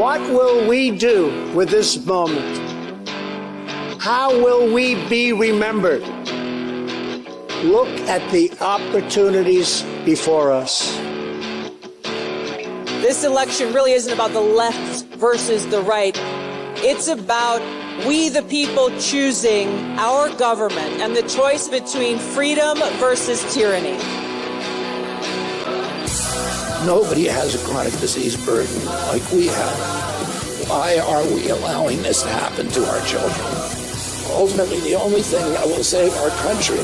What will we do with this moment? How will we be remembered? Look at the opportunities before us. This election really isn't about the left versus the right. It's about we the people choosing our government and the choice between freedom versus tyranny. Nobody has a chronic disease burden like we have. Why are we allowing this to happen to our children? Ultimately, the only thing that will save our country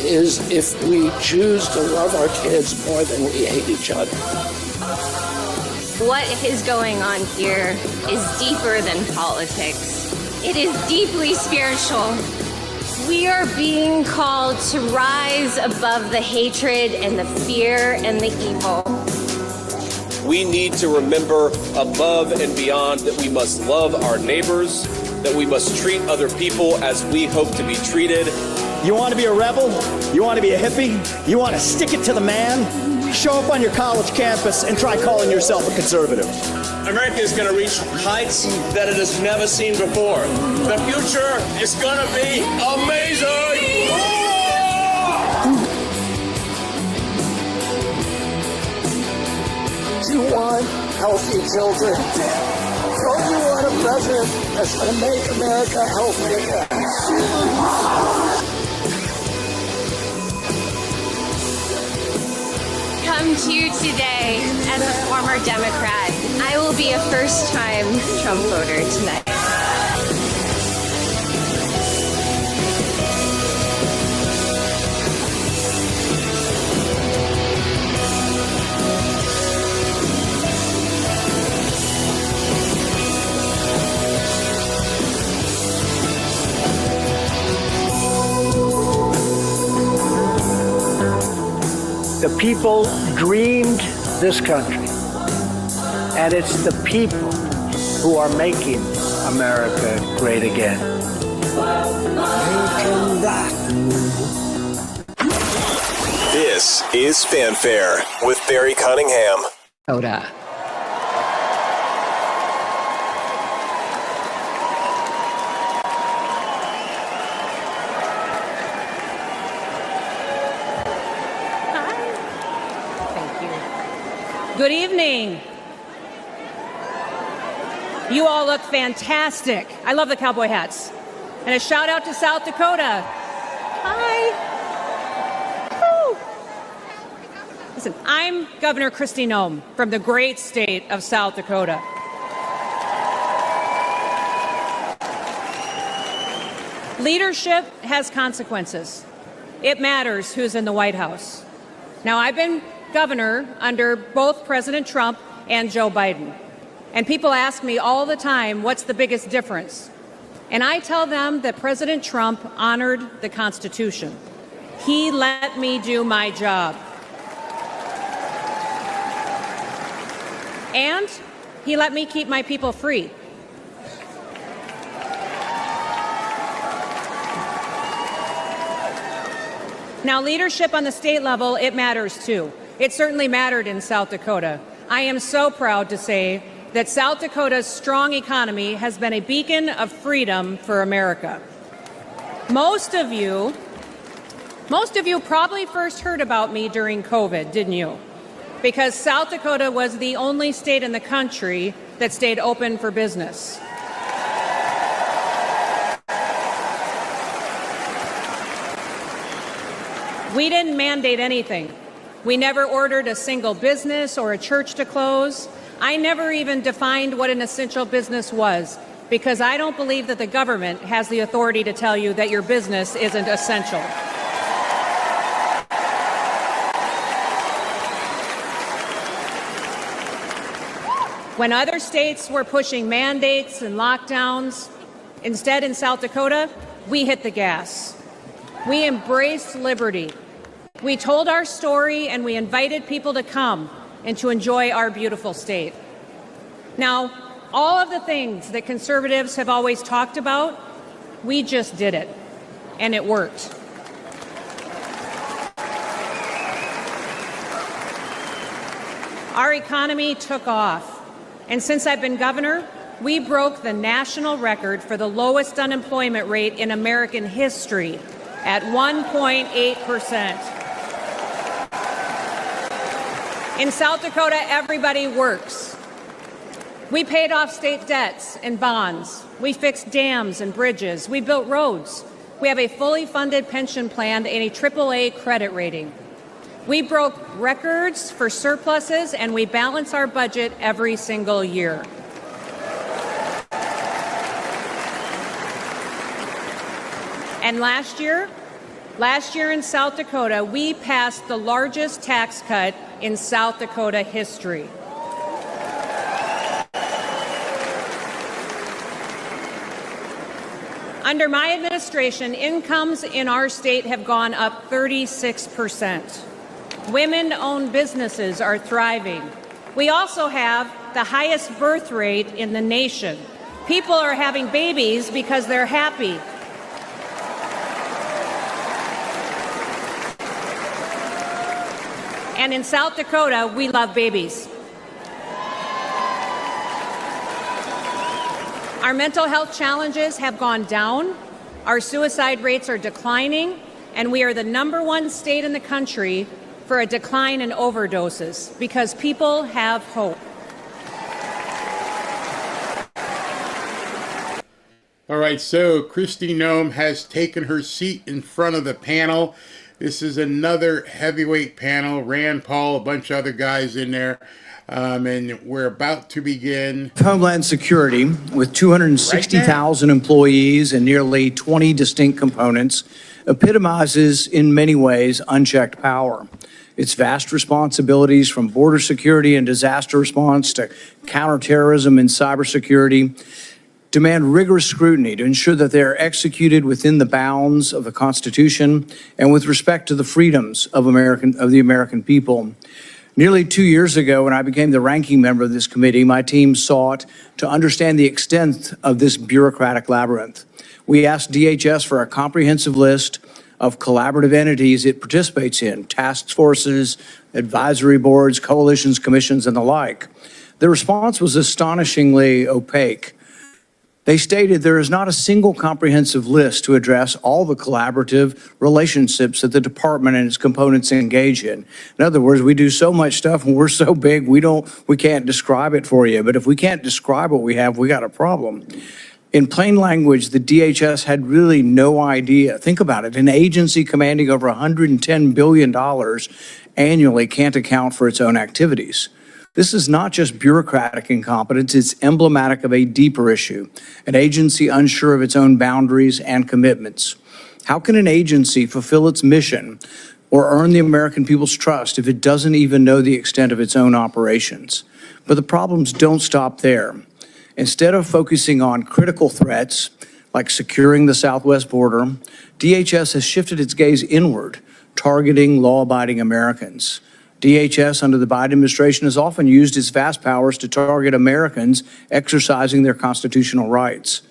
is if we choose to love our kids more than we hate each other. What is going on here is deeper than politics. It is deeply spiritual. We are being called to rise above the hatred and the fear and the evil. We need to remember above and beyond that we must love our neighbors, that we must treat other people as we hope to be treated. You want to be a rebel? You want to be a hippie? You want to stick it to the man? Show up on your college campus and try calling yourself a conservative. America is going to reach heights that it has never seen before. The future is going to be amazing! You want healthy children. Don't you want a president that's going to make America healthy again? Come to you today as a former Democrat. I will be a first-time Trump voter tonight. The people dreamed this country, and it's the people who are making America great again. This is Fanfare with Barry Cunningham. Dakota. Good evening. You all look fantastic. I love the cowboy hats. And a shout out to South Dakota. Hi. Woo. Listen, I'm Governor Kristi Noem from the great state of South Dakota. Leadership has consequences. It matters who's in the White House. Now, I've been governor under both President Trump and Joe Biden. And people ask me all the time, what's the biggest difference? And I tell them that President Trump honored the Constitution. He let me do my job. And he let me keep my people free. Now, leadership on the state level, it matters too. It certainly mattered in South Dakota. I am so proud to say that South Dakota's strong economy has been a beacon of freedom for America. Most of you probably first heard about me during COVID, didn't you? Because South Dakota was the only state in the country that stayed open for business. We didn't mandate anything. We never ordered a single business or a church to close. I never even defined what an essential business was, because I don't believe that the government has the authority to tell you that your business isn't essential. When other states were pushing mandates and lockdowns, instead in South Dakota, we hit the gas. We embraced liberty. We told our story and we invited people to come and to enjoy our beautiful state. Now, all of the things that conservatives have always talked about, we just did it, and it worked. Our economy took off. And since I've been governor, we broke the national record for the lowest unemployment rate in American history at 1.8%. In South Dakota, everybody works. We paid off state debts and bonds. We fixed dams and bridges. We built roads. We have a fully funded pension plan and a AAA credit rating. We broke records for surpluses, and we balance our budget every single year. And last year in South Dakota, we passed the largest tax cut in South Dakota history. Under my administration, incomes in our state have gone up 36%. Women-owned businesses are thriving. We also have the highest birth rate in the nation. People are having babies because they're happy. And in South Dakota, we love babies. Our mental health challenges have gone down, our suicide rates are declining, and we are the #1 state in the country for a decline in overdoses because people have hope. All right, so Kristi Noem has taken her seat in front of the panel. This is another heavyweight panel. Rand Paul, a bunch of other guys in there. And we're about to begin. Homeland Security, with 260,000 employees and nearly 20 distinct components, epitomizes in many ways unchecked power. Its vast responsibilities from border security and disaster response to counterterrorism and cybersecurity demand rigorous scrutiny to ensure that they are executed within the bounds of the Constitution and with respect to the freedoms of the American people. Nearly 2 years ago, when I became the ranking member of this committee, my team sought to understand the extent of this bureaucratic labyrinth. We asked DHS for a comprehensive list of collaborative entities it participates in, task forces, advisory boards, coalitions, commissions, and the like. The response was astonishingly opaque. They stated there is not a single comprehensive list to address all the collaborative relationships that the department and its components engage in. In other words, we do so much stuff and we're so big, we can't describe it for you. But if we can't describe what we have, we got a problem. In plain language, the DHS had really no idea. Think about it. An agency commanding over $110 billion annually can't account for its own activities. This is not just bureaucratic incompetence, it's emblematic of a deeper issue, an agency unsure of its own boundaries and commitments. How can an agency fulfill its mission or earn the American people's trust if it doesn't even know the extent of its own operations? But the problems don't stop there. Instead of focusing on critical threats, like securing the southwest border, DHS has shifted its gaze inward, targeting law-abiding Americans. DHS under the Biden administration has often used its vast powers to target Americans exercising their constitutional rights.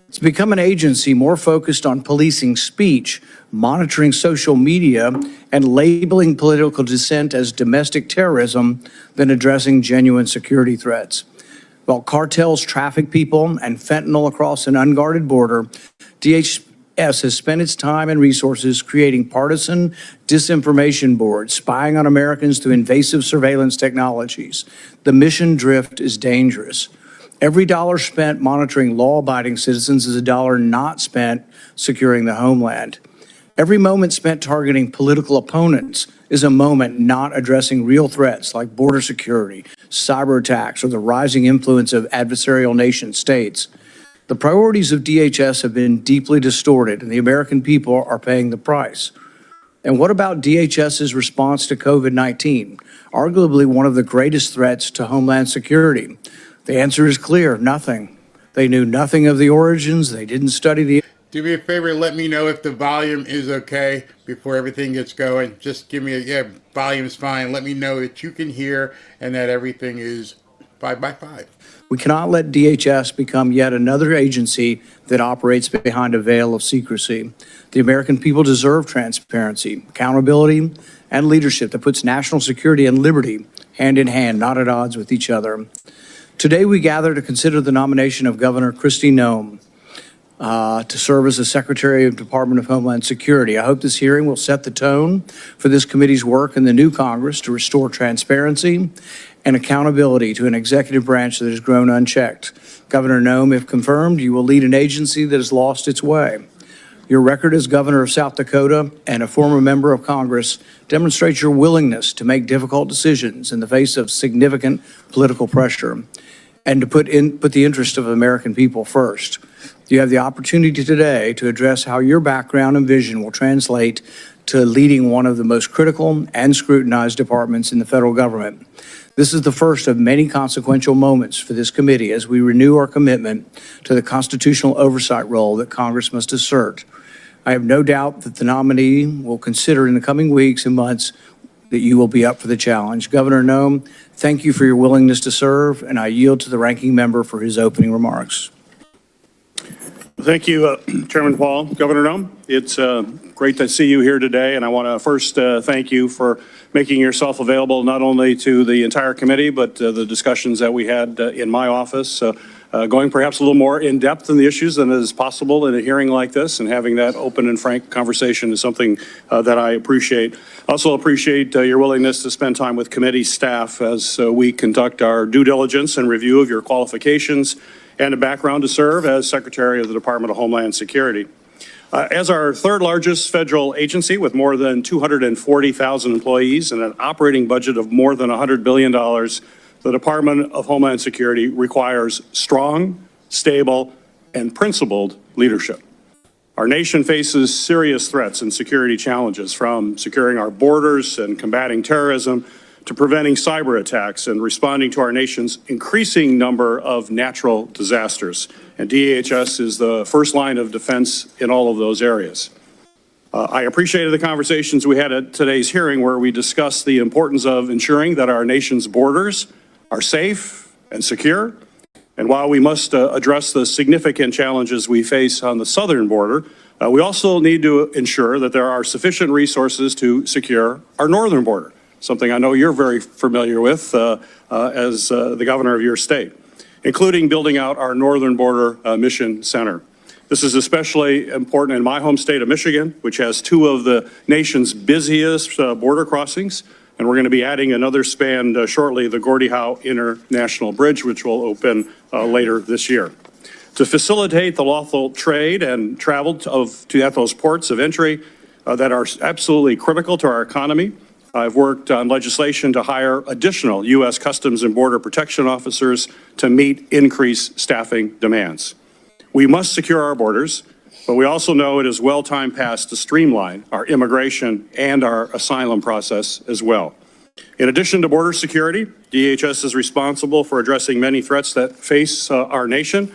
It's become an agency more focused on policing speech, monitoring social media, and labeling political dissent as domestic terrorism than addressing genuine security threats. While cartels traffic people and fentanyl across an unguarded border, DHS has spent its time and resources creating partisan disinformation boards, spying on Americans through invasive surveillance technologies. The mission drift is dangerous. Every dollar spent monitoring law-abiding citizens is a dollar not spent securing the homeland. Every moment spent targeting political opponents is a moment not addressing real threats like border security, cyber attacks, or the rising influence of adversarial nation states. The priorities of DHS have been deeply distorted, and the American people are paying the price. And what about DHS's response to COVID-19, arguably one of the greatest threats to Homeland Security? The answer is clear, nothing. They knew nothing of the origins, they didn't study the... Do me a favor, let me know if the volume is okay before everything gets going. Just give me volume's fine. Let me know that you can hear and that everything is 5 by 5. We cannot let DHS become yet another agency that operates behind a veil of secrecy. The American people deserve transparency, accountability, and leadership that puts national security and liberty hand in hand, not at odds with each other. Today, we gather to consider the nomination of Governor Kristi Noem to serve as the Secretary of the Department of Homeland Security. I hope this hearing will set the tone for this committee's work in the new Congress to restore transparency and accountability to an executive branch that has grown unchecked. Governor Noem, if confirmed, you will lead an agency that has lost its way. Your record as governor of South Dakota and a former member of Congress demonstrates your willingness to make difficult decisions in the face of significant political pressure and to put the interest of the American people first. You have the opportunity today to address how your background and vision will translate to leading one of the most critical and scrutinized departments in the federal government. This is the first of many consequential moments for this committee as we renew our commitment to the constitutional oversight role that Congress must assert. I have no doubt that the nominee will consider in the coming weeks and months that you will be up for the challenge. Governor Noem, thank you for your willingness to serve, and I yield to the ranking member for his opening remarks. Thank you, Chairman Paul. Governor Noem, it's great to see you here today, and I want to first thank you for making yourself available not only to the entire committee, but the discussions that we had in my office, going perhaps a little more in depth in the issues than is possible in a hearing like this, and having that open and frank conversation is something that I appreciate. Also appreciate your willingness to spend time with committee staff as we conduct our due diligence and review of your qualifications and a background to serve as Secretary of the Department of Homeland Security. As our third largest federal agency with more than 240,000 employees and an operating budget of more than $100 billion, the Department of Homeland Security requires strong, stable, and principled leadership. Our nation faces serious threats and security challenges, from securing our borders and combating terrorism to preventing cyber attacks and responding to our nation's increasing number of natural disasters. And DHS is the first line of defense in all of those areas. I appreciated the conversations we had at today's hearing where we discussed the importance of ensuring that our nation's borders are safe and secure. And while we must address the significant challenges we face on the southern border, we also need to ensure that there are sufficient resources to secure our northern border, something I know you're very familiar with as the governor of your state, including building out our Northern Border Mission Center. This is especially important in my home state of Michigan, which has two of the nation's busiest border crossings, and we're going to be adding another span shortly, the Gordie Howe International Bridge, which will open later this year. To facilitate the lawful trade and travel to at those ports of entry that are absolutely critical to our economy, I've worked on legislation to hire additional U.S. Customs and Border Protection officers to meet increased staffing demands. We must secure our borders, but we also know it is well time past to streamline our immigration and our asylum process as well. In addition to border security, DHS is responsible for addressing many threats that face our nation.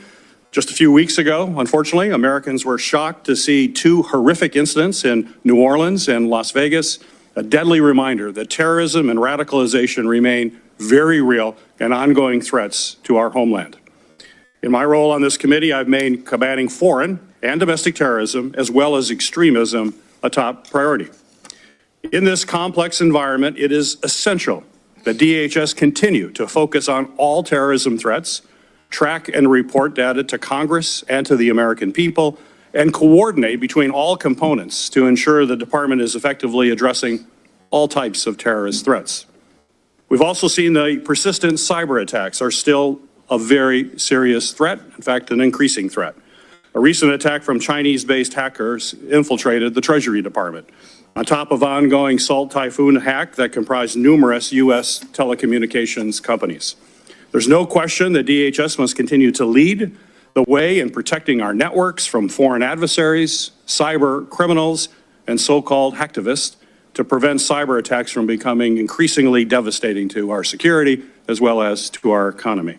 Just a few weeks ago, unfortunately, Americans were shocked to see two horrific incidents in New Orleans and Las Vegas, a deadly reminder that terrorism and radicalization remain very real and ongoing threats to our homeland. In my role on this committee, I've made combating foreign and domestic terrorism, as well as extremism, a top priority. In this complex environment, it is essential that DHS continue to focus on all terrorism threats, track and report data to Congress and to the American people, and coordinate between all components to ensure the department is effectively addressing all types of terrorist threats. We've also seen the persistent cyber attacks are still a very serious threat, in fact, an increasing threat. A recent attack from Chinese-based hackers infiltrated the Treasury Department, on top of ongoing Salt Typhoon hack that comprised numerous U.S. telecommunications companies. There's no question that DHS must continue to lead the way in protecting our networks from foreign adversaries, cyber criminals, and so-called hacktivists to prevent cyber attacks from becoming increasingly devastating to our security as well as to our economy.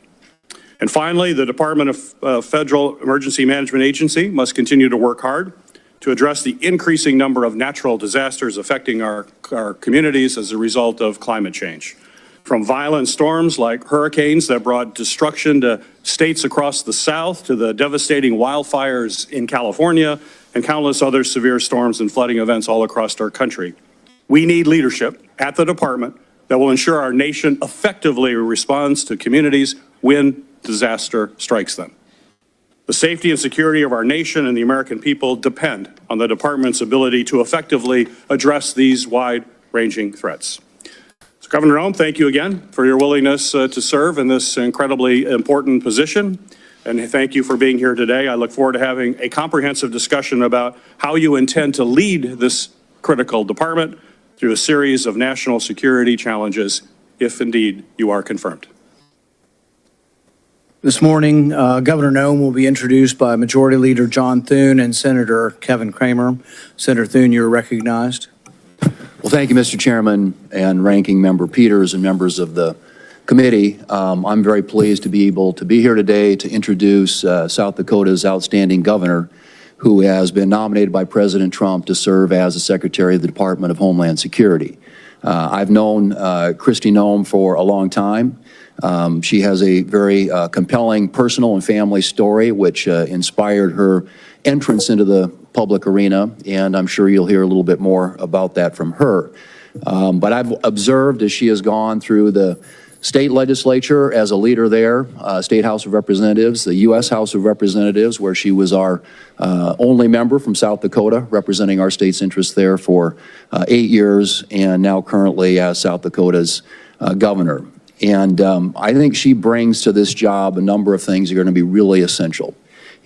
And finally, the Department of Federal Emergency Management Agency must continue to work hard to address the increasing number of natural disasters affecting our communities as a result of climate change. From violent storms like hurricanes that brought destruction to states across the South, to the devastating wildfires in California, and countless other severe storms and flooding events all across our country. We need leadership at the department that will ensure our nation effectively responds to communities when disaster strikes them. The safety and security of our nation and the American people depend on the department's ability to effectively address these wide-ranging threats. So, Governor Noem, thank you again for your willingness to serve in this incredibly important position. And thank you for being here today. I look forward to having a comprehensive discussion about how you intend to lead this critical department through a series of national security challenges, if indeed you are confirmed. This morning, Governor Noem will be introduced by Majority Leader John Thune and Senator Kevin Kramer. Senator Thune, you're recognized. Well, thank you, Mr. Chairman and Ranking Member Peters and members of the committee. I'm very pleased to be able to be here today to introduce South Dakota's outstanding governor, who has been nominated by President Trump to serve as the Secretary of the Department of Homeland Security. I've known Kristi Noem for a long time. She has a very compelling personal and family story, which inspired her entrance into the public arena, and I'm sure you'll hear a little bit more about that from her. But I've observed as she has gone through the state legislature as a leader there, State House of Representatives, the U.S. House of Representatives, where she was our only member from South Dakota, representing our state's interests there for 8 years, and now currently as South Dakota's governor. And I think she brings to this job a number of things that are going to be really essential.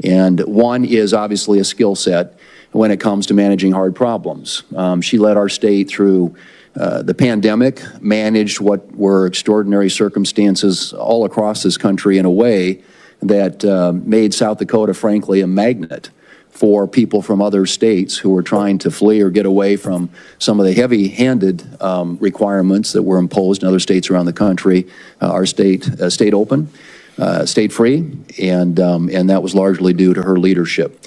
And one is obviously a skill set when it comes to managing hard problems. She led our state through the pandemic, managed what were extraordinary circumstances all across this country in a way that made South Dakota, frankly, a magnet for people from other states who were trying to flee or get away from some of the heavy-handed requirements that were imposed in other states around the country. Our state stayed open, stayed free, and that was largely due to her leadership.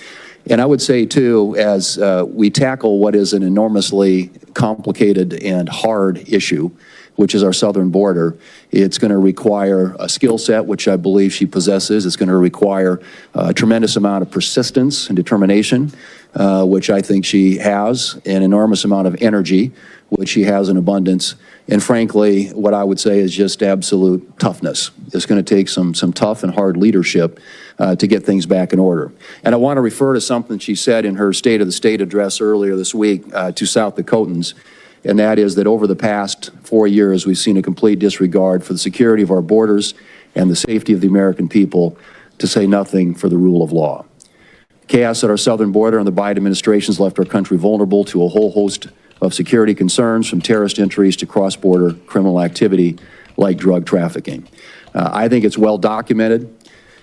And I would say, too, as we tackle what is an enormously complicated and hard issue, which is our southern border, it's going to require a skill set, which I believe she possesses. It's going to require a tremendous amount of persistence and determination, which I think she has, an enormous amount of energy, which she has in abundance. And frankly, what I would say is just absolute toughness. It's going to take some tough and hard leadership to get things back in order. And I want to refer to something she said in her State of the State address earlier this week to South Dakotans, and that is that over the past 4 years, we've seen a complete disregard for the security of our borders and the safety of the American people, to say nothing for the rule of law. Chaos at our southern border and the Biden administration has left our country vulnerable to a whole host of security concerns, from terrorist entries to cross-border criminal activity like drug trafficking. I think it's well documented,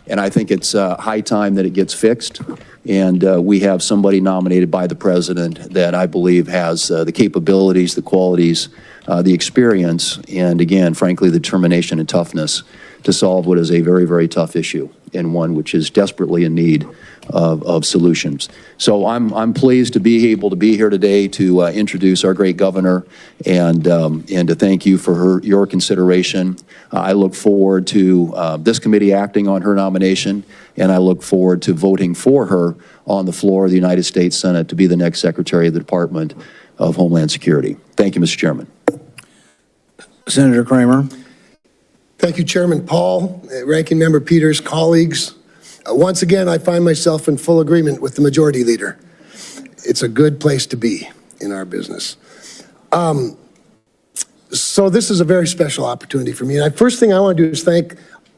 and I think it's high time that it gets fixed. And we have somebody nominated by the president that I believe has the capabilities, the qualities, the experience, and again, frankly, the determination and toughness to solve what is a very, very tough issue, and one which is desperately in need of solutions. So I'm pleased to be able to be here today to introduce our great governor and to thank you for your consideration. I look forward to this committee acting on her nomination, and I look forward to voting for her on the floor of the United States Senate to be the next Secretary of the Department of Homeland Security. Thank you, Mr. Chairman. Senator Kramer. Thank you, Chairman Paul, Ranking Member Peters, colleagues. Once again, I find myself in full agreement with the Majority Leader. It's a good place to be in our business. So this is a very special opportunity for me. And first thing I want to do is thank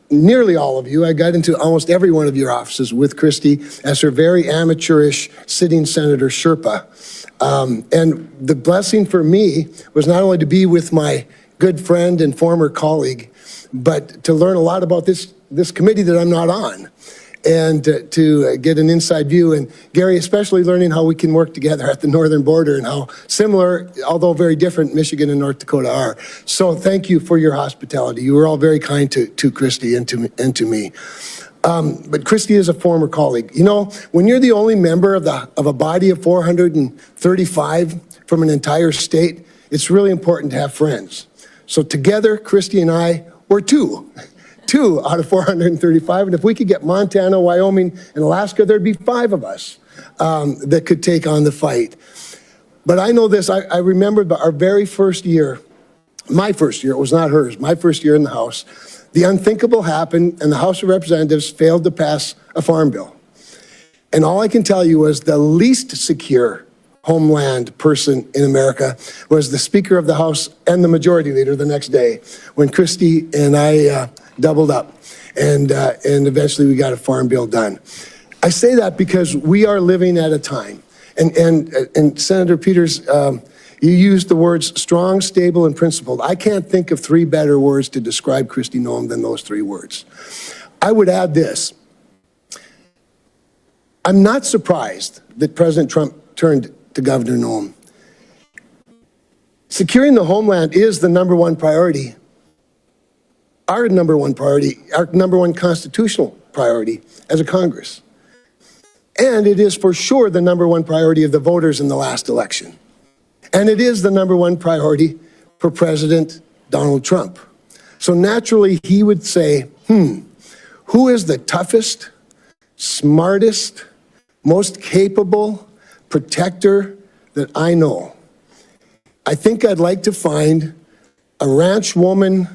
nearly all of you. I got into almost every one of your offices with Kristi as her very amateurish sitting Senator Sherpa. And the blessing for me was not only to be with my good friend and former colleague, but to learn a lot about this committee that I'm not on, and to get an inside view. And Gary, especially learning how we can work together at the northern border and how similar, although very different, Michigan and North Dakota are. So thank you for your hospitality. You were all very kind to Kristi and to me. But Kristi is a former colleague. You know, when you're the only member of a body of 435 from an entire state, it's really important to have friends. So together, Kristi and I were two out of 435. And if we could get Montana, Wyoming, and Alaska, there'd be 5 of us that could take on the fight. But I know this, I remember our very first year my first year, it was not hers, my first year in the House, the unthinkable happened and the House of Representatives failed to pass a farm bill. And all I can tell you was the least secure homeland person in America was the Speaker of the House and the Majority Leader the next day when Kristi and I doubled up and eventually we got a farm bill done. I say that because we are living at a time, and Senator Peters, you used the words strong, stable, and principled. I can't think of three better words to describe Kristi Noem than those three words. I would add this. I'm not surprised that President Trump turned to Governor Noem. Securing the homeland is the number one priority, our number one priority, our number one constitutional priority as a Congress. And it is for sure the number one priority of the voters in the last election. And it is the number one priority for President Donald Trump. So naturally, he would say, who is the toughest, smartest, most capable protector that I know? I think I'd like to find a ranch woman,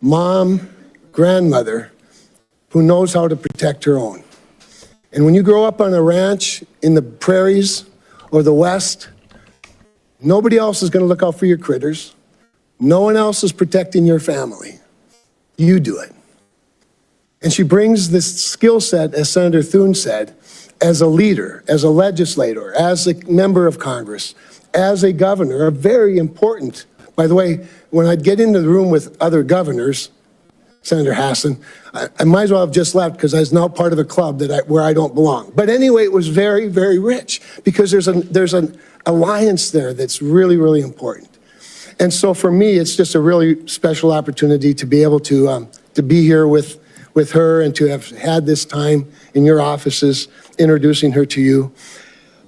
mom, grandmother who knows how to protect her own. And when you grow up on a ranch in the prairies or the West, nobody else is going to look out for your critters. No one else is protecting your family. You do it. And she brings this skill set, as Senator Thune said, as a leader, as a legislator, as a member of Congress, as a governor, are very important. By the way, when I'd get into the room with other governors, Senator Hassan, I might as well have just left because I was now part of a club where I don't belong. But anyway, it was very, very rich because there's an alliance there that's really, really important. And so for me, it's just a really special opportunity to be able to be here with her and to have had this time in your offices introducing her to you.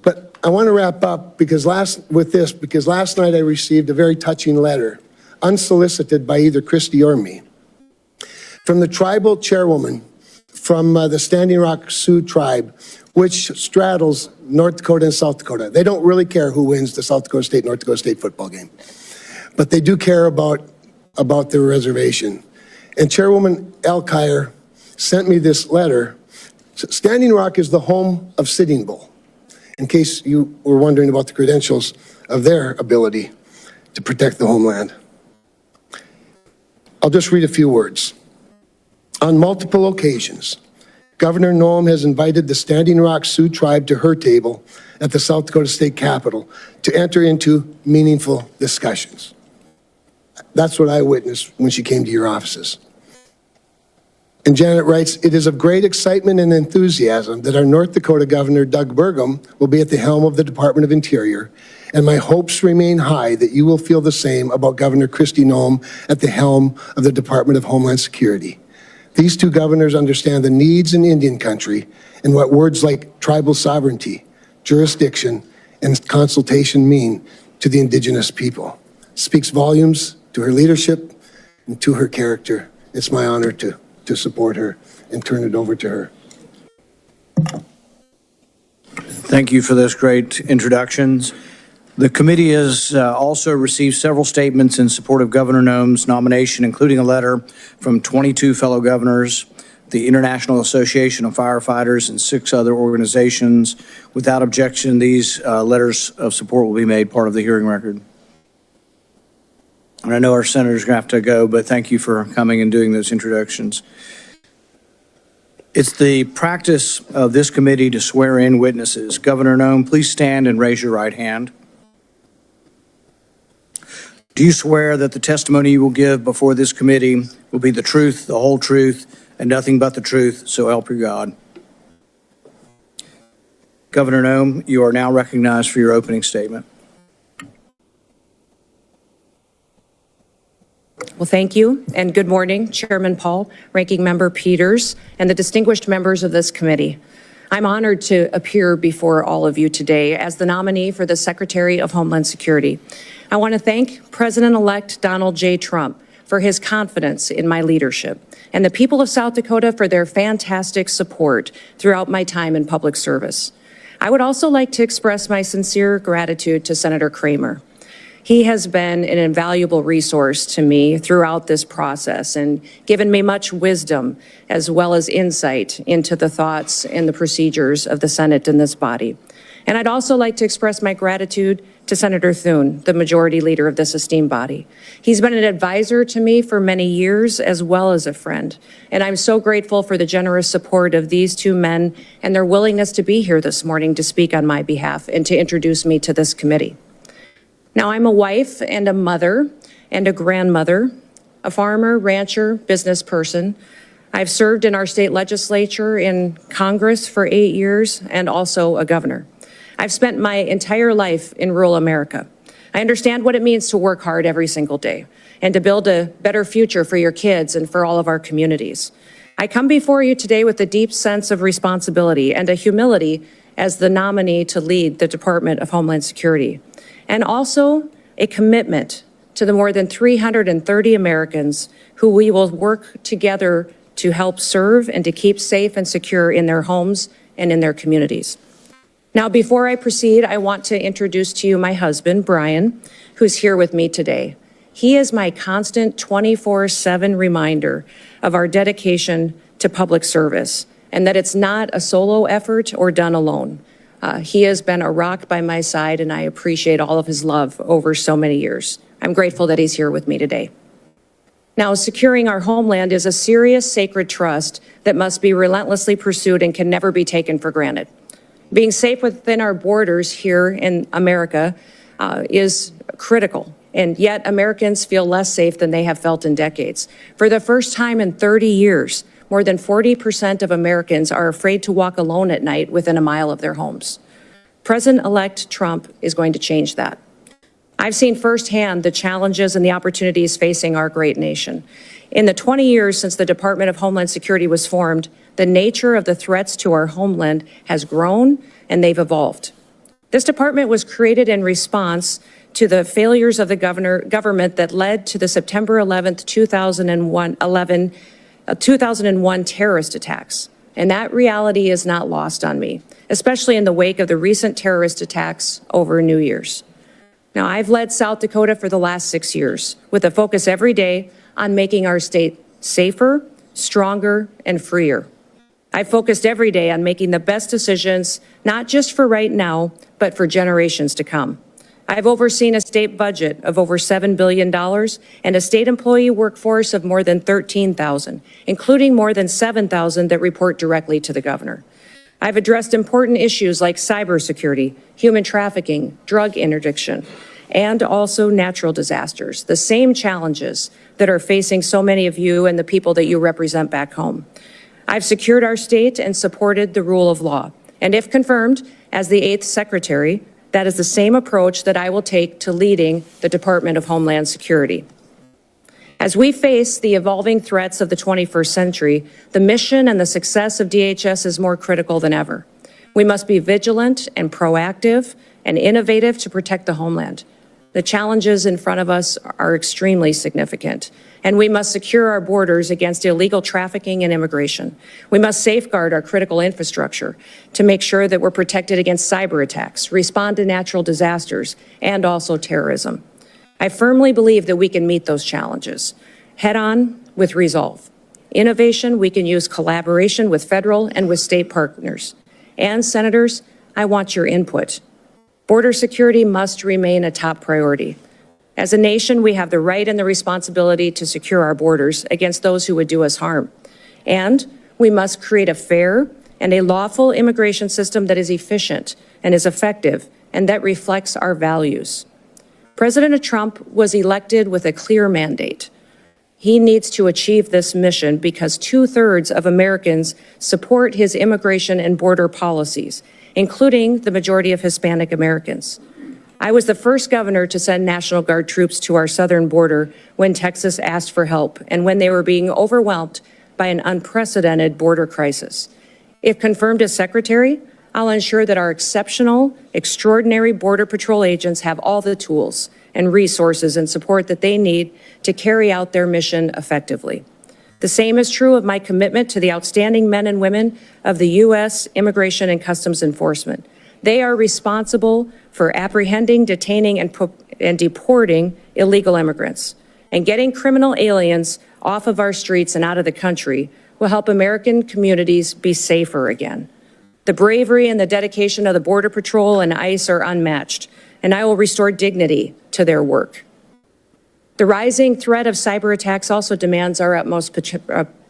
But I want to wrap up because last night I received a very touching letter, unsolicited by either Kristi or me, from the tribal chairwoman from the Standing Rock Sioux tribe, which straddles North Dakota and South Dakota. They don't really care who wins the South Dakota State, North Dakota State football game, but they do care about their reservation. And Chairwoman Elkire sent me this letter. Standing Rock is the home of Sitting Bull, in case you were wondering about the credentials of their ability to protect the homeland. I'll just read a few words. On multiple occasions, Governor Noem has invited the Standing Rock Sioux tribe to her table at the South Dakota State Capitol to enter into meaningful discussions. That's what I witnessed when she came to your offices. And Janet writes, it is of great excitement and enthusiasm that our North Dakota Governor Doug Burgum will be at the helm of the Department of Interior, and my hopes remain high that you will feel the same about Governor Kristi Noem at the helm of the Department of Homeland Security. These two governors understand the needs in Indian country and what words like tribal sovereignty, jurisdiction, and consultation mean to the indigenous people. It speaks volumes to her leadership and to her character. It's my honor to support her and turn it over to her. Thank you for those great introductions. The committee has also received several statements in support of Governor Noem's nomination, including a letter from 22 fellow governors, the International Association of Firefighters, and 6 other organizations. Without objection, these letters of support will be made part of the hearing record. And I know our senators are going to have to go, but thank you for coming and doing those introductions. It's the practice of this committee to swear in witnesses. Governor Noem, please stand and raise your right hand. Do you swear that the testimony you will give before this committee will be the truth, the whole truth, and nothing but the truth, so help you God? Governor Noem, you are now recognized for your opening statement. Well, thank you, and good morning, Chairman Paul, Ranking Member Peters, and the distinguished members of this committee. I'm honored to appear before all of you today as the nominee for the Secretary of Homeland Security. I want to thank President-elect Donald J. Trump for his confidence in my leadership and the people of South Dakota for their fantastic support throughout my time in public service. I would also like to express my sincere gratitude to Senator Kramer. He has been an invaluable resource to me throughout this process and given me much wisdom as well as insight into the thoughts and the procedures of the Senate and this body. And I'd also like to express my gratitude to Senator Thune, the majority leader of this esteemed body. He's been an advisor to me for many years as well as a friend. And I'm so grateful for the generous support of these two men and their willingness to be here this morning to speak on my behalf and to introduce me to this committee. Now, I'm a wife and a mother and a grandmother, a farmer, rancher, business person. I've served in our state legislature, in Congress for 8 years, and also a governor. I've spent my entire life in rural America. I understand what it means to work hard every single day and to build a better future for your kids and for all of our communities. I come before you today with a deep sense of responsibility and a humility as the nominee to lead the Department of Homeland Security, and also a commitment to the more than 330 Americans who we will work together to help serve and to keep safe and secure in their homes and in their communities. Now, before I proceed, I want to introduce to you my husband, Brian, who's here with me today. He is my constant 24/7 reminder of our dedication to public service and that it's not a solo effort or done alone. He has been a rock by my side, and I appreciate all of his love over so many years. I'm grateful that he's here with me today. Now, securing our homeland is a serious, sacred trust that must be relentlessly pursued and can never be taken for granted. Being safe within our borders here in America is critical, and yet Americans feel less safe than they have felt in decades. For the first time in 30 years, more than 40% of Americans are afraid to walk alone at night within a mile of their homes. President-elect Trump is going to change that. I've seen firsthand the challenges and the opportunities facing our great nation. In the 20 years since the Department of Homeland Security was formed, the nature of the threats to our homeland has grown and they've evolved. This department was created in response to the failures of the government that led to the September 11th, 2001 terrorist attacks. And that reality is not lost on me, especially in the wake of the recent terrorist attacks over New Year's. Now, I've led South Dakota for the last 6 years with a focus every day on making our state safer, stronger, and freer. I've focused every day on making the best decisions, not just for right now, but for generations to come. I've overseen a state budget of over $7 billion and a state employee workforce of more than 13,000, including more than 7,000 that report directly to the governor. I've addressed important issues like cybersecurity, human trafficking, drug interdiction, and also natural disasters, the same challenges that are facing so many of you and the people that you represent back home. I've secured our state and supported the rule of law. And if confirmed as the 8th Secretary, that is the same approach that I will take to leading the Department of Homeland Security. As we face the evolving threats of the 21st century, the mission and the success of DHS is more critical than ever. We must be vigilant and proactive and innovative to protect the homeland. The challenges in front of us are extremely significant, and we must secure our borders against illegal trafficking and immigration. We must safeguard our critical infrastructure to make sure that we're protected against cyber attacks, respond to natural disasters, and also terrorism. I firmly believe that we can meet those challenges head on with resolve. Innovation, we can use collaboration with federal and with state partners. And senators, I want your input. Border security must remain a top priority. As a nation, we have the right and the responsibility to secure our borders against those who would do us harm. And we must create a fair and a lawful immigration system that is efficient and is effective and that reflects our values. President Trump was elected with a clear mandate. He needs to achieve this mission because 2/3 of Americans support his immigration and border policies, including the majority of Hispanic Americans. I was the first governor to send National Guard troops to our southern border when Texas asked for help and when they were being overwhelmed by an unprecedented border crisis. If confirmed as secretary, I'll ensure that our exceptional, extraordinary Border Patrol agents have all the tools and resources and support that they need to carry out their mission effectively. The same is true of my commitment to the outstanding men and women of the U.S. Immigration and Customs Enforcement. They are responsible for apprehending, detaining, and deporting illegal immigrants. And getting criminal aliens off of our streets and out of the country will help American communities be safer again. The bravery and the dedication of the Border Patrol and ICE are unmatched, and I will restore dignity to their work. The rising threat of cyber attacks also demands our utmost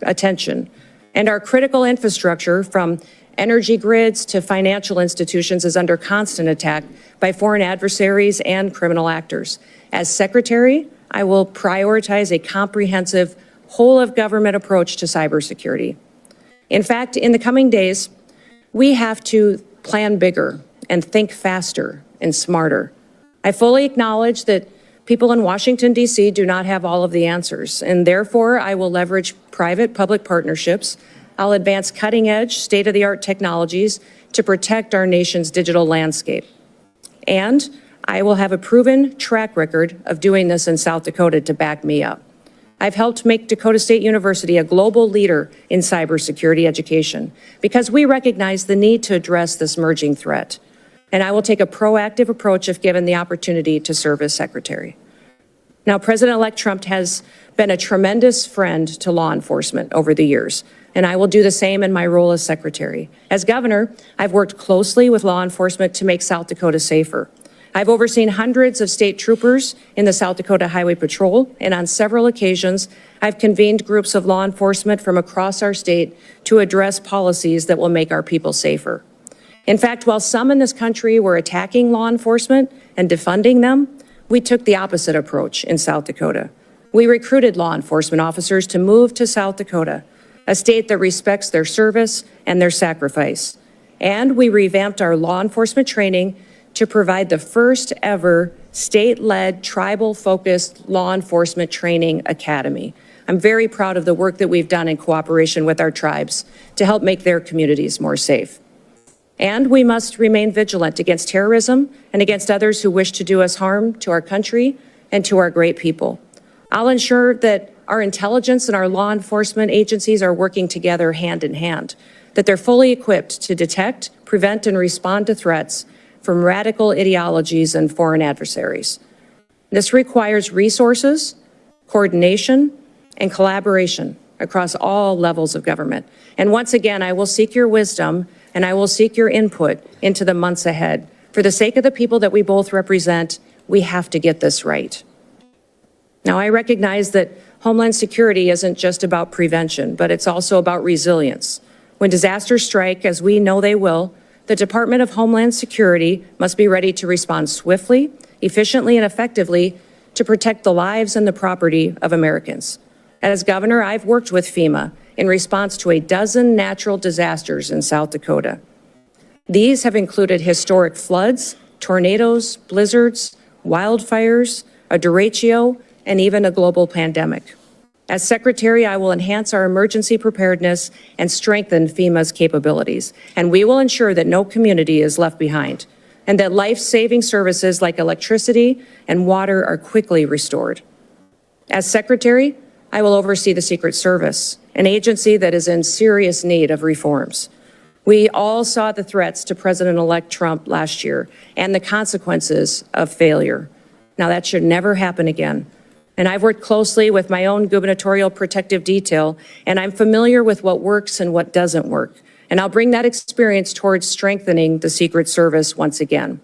attention, and our critical infrastructure, from energy grids to financial institutions, is under constant attack by foreign adversaries and criminal actors. As Secretary, I will prioritize a comprehensive, whole-of-government approach to cybersecurity. In fact, in the coming days, we have to plan bigger and think faster and smarter. I fully acknowledge that people in Washington, D.C. do not have all of the answers, and therefore I will leverage private-public partnerships. I'll advance cutting-edge, state-of-the-art technologies to protect our nation's digital landscape. And I will have a proven track record of doing this in South Dakota to back me up. I've helped make Dakota State University a global leader in cybersecurity education because we recognize the need to address this emerging threat. And I will take a proactive approach if given the opportunity to serve as Secretary. Now, President-elect Trump has been a tremendous friend to law enforcement over the years, and I will do the same in my role as Secretary. As Governor, I've worked closely with law enforcement to make South Dakota safer. I've overseen hundreds of state troopers in the South Dakota Highway Patrol, and on several occasions, I've convened groups of law enforcement from across our state to address policies that will make our people safer. In fact, while some in this country were attacking law enforcement and defunding them, we took the opposite approach in South Dakota. We recruited law enforcement officers to move to South Dakota, a state that respects their service and their sacrifice. And we revamped our law enforcement training to provide the first ever state-led, tribal-focused law enforcement training academy. I'm very proud of the work that we've done in cooperation with our tribes to help make their communities more safe. And we must remain vigilant against terrorism and against others who wish to do us harm to our country and to our great people. I'll ensure that our intelligence and our law enforcement agencies are working together hand in hand, that they're fully equipped to detect, prevent, and respond to threats from radical ideologies and foreign adversaries. This requires resources, coordination, and collaboration across all levels of government. And once again, I will seek your wisdom and I will seek your input into the months ahead. For the sake of the people that we both represent, we have to get this right. Now, I recognize that Homeland Security isn't just about prevention, but it's also about resilience. When disasters strike, as we know they will, the Department of Homeland Security must be ready to respond swiftly, efficiently, and effectively to protect the lives and the property of Americans. As governor, I've worked with FEMA in response to a dozen natural disasters in South Dakota. These have included historic floods, tornadoes, blizzards, wildfires, a derecho, and even a global pandemic. As Secretary, I will enhance our emergency preparedness and strengthen FEMA's capabilities, and we will ensure that no community is left behind, and that life-saving services like electricity and water are quickly restored. As Secretary, I will oversee the Secret Service, an agency that is in serious need of reforms. We all saw the threats to President-elect Trump last year and the consequences of failure. Now, that should never happen again. And I've worked closely with my own gubernatorial protective detail, and I'm familiar with what works and what doesn't work. And I'll bring that experience towards strengthening the Secret Service once again.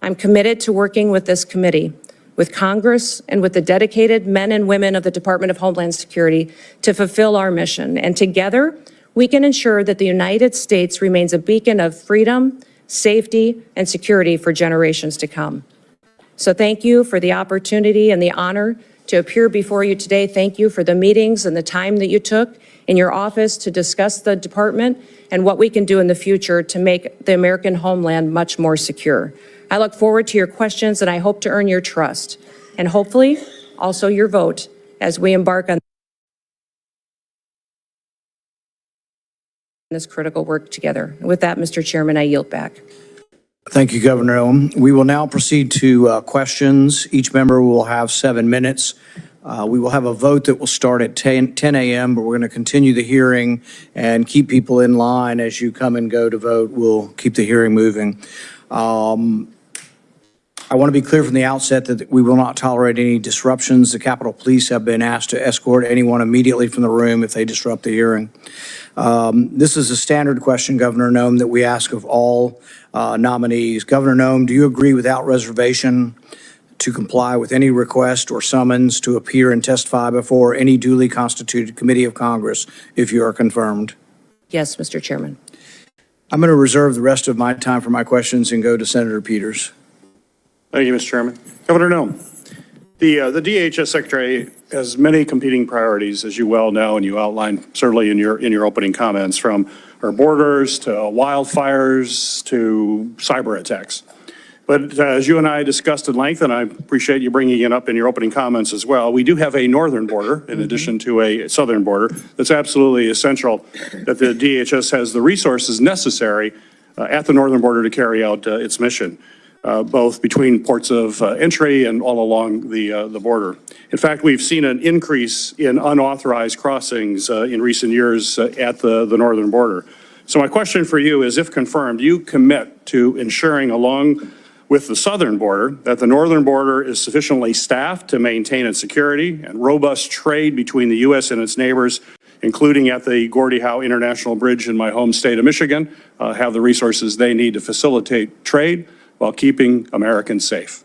I'm committed to working with this committee, with Congress, and with the dedicated men and women of the Department of Homeland Security to fulfill our mission. And together, we can ensure that the United States remains a beacon of freedom, safety, and security for generations to come. So thank you for the opportunity and the honor to appear before you today. Thank you for the meetings and the time that you took in your office to discuss the department and what we can do in the future to make the American homeland much more secure. I look forward to your questions, and I hope to earn your trust and hopefully also your vote as we embark on this critical work together. With that, Mr. Chairman, I yield back. Thank you, Governor Noem. We will now proceed to questions. Each member will have 7 minutes. We will have a vote that will start at 10 a.m., but we're going to continue the hearing and keep people in line as you come and go to vote. We'll keep the hearing moving. I want to be clear from the outset that we will not tolerate any disruptions. The Capitol Police have been asked to escort anyone immediately from the room if they disrupt the hearing. This is a standard question, Governor Noem, that we ask of all nominees. Governor Noem, do you agree without reservation to comply with any request or summons to appear and testify before any duly constituted committee of Congress if you are confirmed? Yes, Mr. Chairman. I'm going to reserve the rest of my time for my questions and go to Senator Peters. Thank you, Mr. Chairman. Governor Noem, the DHS Secretary has many competing priorities, as you well know, and you outlined certainly in your opening comments, from our borders to wildfires to cyber attacks. But as you and I discussed at length, and I appreciate you bringing it up in your opening comments as well, we do have a northern border in addition to a southern border. That's absolutely essential that the DHS has the resources necessary at the northern border to carry out its mission. Both between ports of entry and all along the border. In fact, we've seen an increase in unauthorized crossings in recent years at the northern border. So my question for you is, if confirmed, you commit to ensuring, along with the southern border, that the northern border is sufficiently staffed to maintain its security and robust trade between the U.S. and its neighbors, including at the Gordie Howe International Bridge in my home state of Michigan, have the resources they need to facilitate trade while keeping Americans safe?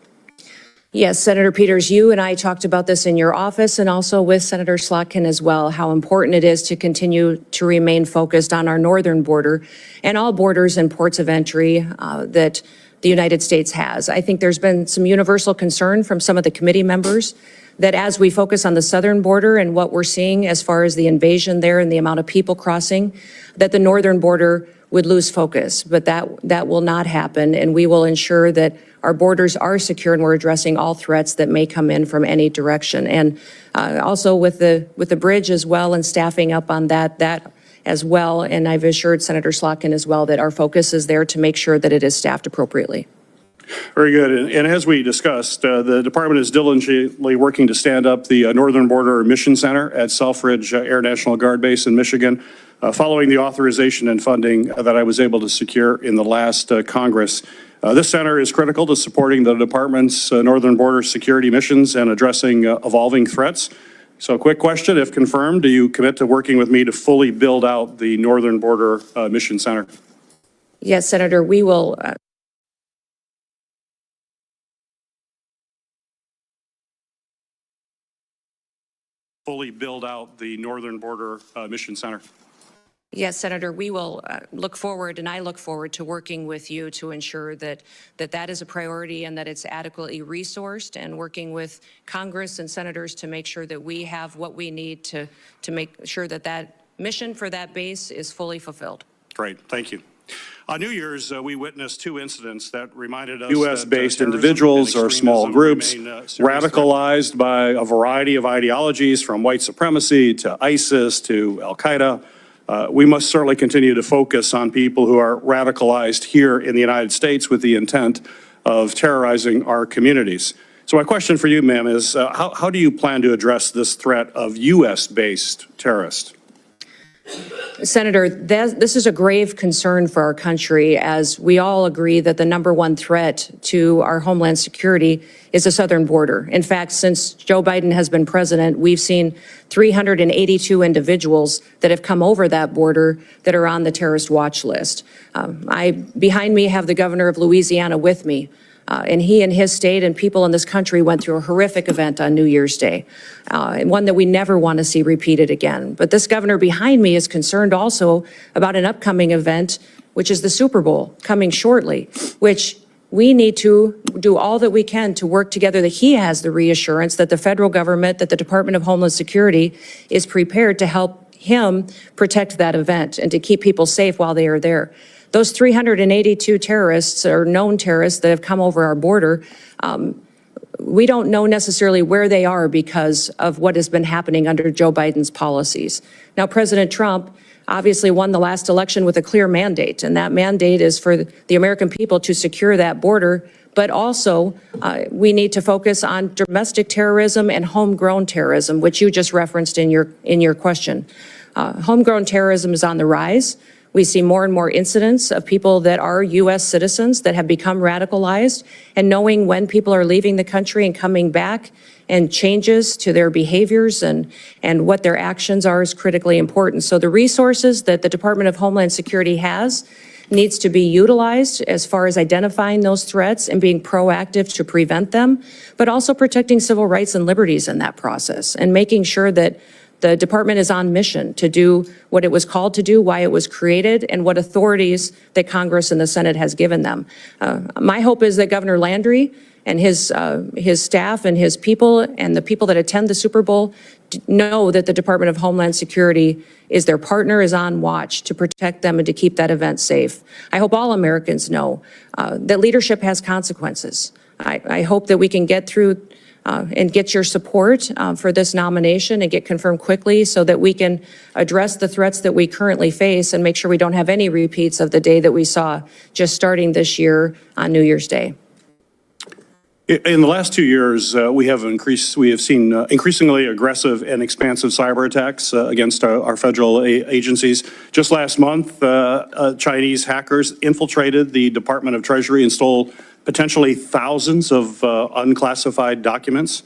Yes, Senator Peters, you and I talked about this in your office and also with Senator Slotkin as well, how important it is to continue to remain focused on our northern border and all borders and ports of entry that the United States has. I think there's been some universal concern from some of the committee members that as we focus on the southern border and what we're seeing as far as the invasion there and the amount of people crossing, that the northern border would lose focus, but that will not happen, and we will ensure that our borders are secure and we're addressing all threats that may come in from any direction. And also with the bridge as well and staffing up on that as well, and I've assured Senator Slotkin as well that our focus is there to make sure that it is staffed appropriately. Very good. And as we discussed, the department is diligently working to stand up the Northern Border Mission Center at Selfridge Air National Guard Base in Michigan, following the authorization and funding that I was able to secure in the last Congress. This center is critical to supporting the department's northern border security missions and addressing evolving threats. So quick question, if confirmed, do you commit to working with me to fully build out the Northern Border Mission Center? Yes, Senator, we will fully build out the Northern Border Mission Center? Yes, Senator, we will look forward, and I look forward to working with you to ensure that that is a priority and that it's adequately resourced, and working with Congress and senators to make sure that we have what we need to make sure that that mission for that base is fully fulfilled. Great, thank you. On New Year's, we witnessed two incidents that reminded us U.S.-based individuals or small groups radicalized by a variety of ideologies, from white supremacy to ISIS to Al-Qaeda. We must certainly continue to focus on people who are radicalized here in the United States with the intent of terrorizing our communities. So my question for you, ma'am, is how do you plan to address this threat of U.S.-based terrorists? Senator, this is a grave concern for our country, as we all agree that the #1 threat to our homeland security is the southern border. In fact, since Joe Biden has been president, we've seen 382 individuals that have come over that border that are on the terrorist watch list. Behind me have the governor of Louisiana with me. And he and his state and people in this country went through a horrific event on New Year's Day, one that we never want to see repeated again. But this governor behind me is concerned also about an upcoming event, which is the Super Bowl coming shortly, which we need to do all that we can to work together, that he has the reassurance that the federal government, that the Department of Homeland Security is prepared to help him protect that event and to keep people safe while they are there. Those 382 terrorists or known terrorists that have come over our border, we don't know necessarily where they are because of what has been happening under Joe Biden's policies. Now, President Trump obviously won the last election with a clear mandate, and that mandate is for the American people to secure that border, but also we need to focus on domestic terrorism and homegrown terrorism, which you just referenced in your question. Homegrown terrorism is on the rise. We see more and more incidents of people that are U.S. citizens that have become radicalized, and knowing when people are leaving the country and coming back and changes to their behaviors and what their actions are is critically important. So the resources that the Department of Homeland Security has needs to be utilized as far as identifying those threats and being proactive to prevent them, but also protecting civil rights and liberties in that process and making sure that the department is on mission to do what it was called to do, why it was created, and what authorities that Congress and the Senate has given them. My hope is that Governor Landry and his staff and his people and the people that attend the Super Bowl know that the Department of Homeland Security is their partner, is on watch to protect them and to keep that event safe. I hope all Americans know that leadership has consequences. I hope that we can get through and get your support for this nomination and get confirmed quickly so that we can address the threats that we currently face and make sure we don't have any repeats of the day that we saw just starting this year on New Year's Day. In the last 2 years, we have seen increasingly aggressive and expansive cyber attacks against our federal agencies. Just last month, Chinese hackers infiltrated the Department of Treasury and stole potentially thousands of unclassified documents.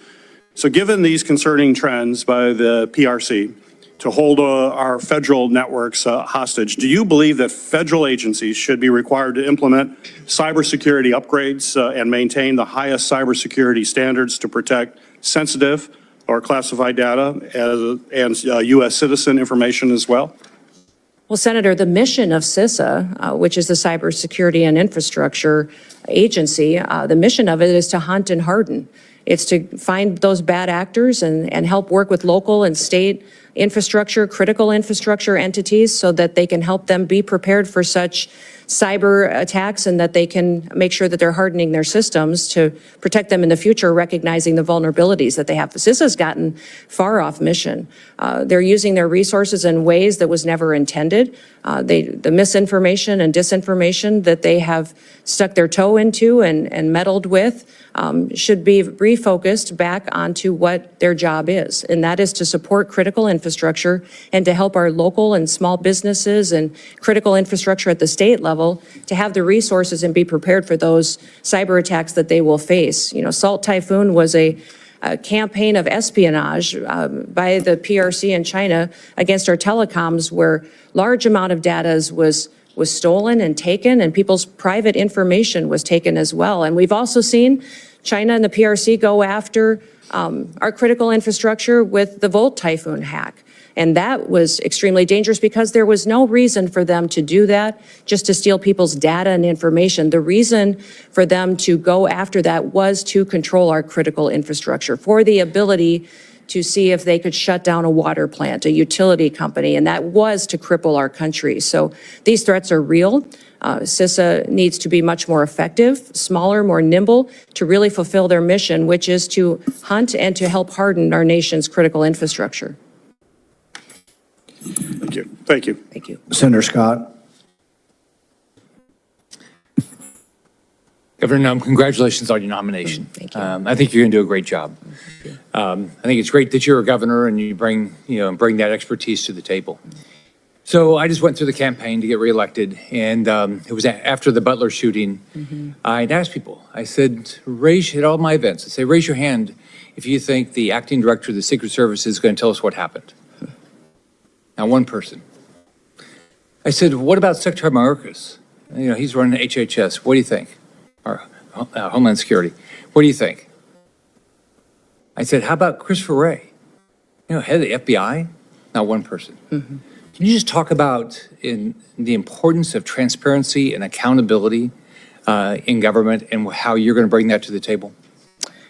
So given these concerning trends by the PRC to hold our federal networks hostage, do you believe that federal agencies should be required to implement cybersecurity upgrades and maintain the highest cybersecurity standards to protect sensitive or classified data and U.S. citizen information as well? Well, Senator, the mission of CISA, which is the Cybersecurity and Infrastructure Agency, the mission of it is to hunt and harden. It's to find those bad actors and help work with local and state infrastructure, critical infrastructure entities so that they can help them be prepared for such cyber attacks and that they can make sure that they're hardening their systems to protect them in the future, recognizing the vulnerabilities that they have. CISA's gotten far off mission. They're using their resources in ways that was never intended. The misinformation and disinformation that they have stuck their toe into and meddled with should be refocused back onto what their job is, and that is to support critical infrastructure and to help our local and small businesses and critical infrastructure at the state level to have the resources and be prepared for those cyber attacks that they will face. You know, Salt Typhoon was a campaign of espionage by the PRC in China against our telecoms, where large amount of data was stolen and taken, and people's private information was taken as well. And we've also seen China and the PRC go after our critical infrastructure with the Volt Typhoon hack. And that was extremely dangerous because there was no reason for them to do that, just to steal people's data and information. The reason for them to go after that was to control our critical infrastructure, for the ability to see if they could shut down a water plant, a utility company, and that was to cripple our country. So these threats are real. CISA needs to be much more effective, smaller, more nimble, to really fulfill their mission, which is to hunt and to help harden our nation's critical infrastructure. Thank you. Thank you. Thank you. Senator Scott. Governor Noem, congratulations on your nomination. Thank you. I think you're going to do a great job. I think it's great that you're a governor and you bring that expertise to the table. So I just went through the campaign to get reelected, and it was after the Butler shooting. I'd asked people, I said, at all my events, I'd say, raise your hand if you think the acting director of the Secret Service is going to tell us what happened. Not one person. I said, what about Secretary Mayorkas? He's running HHS. What do you think? Or Homeland Security. What do you think? I said, how about Christopher Wray? Head of the FBI? Not one person. Can you just talk about the importance of transparency and accountability in government and how you're going to bring that to the table?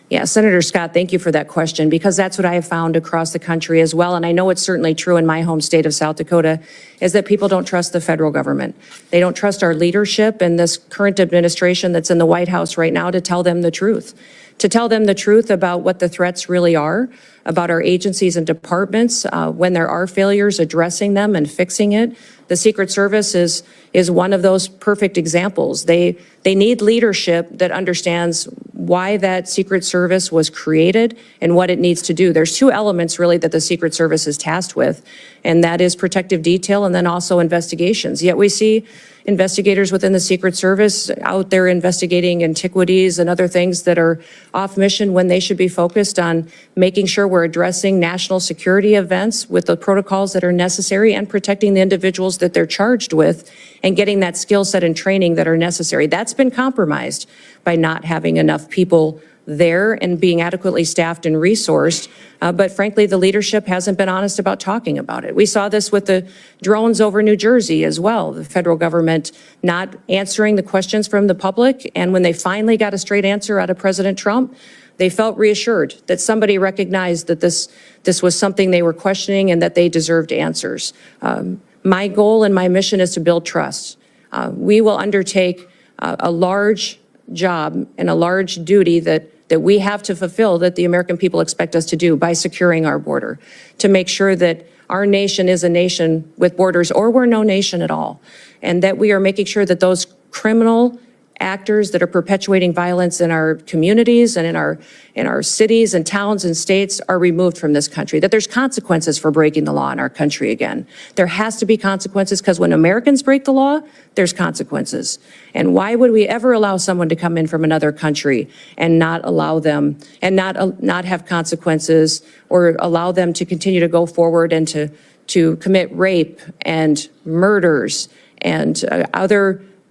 Yeah, Senator Scott, thank you for that question, because that's what I have found across the country as well. And I know it's certainly true in my home state of South Dakota, is that people don't trust the federal government. They don't trust our leadership and this current administration that's in the White House right now to tell them the truth. To tell them the truth about what the threats really are, about our agencies and departments, when there are failures, addressing them and fixing it, The Secret Service is one of those perfect examples. They need leadership that understands why that Secret Service was created and what it needs to do. There's two elements really that the Secret Service is tasked with, and that is protective detail and then also investigations. Yet we see investigators within the Secret Service out there investigating antiquities and other things that are off mission when they should be focused on making sure we're addressing national security events with the protocols that are necessary and protecting the individuals that they're charged with and getting that skill set and training that are necessary. That's been compromised by not having enough people there and being adequately staffed and resourced. But frankly, the leadership hasn't been honest about talking about it. We saw this with the drones over New Jersey as well. The federal government not answering the questions from the public. And when they finally got a straight answer out of President Trump, they felt reassured that somebody recognized that this was something they were questioning and that they deserved answers. My goal and my mission is to build trust. We will undertake a large job and a large duty that we have to fulfill, that the American people expect us to do by securing our border, to make sure that our nation is a nation with borders or we're no nation at all, and that we are making sure that those criminal actors that are perpetuating violence in our communities and in our cities and towns and states are removed from this country, that there's consequences for breaking the law in our country again. There has to be consequences because when Americans break the law, there's consequences. And why would we ever allow someone to come in from another country and not allow them and not have consequences or allow them to continue to go forward and to commit rape and murders and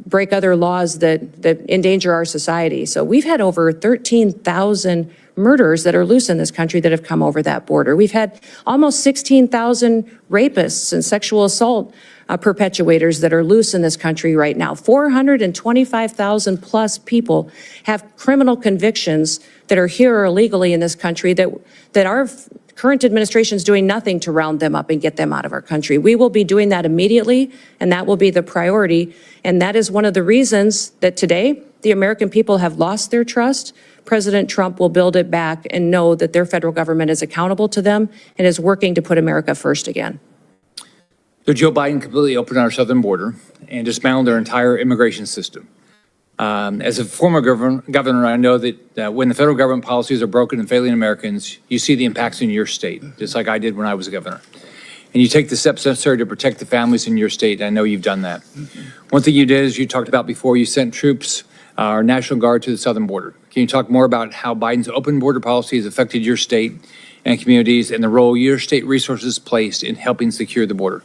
break other laws that endanger our society. So we've had over 13,000 murderers that are loose in this country that have come over that border. We've had almost 16,000 rapists and sexual assault perpetuators that are loose in this country right now. 425,000 plus people have criminal convictions that are here illegally in this country that our current administration is doing nothing to round them up and get them out of our country. We will be doing that immediately, and that will be the priority. And that is one of the reasons that today the American people have lost their trust. President Trump will build it back and know that their federal government is accountable to them and is working to put America first again. So Joe Biden completely opened our southern border and dismantled our entire immigration system. As a former governor, I know that when the federal government policies are broken and failing Americans, you see the impacts in your state, just like I did when I was a governor. And you take the steps necessary to protect the families in your state. I know you've done that. One thing you did, as you talked about before, you sent troops, our National Guard, to the southern border. Can you talk more about how Biden's open border policy has affected your state and communities and the role your state resources placed in helping secure the border?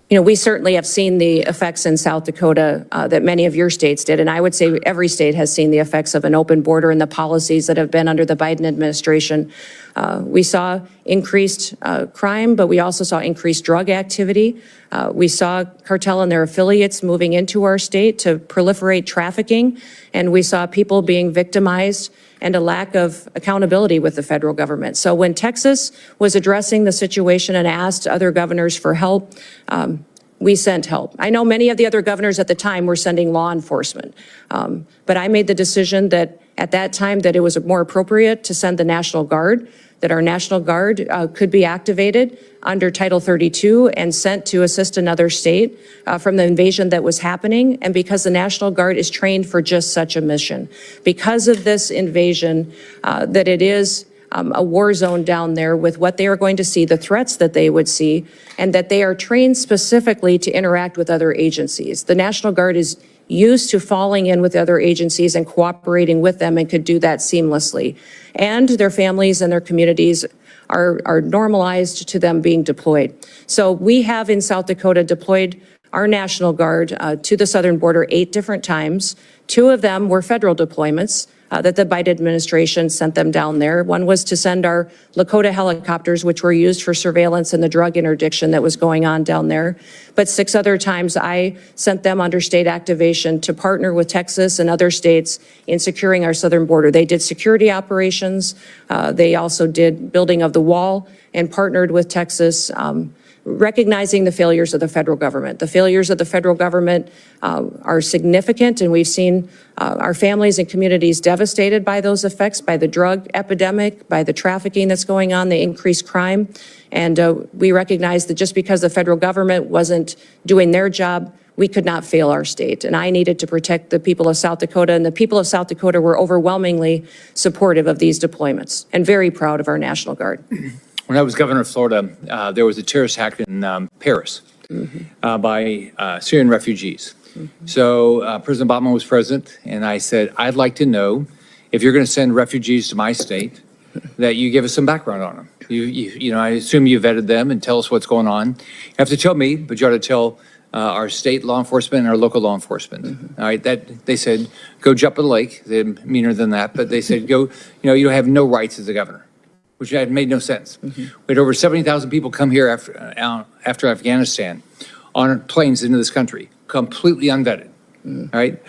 You know, we certainly have seen the effects in South Dakota that many of your states did. And I would say every state has seen the effects of an open border and the policies that have been under the Biden administration. We saw increased crime, but we also saw increased drug activity. We saw cartel and their affiliates moving into our state to proliferate trafficking. And we saw people being victimized and a lack of accountability with the federal government. So when Texas was addressing the situation and asked other governors for help, we sent help. I know many of the other governors at the time were sending law enforcement, but I made the decision that at that time that it was more appropriate to send the National Guard, that our National Guard could be activated under Title 32 and sent to assist another state from the invasion that was happening, and because the National Guard is trained for just such a mission. Because of this invasion, that it is a war zone down there with what they are going to see, the threats that they would see, and that they are trained specifically to interact with other agencies. The National Guard is used to falling in with other agencies and cooperating with them and could do that seamlessly. And their families and their communities are normalized to them being deployed. So we have in South Dakota deployed our National Guard to the southern border 8 different times. 2 of them were federal deployments that the Biden administration sent them down there. One was to send our Lakota helicopters, which were used for surveillance and the drug interdiction that was going on down there. But 6 other times I sent them under state activation to partner with Texas and other states in securing our southern border. They did security operations. They also did building of the wall and partnered with Texas, recognizing the failures of the federal government. The failures of the federal government are significant, and we've seen our families and communities devastated by those effects, by the drug epidemic, by the trafficking that's going on, the increased crime. And we recognize that just because the federal government wasn't doing their job, we could not fail our state. And I needed to protect the people of South Dakota, and the people of South Dakota were overwhelmingly supportive of these deployments and very proud of our National Guard. When I was governor of Florida, there was a terrorist attack in Paris by Syrian refugees. So President Obama was president, and I said, I'd like to know if you're going to send refugees to my state, that you give us some background on them. You know, I assume you vetted them and tell us what's going on. You have to tell me, but you ought to tell our state law enforcement and our local law enforcement. All right, that they said, go jump in the lake. They're meaner than that, but they said, go, you know, you have no rights as a governor, which had made no sense. We had over 70,000 people come here after Afghanistan on planes into this country, completely unvetted. All right,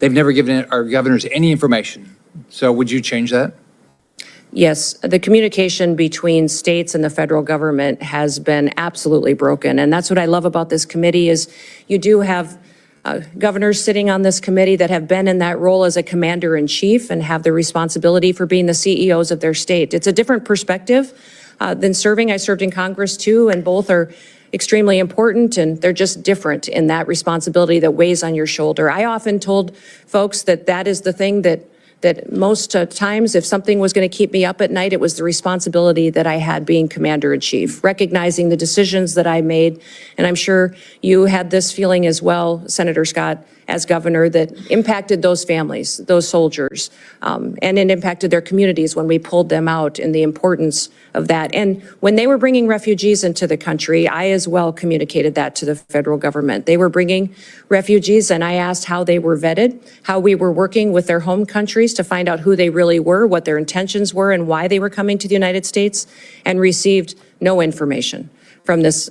they've never given our governors any information. So would you change that? Yes, the communication between states and the federal government has been absolutely broken. And that's what I love about this committee is you do have governors sitting on this committee that have been in that role as a commander-in-chief and have the responsibility for being the CEOs of their state. It's a different perspective than serving. I served in Congress too, and both are extremely important, and they're just different in that responsibility that weighs on your shoulder. I often told folks that that is the thing that most times, if something was going to keep me up at night, it was the responsibility that I had being commander-in-chief, recognizing the decisions that I made. And I'm sure you had this feeling as well, Senator Scott, as governor, that impacted those families, those soldiers, and it impacted their communities when we pulled them out, and the importance of that. And when they were bringing refugees into the country, I as well communicated that to the federal government. They were bringing refugees, and I asked how they were vetted, how we were working with their home countries to find out who they really were, what their intentions were, and why they were coming to the United States, and received no information from this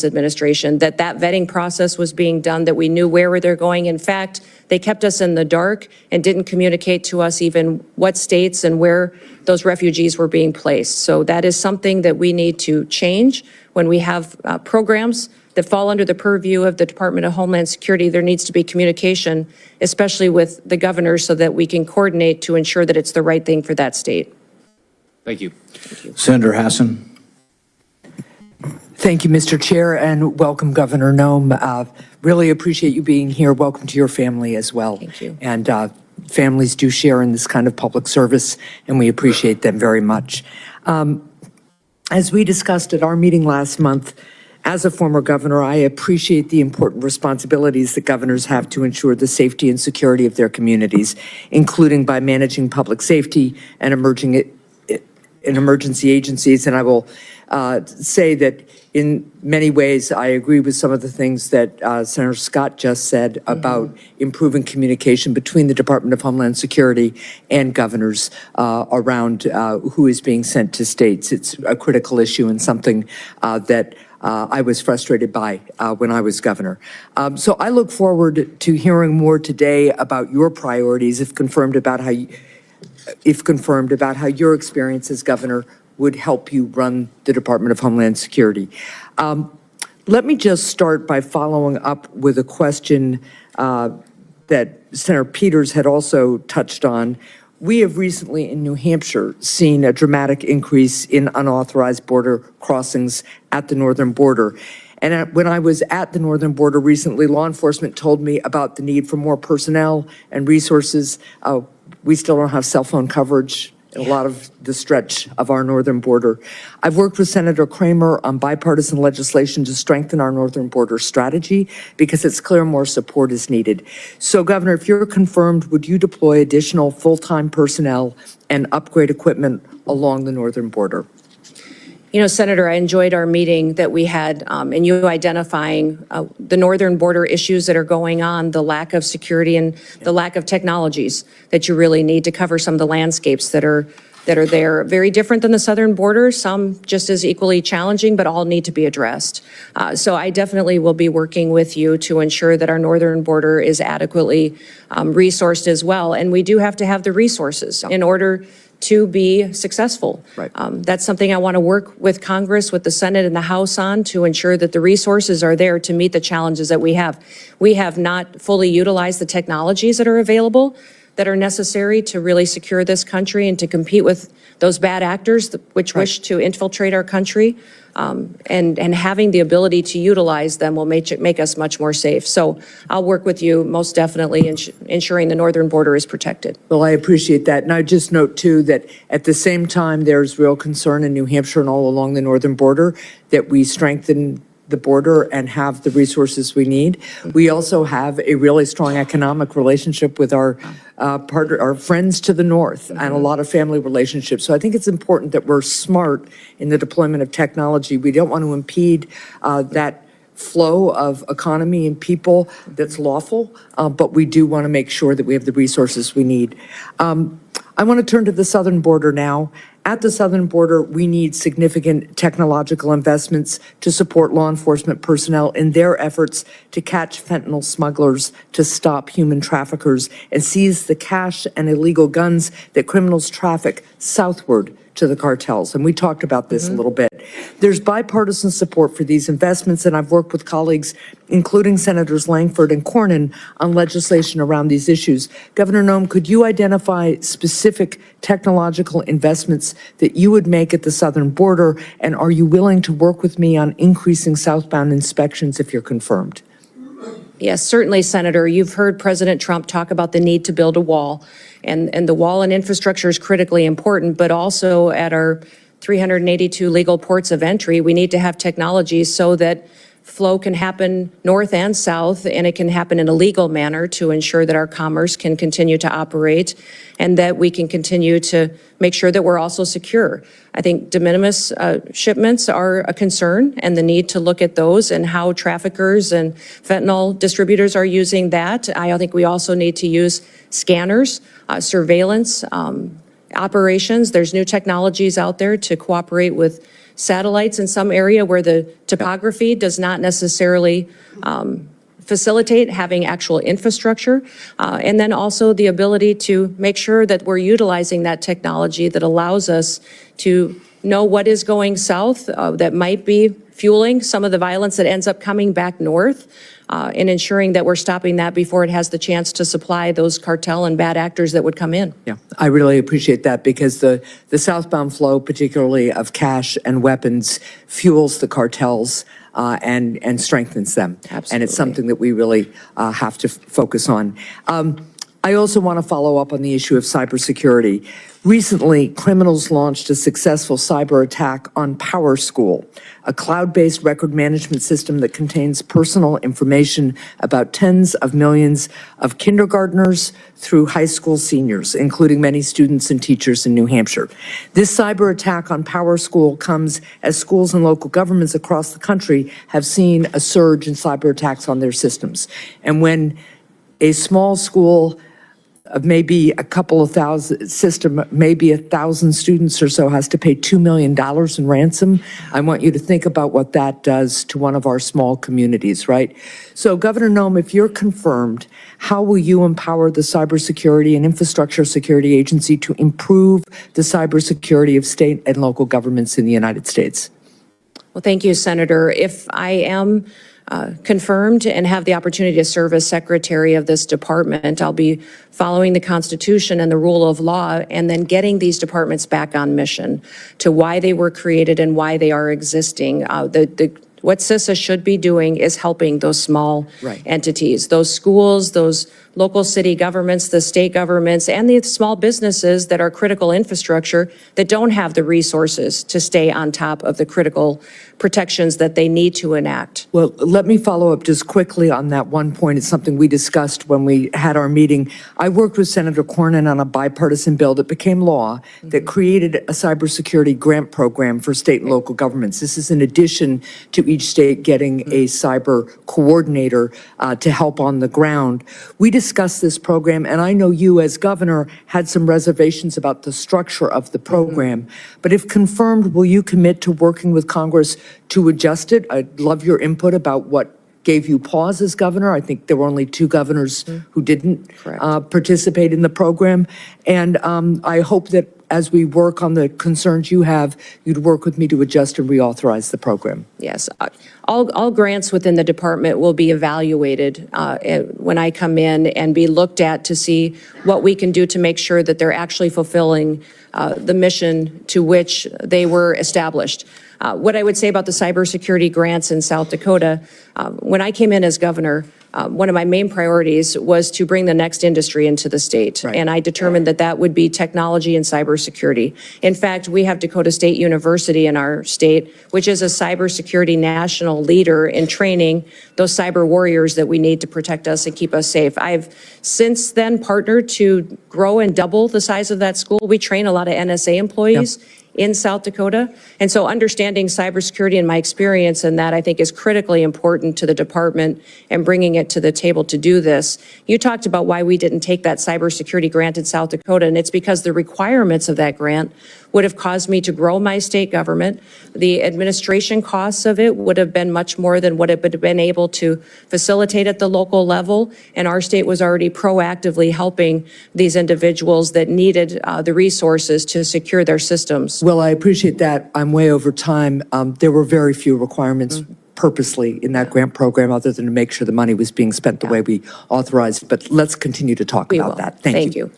administration, that vetting process was being done, that we knew where they're going. In fact, they kept us in the dark and didn't communicate to us even what states and where those refugees were being placed. So that is something that we need to change. When we have programs that fall under the purview of the Department of Homeland Security, there needs to be communication, especially with the governors, so that we can coordinate to ensure that it's the right thing for that state. Thank you. Senator Hassan. Thank you, Mr. Chair, and welcome, Governor Noem. Really appreciate you being here. Welcome to your family as well. Thank you. And families do share in this kind of public service, and we appreciate them very much. As we discussed at our meeting last month, as a former governor, I appreciate the important responsibilities that governors have to ensure the safety and security of their communities, including by managing public safety and emergency agencies. And I will say that in many ways, I agree with some of the things that Senator Scott just said about improving communication between the Department of Homeland Security and governors around who is being sent to states. It's a critical issue and something that I was frustrated by when I was governor. So I look forward to hearing more today about your priorities, if confirmed, about how your experience as governor would help you run the Department of Homeland Security. Let me just start by following up with a question that Senator Peters had also touched on. We have recently in New Hampshire seen a dramatic increase in unauthorized border crossings at the northern border. And when I was at the northern border recently, law enforcement told me about the need for more personnel and resources. We still don't have cell phone coverage in a lot of the stretch of our northern border. I've worked with Senator Kramer on bipartisan legislation to strengthen our northern border strategy because it's clear more support is needed. So, Governor, if you're confirmed, would you deploy additional full-time personnel and upgrade equipment along the northern border? You know, Senator, I enjoyed our meeting that we had and you identifying the northern border issues that are going on, the lack of security and the lack of technologies that you really need to cover some of the landscapes that are there. Very different than the southern border, some just as equally challenging, but all need to be addressed. So I definitely will be working with you to ensure that our northern border is adequately resourced as well. And we do have to have the resources in order to be successful. Right. That's something I want to work with Congress, with the Senate and the House on to ensure that the resources are there to meet the challenges that we have. We have not fully utilized the technologies that are available that are necessary to really secure this country and to compete with those bad actors which wish to infiltrate our country. And having the ability to utilize them will make us much more safe. So I'll work with you most definitely in ensuring the northern border is protected. Well, I appreciate that. And I just note, too, that at the same time, there's real concern in New Hampshire and all along the northern border that we strengthen the border and have the resources we need. We also have a really strong economic relationship with our partner, our friends to the north, and a lot of family relationships. So I think it's important that we're smart in the deployment of technology. We don't want to impede that flow of economy and people that's lawful, but we do want to make sure that we have the resources we need. I want to turn to the southern border now. At the southern border, we need significant technological investments to support law enforcement personnel in their efforts to catch fentanyl smugglers, to stop human traffickers, and seize the cash and illegal guns that criminals traffic southward to the cartels. And we talked about this a little bit. There's bipartisan support for these investments, and I've worked with colleagues, including Senators Langford and Cornyn, on legislation around these issues. Governor Noem, could you identify specific technological investments that you would make at the southern border, and are you willing to work with me on increasing southbound inspections if you're confirmed? Yes, certainly, Senator. You've heard President Trump talk about the need to build a wall, and the wall and infrastructure is critically important, but also at our 382 legal ports of entry, we need to have technology so that flow can happen north and south, and it can happen in a legal manner to ensure that our commerce can continue to operate and that we can continue to make sure that we're also secure. I think de minimis shipments are a concern, and the need to look at those and how traffickers and fentanyl distributors are using that. I think we also need to use scanners, surveillance operations. There's new technologies out there to cooperate with satellites in some area where the topography does not necessarily facilitate having actual infrastructure, and then also the ability to make sure that we're utilizing that technology that allows us to know what is going south that might be fueling some of the violence that ends up coming back north, and ensuring that we're stopping that before it has the chance to supply those cartel and bad actors that would come in. Yeah, I really appreciate that, because the southbound flow, particularly of cash and weapons, fuels the cartels and strengthens them. Absolutely. And it's something that we really have to focus on. I also want to follow up on the issue of cybersecurity. Recently, criminals launched a successful cyber attack on PowerSchool, a cloud-based record management system that contains personal information about tens of millions of kindergartners through high school seniors, including many students and teachers in New Hampshire. This cyber attack on PowerSchool comes as schools and local governments across the country have seen a surge in cyber attacks on their systems. And when a small school of maybe a couple of thousand system, maybe 1,000 students or so has to pay $2 million in ransom. I want you to think about what that does to one of our small communities, right? So Governor Noem, if you're confirmed, how will you empower the Cybersecurity and Infrastructure Security Agency to improve the cybersecurity of state and local governments in the United States? Well, thank you, Senator. If I am confirmed and have the opportunity to serve as secretary of this department, I'll be following the Constitution and the rule of law, and then getting these departments back on mission to why they were created and why they are existing. What CISA should be doing is helping those small entities, those schools, those local city governments, the state governments, and the small businesses that are critical infrastructure that don't have the resources to stay on top of the critical protections that they need to enact. Well, let me follow up just quickly on that one point. It's something we discussed when we had our meeting. I worked with Senator Cornyn on a bipartisan bill that became law that created a cybersecurity grant program for state and local governments. This is in addition to each state getting a cyber coordinator to help on the ground. We discussed this program, and I know you as governor had some reservations about the structure of the program. But if confirmed, will you commit to working with Congress to adjust it? I'd love your input about what gave you pause as governor. I think there were only 2 governors who didn't participate in the program. And I hope that as we work on the concerns you have, you'd work with me to adjust and reauthorize the program. Yes. All grants within the department will be evaluated when I come in and be looked at to see what we can do to make sure that they're actually fulfilling the mission to which they were established. What I would say about the cybersecurity grants in South Dakota, when I came in as governor, one of my main priorities was to bring the next industry into the state. Right. And I determined that that would be technology and cybersecurity. In fact, we have Dakota State University in our state, which is a cybersecurity national leader in training those cyber warriors that we need to protect us and keep us safe. I've since then partnered to grow and double the size of that school. We train a lot of NSA employees. Yep. In South Dakota. And so understanding cybersecurity and my experience in that, I think, is critically important to the department and bringing it to the table to do this. You talked about why we didn't take that cybersecurity grant in South Dakota, and it's because the requirements of that grant would have caused me to grow my state government. The administration costs of it would have been much more than what it would have been able to facilitate at the local level. And our state was already proactively helping these individuals that needed the resources to secure their systems. Well, I appreciate that. I'm way over time. There were very few requirements purposely in that grant program other than to make sure the money was being spent the way we authorized. But let's continue to talk about that. Thank you.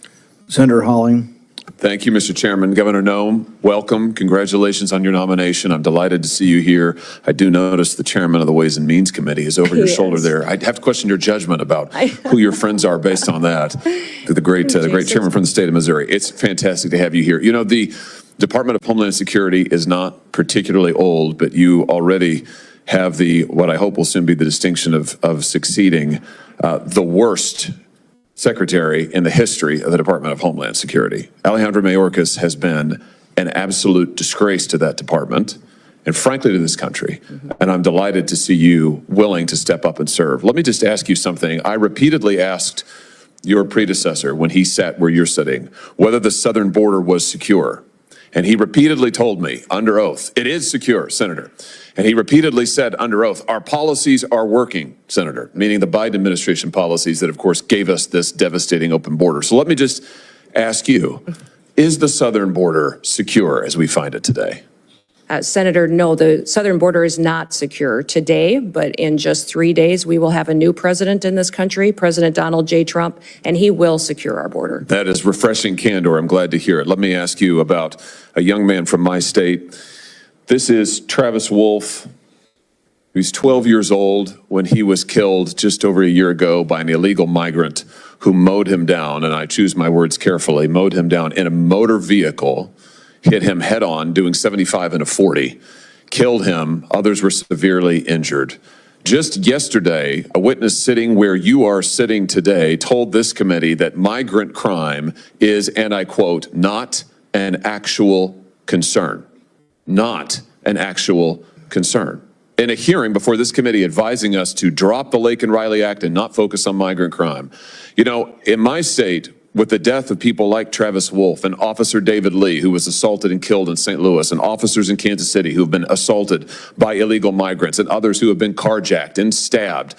Senator Holling. Thank you, Mr. Chairman. Governor Noem, welcome. Congratulations on your nomination. I'm delighted to see you here. I do notice the chairman of the Ways and Means Committee is over your shoulder there. I'd have to question your judgment about who your friends are based on that. The great chairman from the state of Missouri. It's fantastic to have you here. You know, the Department of Homeland Security is not particularly old, but you already have what I hope will soon be the distinction of succeeding the worst secretary in the history of the Department of Homeland Security. Alejandro Mayorkas has been an absolute disgrace to that department and frankly to this country. And I'm delighted to see you willing to step up and serve. Let me just ask you something. I repeatedly asked your predecessor when he sat where you're sitting whether the southern border was secure. And he repeatedly told me under oath, it is secure, Senator. And he repeatedly said under oath, our policies are working, Senator, meaning the Biden administration policies that, of course, gave us this devastating open border. So let me just ask you, is the southern border secure as we find it today? Senator, no, the southern border is not secure today, but in just 3 days, we will have a new president in this country, President Donald J. Trump, and he will secure our border. That is refreshing candor. I'm glad to hear it. Let me ask you about a young man from my state. This is Travis Wolf. He's 12 years old when he was killed just over a year ago by an illegal migrant who mowed him down, and I choose my words carefully, mowed him down in a motor vehicle, hit him head on, doing 75 and a 40, killed him. Others were severely injured. Just yesterday, a witness sitting where you are sitting today told this committee that migrant crime is, and I quote, not an actual concern. Not an actual concern. In a hearing before this committee advising us to drop the Lake and Riley Act and not focus on migrant crime. You know, in my state, with the death of people like Travis Wolf and Officer David Lee, who was assaulted and killed in St. Louis, and officers in Kansas City who have been assaulted by illegal migrants, and others who have been carjacked and stabbed,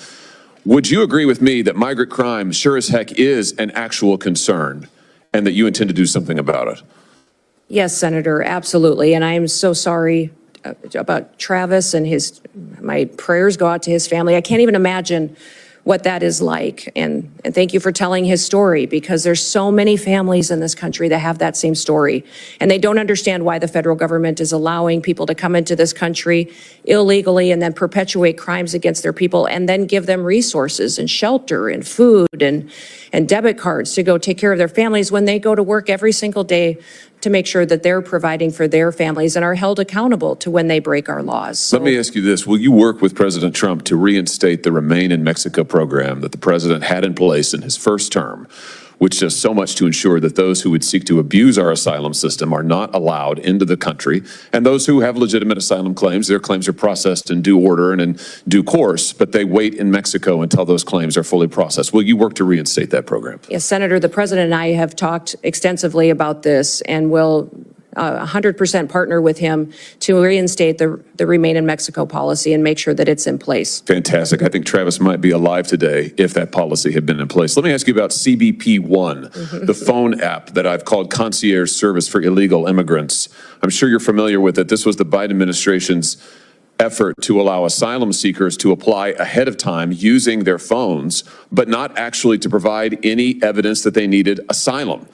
would you agree with me that migrant crime sure as heck is an actual concern and that you intend to do something about it? Yes, Senator, absolutely. And I am so sorry about Travis and my prayers go out to his family. I can't even imagine what that is like. And thank you for telling his story, because there's so many families in this country that have that same story. And they don't understand why the federal government is allowing people to come into this country illegally and then perpetuate crimes against their people and then give them resources and shelter and food and debit cards to go take care of their families when they go to work every single day to make sure that they're providing for their families and are held accountable to when they break our laws. So, let me ask you this. Will you work with President Trump to reinstate the Remain in Mexico program that the president had in place in his first term, which does so much to ensure that those who would seek to abuse our asylum system are not allowed into the country, and those who have legitimate asylum claims, their claims are processed in due order and in due course, but they wait in Mexico until those claims are fully processed? Will you work to reinstate that program? yes, Senator, the president and I have talked extensively about this and will 100% partner with him to reinstate the Remain in Mexico policy and make sure that it's in place. Fantastic. I think Travis might be alive today if that policy had been in place. Let me ask you about CBP One, the phone app that I've called concierge service for illegal immigrants. I'm sure you're familiar with it. This was the Biden administration's effort to allow asylum seekers to apply ahead of time using their phones, but not actually to provide any evidence that they needed asylum.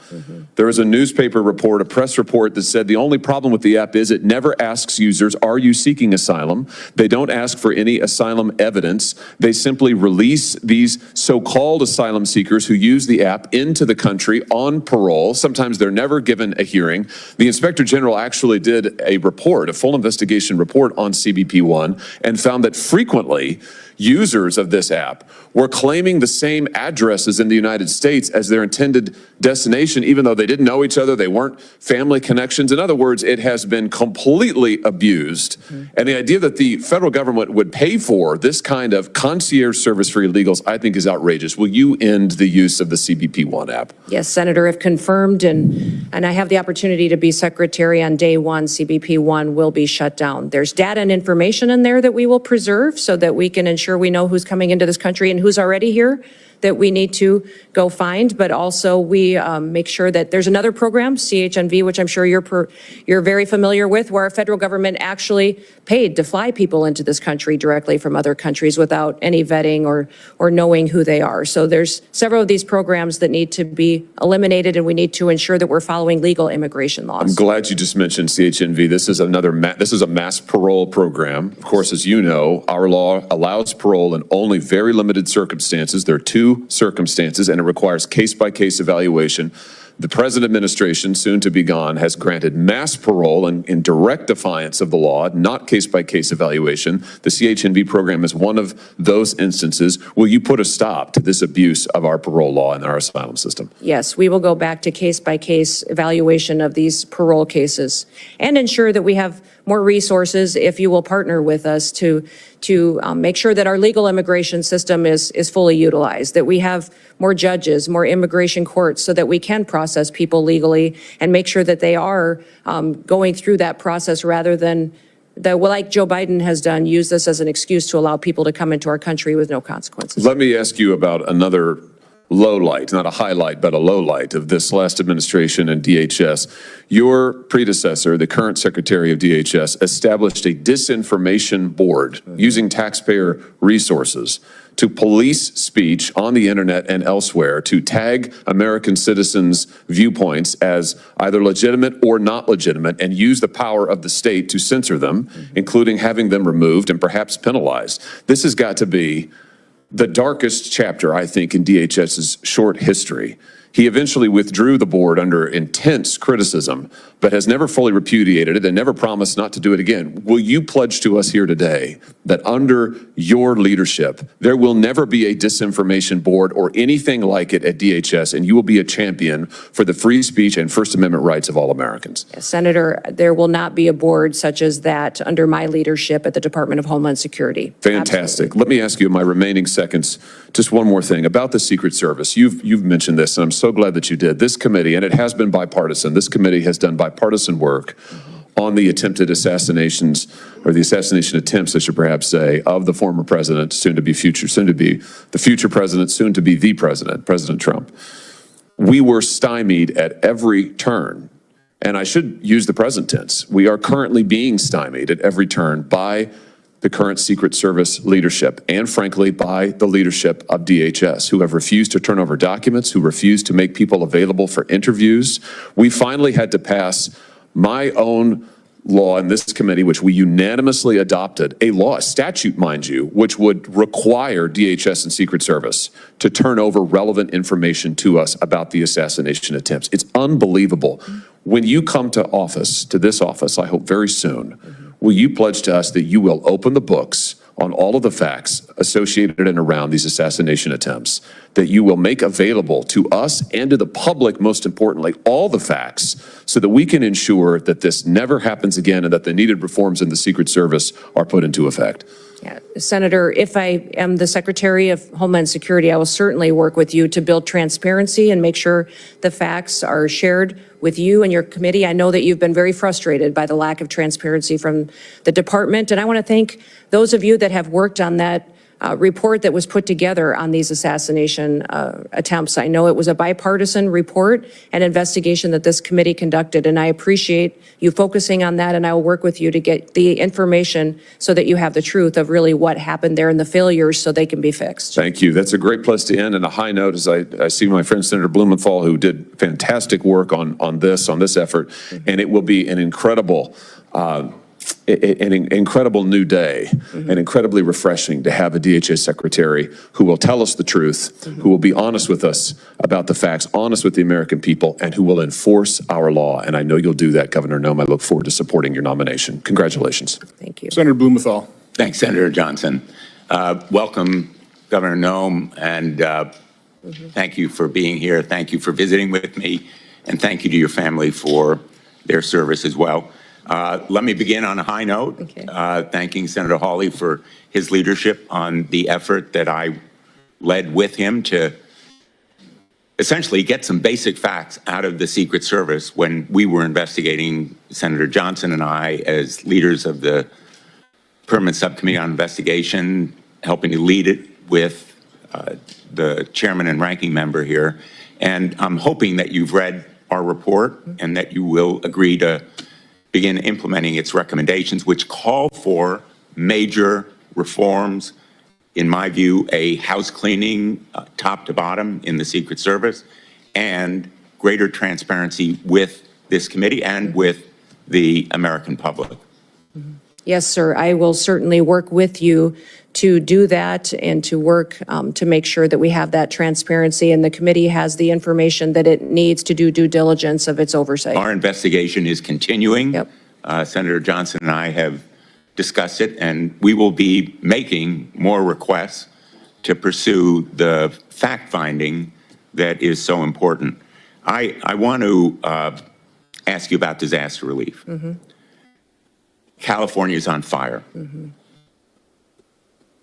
There was a newspaper report, a press report that said the only problem with the app is it never asks users, are you seeking asylum? They don't ask for any asylum evidence. They simply release these so-called asylum seekers who use the app into the country on parole. Sometimes they're never given a hearing. The Inspector General actually did a report, a full investigation report on CBP One, and found that frequently users of this app were claiming the same addresses in the United States as their intended destination, even though they didn't know each other, they weren't family connections. In other words, it has been completely abused. And the idea that the federal government would pay for this kind of concierge service for illegals, I think is outrageous. Will you end the use of the CBP One app? Yes, Senator, if confirmed, and I have the opportunity to be secretary on day one, CBP One will be shut down. There's data and information in there that we will preserve so that we can ensure we know who's coming into this country and who's already here that we need to go find, but also we make sure that there's another program, CHNV, which I'm sure you're very familiar with, where our federal government actually paid to fly people into this country directly from other countries without any vetting or knowing who they are. So there's several of these programs that need to be eliminated, and we need to ensure that we're following legal immigration laws. I'm glad you just mentioned CHNV. This is this is a mass parole program. Of course, as you know, our law allows parole in only very limited circumstances. There are two circumstances, and it requires case-by-case evaluation. The present administration, soon to be gone, has granted mass parole in direct defiance of the law, not case-by-case evaluation. The CHNV program is one of those instances. Will you put a stop to this abuse of our parole law and our asylum system? Yes, we will go back to case-by-case evaluation of these parole cases and ensure that we have more resources if you will partner with us to make sure that our legal immigration system is fully utilized, that we have more judges, more immigration courts so that we can process people legally and make sure that they are going through that process rather than like Joe Biden has done, use this as an excuse to allow people to come into our country with no consequences. Let me ask you about another low light, not a highlight, but a low light of this last administration and DHS. Your predecessor, the current Secretary of DHS, established a disinformation board using taxpayer resources to police speech on the internet and elsewhere, to tag American citizens' viewpoints as either legitimate or not legitimate, and use the power of the state to censor them, including having them removed and perhaps penalized. This has got to be the darkest chapter, I think, in DHS's short history. He eventually withdrew the board under intense criticism, but has never fully repudiated it and never promised not to do it again. Will you pledge to us here today that under your leadership, there will never be a disinformation board or anything like it at DHS, and you will be a champion for the free speech and First Amendment rights of all Americans? Yes, Senator, there will not be a board such as that under my leadership at the Department of Homeland Security. Fantastic. Absolutely. Let me ask you in my remaining seconds, just one more thing about the Secret Service. You've mentioned this, and I'm so glad that you did. This committee, and it has been bipartisan, this committee has done bipartisan work on the attempted assassinations, or the assassination attempts, I should perhaps say, of the former president, soon to be the future president, soon to be the president, President Trump. We were stymied at every turn. And I should use the present tense. We are currently being stymied at every turn by the current Secret Service leadership, and frankly, by the leadership of DHS, who have refused to turn over documents, who refused to make people available for interviews. We finally had to pass my own law in this committee, which we unanimously adopted, a law, a statute, mind you, which would require DHS and Secret Service to turn over relevant information to us about the assassination attempts. It's unbelievable. When you come to office, to this office, I hope very soon, will you pledge to us that you will open the books on all of the facts associated and around these assassination attempts, that you will make available to us and to the public, most importantly, all the facts, so that we can ensure that this never happens again and that the needed reforms in the Secret Service are put into effect? Yeah, Senator, if I am the Secretary of Homeland Security, I will certainly work with you to build transparency and make sure the facts are shared with you and your committee. I know that you've been very frustrated by the lack of transparency from the department, and I want to thank those of you that have worked on that report that was put together on these assassination attempts. I know it was a bipartisan report and investigation that this committee conducted, and I appreciate you focusing on that, and I will work with you to get the information so that you have the truth of really what happened there and the failures so they can be fixed. Thank you. That's a great place to end, and a high note as I see my friend Senator Blumenthal, who did fantastic work on this effort, and it will be an incredible new day, and incredibly refreshing to have a DHS secretary who will tell us the truth, who will be honest with us about the facts, honest with the American people, and who will enforce our law. And I know you'll do that, Governor Noem. I look forward to supporting your nomination. Congratulations. Thank you. Senator Blumenthal. Thanks, Senator Johnson. Welcome, Governor Noem, and thank you for being here. Thank you for visiting with me, and thank you to your family for their service as well. Let me begin on a high note, thanking Senator Hawley for his leadership on the effort that I led with him to essentially get some basic facts out of the Secret Service when we were investigating, Senator Johnson and I, as leaders of the Permanent Subcommittee on Investigation, helping to lead it with the chairman and ranking member here. And I'm hoping that you've read our report and that you will agree to begin implementing its recommendations, which call for major reforms, in my view, a house cleaning top to bottom in the Secret Service, and greater transparency with this committee and with the American public. Yes, sir. I will certainly work with you to do that and to work to make sure that we have that transparency and the committee has the information that it needs to do due diligence of its oversight. Our investigation is continuing. Yep. Senator Johnson and I have discussed it, and we will be making more requests to pursue the fact-finding that is so important. I want to ask you about disaster relief. California is on fire.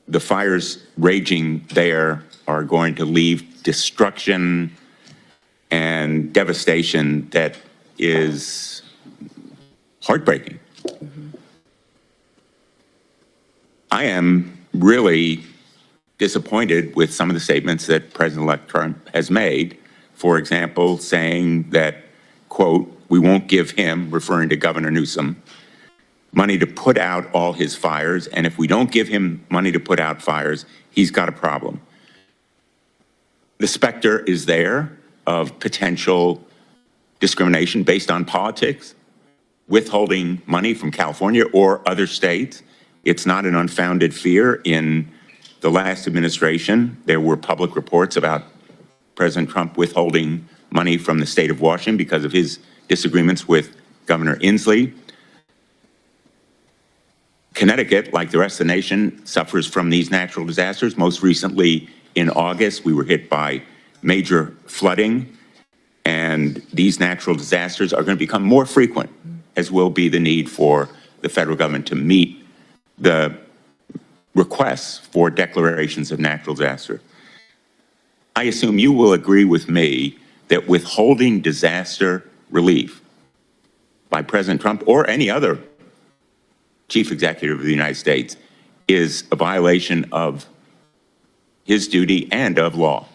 The fires raging there are going to leave destruction and devastation that is heartbreaking. I am really disappointed with some of the statements that President-elect Trump has made. For example, saying that, quote, we won't give him, referring to Governor Newsom, money to put out all his fires, and if we don't give him money to put out fires, he's got a problem. The specter is there of potential discrimination based on politics, withholding money from California or other states. It's not an unfounded fear. In the last administration, there were public reports about President Trump withholding money from the state of Washington because of his disagreements with Governor Inslee. Connecticut, like the rest of the nation, suffers from these natural disasters. Most recently, in August, we were hit by major flooding, and these natural disasters are going to become more frequent, as will be the need for the federal government to meet the requests for declarations of natural disaster. I assume you will agree with me that withholding disaster relief by President Trump or any other chief executive of the United States is a violation of his duty and of law.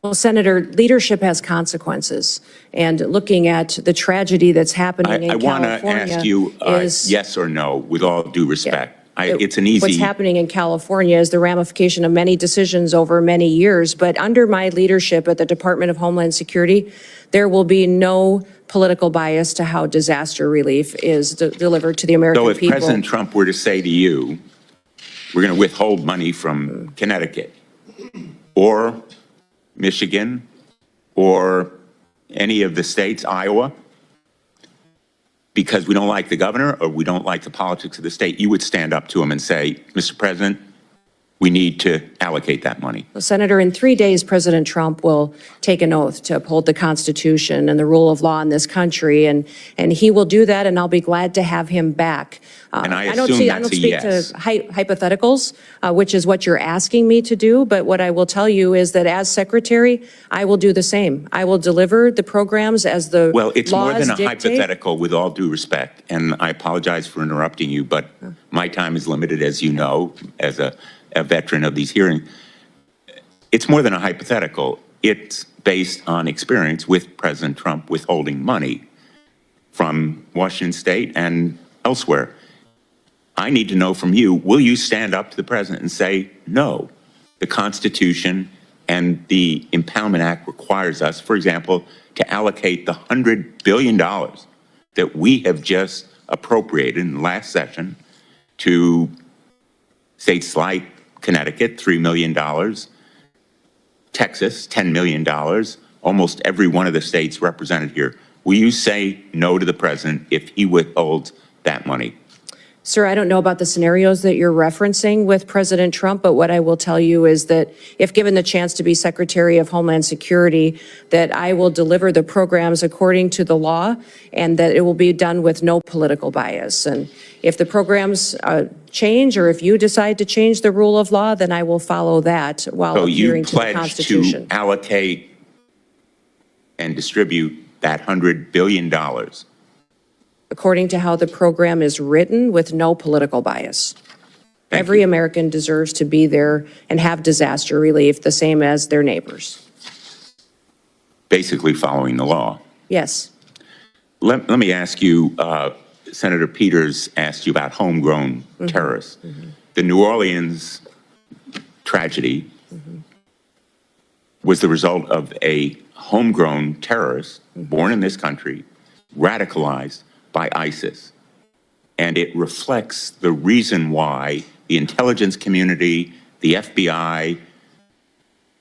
Well, Senator, leadership has consequences, and looking at the tragedy that's happening in California, I want to ask you yes or no, with all due respect. It's an easy... What's happening in California is the ramification of many decisions over many years, but under my leadership at the Department of Homeland Security, there will be no political bias to how disaster relief is delivered to the American people. So if President Trump were to say to you, we're going to withhold money from Connecticut or Michigan or any of the states, Iowa, because we don't like the governor or we don't like the politics of the state, you would stand up to him and say, Mr. President, we need to allocate that money. Well, Senator, in 3 days, President Trump will take an oath to uphold the Constitution and the rule of law in this country, and he will do that, and I'll be glad to have him back. And I don't assume I that's don't a speak yes. to hypotheticals, which is what you're asking me to do, but what I will tell you is that as Secretary, I will do the same. I will deliver the programs as the Well, it's more laws than a dictate. hypothetical, with all due respect, and I apologize for interrupting you, but my time is limited, as you know, as a veteran of these hearings. It's more than a hypothetical. It's based on experience with President Trump withholding money from Washington State and elsewhere. I need to know from you, will you stand up to the president and say, no, the Constitution and the Impoundment Act requires us, for example, to allocate the $100 billion that we have just appropriated in the last session to states like Connecticut, $3 million, Texas, $10 million, almost every one of the states represented here. Will you say no to the president if he withholds that money? Sir, I don't know about the scenarios that you're referencing with President Trump, but what I will tell you is that if given the chance to be Secretary of Homeland Security, that I will deliver the programs according to the law and that it will be done with no political bias. And if the programs change, or if you decide to change the rule of law, then I will follow that while adhering to the Constitution. To allocate and distribute that $100 billion According to how the program is written, with no political bias. Every American deserves to be there and have disaster relief the same as their neighbors. Basically following the law. Yes. Let me ask you, Senator Peters asked you about homegrown terrorists. The New Orleans tragedy was the result of a homegrown terrorist born in this country, radicalized by ISIS. And it reflects the reason why the intelligence community, the FBI,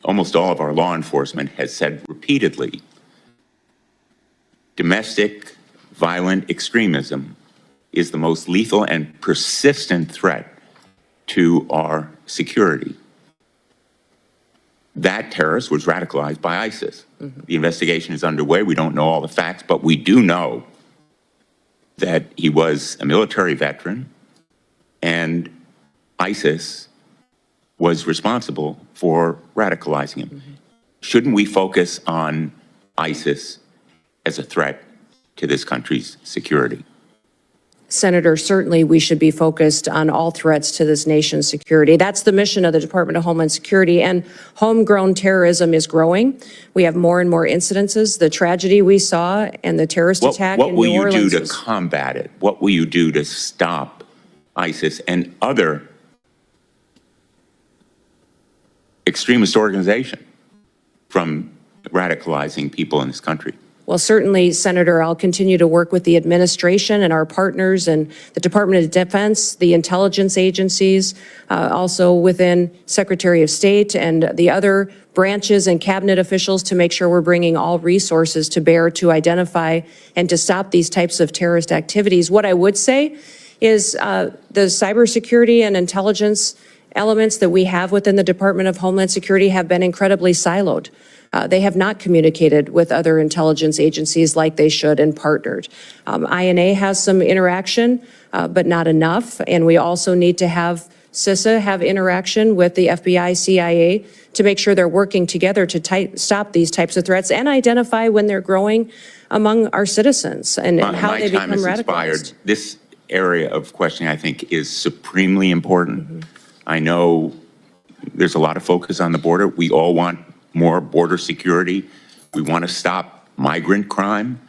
almost all of our law enforcement has said repeatedly, domestic violent extremism is the most lethal and persistent threat to our security. That terrorist was radicalized by ISIS. The investigation is underway. We don't know all the facts, but we do know that he was a military veteran, and ISIS was responsible for radicalizing him. Shouldn't we focus on ISIS as a threat to this country's security? Senator, certainly we should be focused on all threats to this nation's security. That's the mission of the Department of Homeland Security, and homegrown terrorism is growing. We have more and more incidences. The tragedy we saw and the terrorist attack in New Orleans. What will you do to combat it? What will you do to stop ISIS and other extremist organizations from radicalizing people in this country? Well, certainly, Senator, I'll continue to work with the administration and our partners and the Department of Defense, the intelligence agencies, also within Secretary of State and the other branches and cabinet officials to make sure we're bringing all resources to bear to identify and to stop these types of terrorist activities. What I would say is the cybersecurity and intelligence elements that we have within the Department of Homeland Security have been incredibly siloed. They have not communicated with other intelligence agencies like they should and partnered. INA has some interaction, but not enough. And we also need to have CISA have interaction with the FBI, CIA to make sure they're working together to stop these types of threats and identify when they're growing among our citizens and how they become radicalized. This area of questioning, I think, is supremely important. I know there's a lot of focus on the border. We all want more border security. We want to stop migrant crime,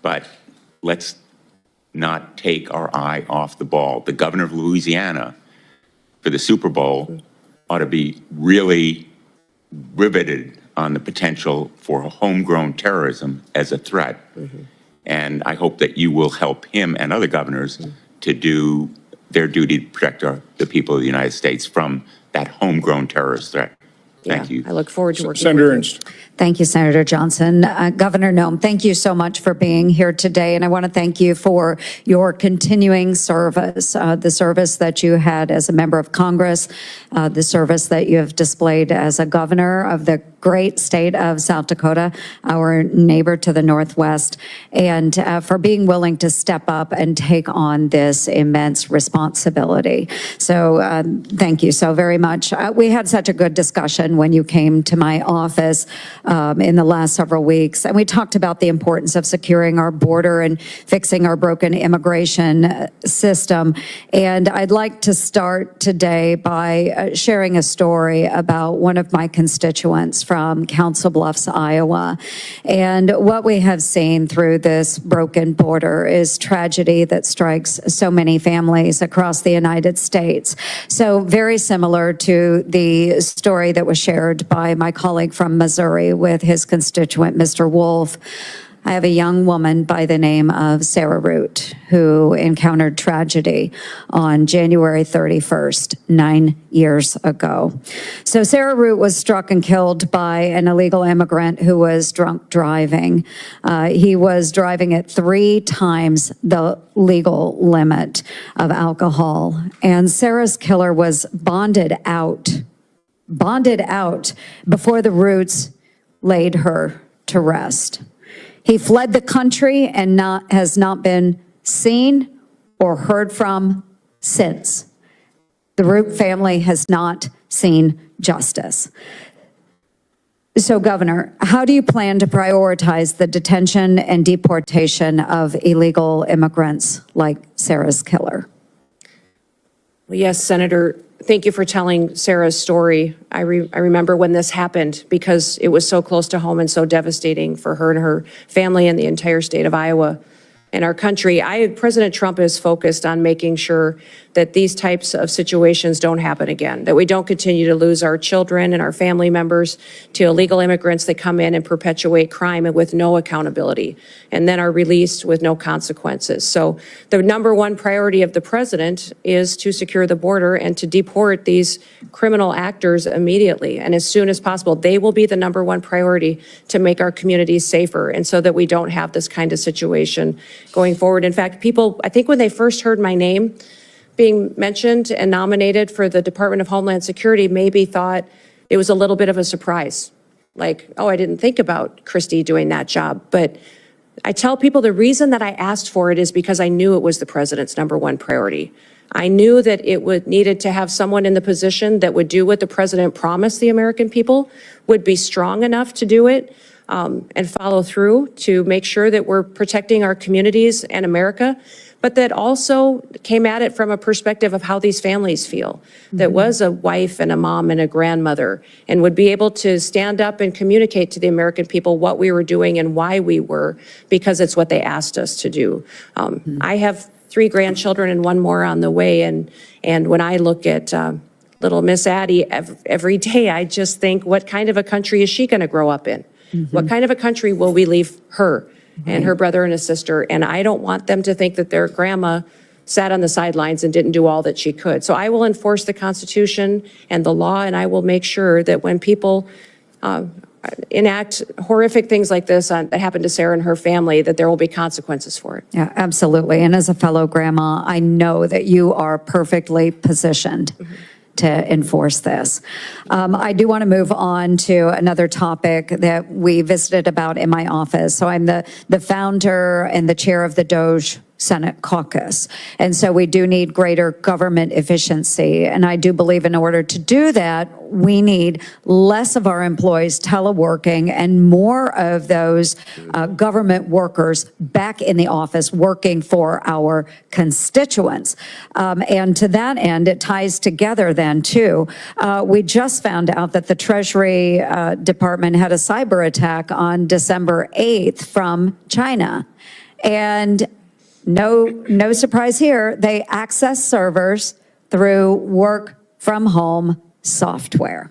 but let's not take our eye off the ball. The governor of Louisiana for the Super Bowl ought to be really riveted on the potential for homegrown terrorism as a threat. And I hope that you will help him and other governors to do their duty to protect the people of the United States from that homegrown terrorist threat. Thank you. I look forward to working Senator with you. Ernst. Thank you, Senator Johnson. Governor Noem, thank you so much for being here today, and I want to thank you for your continuing service, the service that you had as a member of Congress, the service that you have displayed as a governor of the great state of South Dakota, our neighbor to the northwest, and for being willing to step up and take on this immense responsibility. So thank you so very much. We had such a good discussion when you came to my office in the last several weeks, and we talked about the importance of securing our border and fixing our broken immigration system. And I'd like to start today by sharing a story about one of my constituents from Council Bluffs, Iowa. And what we have seen through this broken border is tragedy that strikes so many families across the United States. So very similar to the story that was shared by my colleague from Missouri with his constituent, Mr. Wolf. I have a young woman by the name of Sarah Root who encountered tragedy on January 31st, 9 years ago. So Sarah Root was struck and killed by an illegal immigrant who was drunk driving. He was driving at 3 times the legal limit of alcohol. And Sarah's killer was bonded out before the Roots laid her to rest. He fled the country and has not been seen or heard from since. The Root family has not seen justice. So, Governor, how do you plan to prioritize the detention and deportation of illegal immigrants like Sarah's killer? Well, yes, Senator, thank you for telling Sarah's story. I remember when this happened because it was so close to home and so devastating for her and her family and the entire state of Iowa and our country. President Trump is focused on making sure that these types of situations don't happen again, that we don't continue to lose our children and our family members to illegal immigrants that come in and perpetuate crime and with no accountability, and then are released with no consequences. So the number one priority of the president is to secure the border and to deport these criminal actors immediately and as soon as possible. They will be the number one priority to make our communities safer and so that we don't have this kind of situation going forward. In fact, people, I think when they first heard my name being mentioned and nominated for the Department of Homeland Security, maybe thought it was a little bit of a surprise. Like, oh, I didn't think about Kristi doing that job. But I tell people the reason that I asked for it is because I knew it was the president's number one priority. I knew that it needed to have someone in the position that would do what the president promised the American people, would be strong enough to do it, and follow through to make sure that we're protecting our communities and America, but that also came at it from a perspective of how these families feel, that was a wife and a mom and a grandmother, and would be able to stand up and communicate to the American people what we were doing and why we were, because it's what they asked us to do. I have 3 grandchildren and 1 more on the way, and when I look at little Miss Addie every day, I just think, what kind of a country is she going to grow up in? What kind of a country will we leave her and her brother and his sister? And I don't want them to think that their grandma sat on the sidelines and didn't do all that she could. So I will enforce the Constitution and the law, and I will make sure that when people enact horrific things like this that happened to Sarah and her family, that there will be consequences for it. Yeah, absolutely. And as a fellow grandma, I know that you are perfectly positioned to enforce this. I do want to move on to another topic that we visited about in my office. So I'm the founder and the chair of the DOJ Senate caucus. And so we do need greater government efficiency. And I do believe in order to do that, we need less of our employees teleworking and more of those government workers back in the office working for our constituents. And to that end, it ties together then too. We just found out that the Treasury Department had a cyber attack on December 8th from China. And no surprise here, they access servers through work from home software.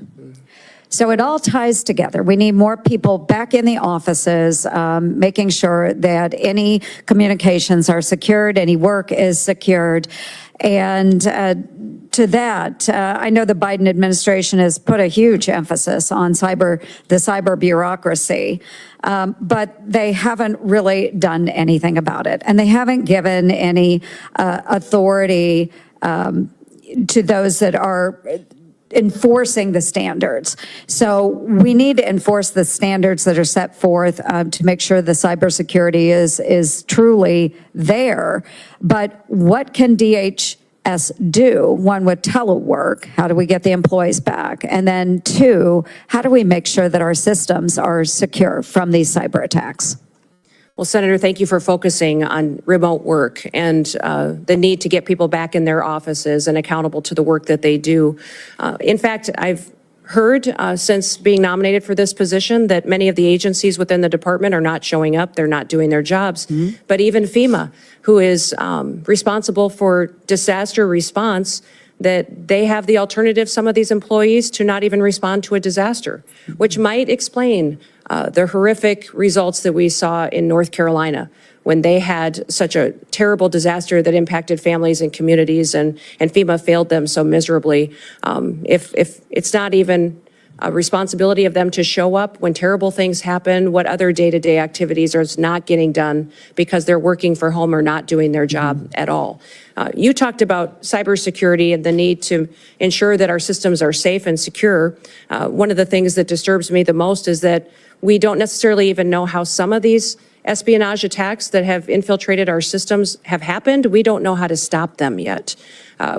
So it all ties together. We need more people back in the offices, making sure that any communications are secured, any work is secured. And to that, I know the Biden administration has put a huge emphasis on the cyber bureaucracy, but they haven't really done anything about it. And they haven't given any authority to those that are enforcing the standards. So we need to enforce the standards that are set forth to make sure the cybersecurity is truly there. But what can DHS do? One, with telework, how do we get the employees back? And then two, how do we make sure that our systems are secure from these cyber attacks? Well, Senator, thank you for focusing on remote work and the need to get people back in their offices and accountable to the work that they do. In fact, I've heard since being nominated for this position that many of the agencies within the department are not showing up, they're not doing their jobs. But even FEMA, who is responsible for disaster response, that they have the alternative, some of these employees, to not even respond to a disaster, which might explain the horrific results that we saw in North Carolina when they had such a terrible disaster that impacted families and communities, and FEMA failed them so miserably. If it's not even a responsibility of them to show up when terrible things happen, what other day-to-day activities are not getting done because they're working for home or not doing their job at all. You talked about cybersecurity and the need to ensure that our systems are safe and secure. One of the things that disturbs me the most is that we don't necessarily even know how some of these espionage attacks that have infiltrated our systems have happened. We don't know how to stop them yet.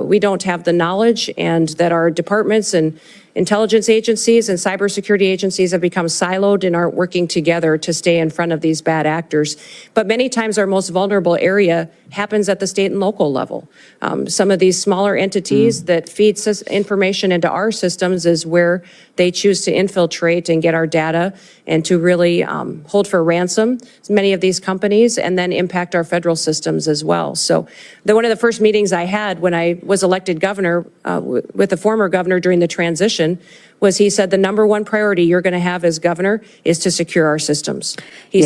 We don't have the knowledge, and that our departments and intelligence agencies and cybersecurity agencies have become siloed and aren't working together to stay in front of these bad actors. But many times our most vulnerable area happens at the state and local level. Some of these smaller entities that feed information into our systems is where they choose to infiltrate and get our data and to really hold for ransom many of these companies and then impact our federal systems as well. So one of the first meetings I had when I was elected governor with the former governor during the transition was he said the number one priority you're going to have as governor is to secure our systems. He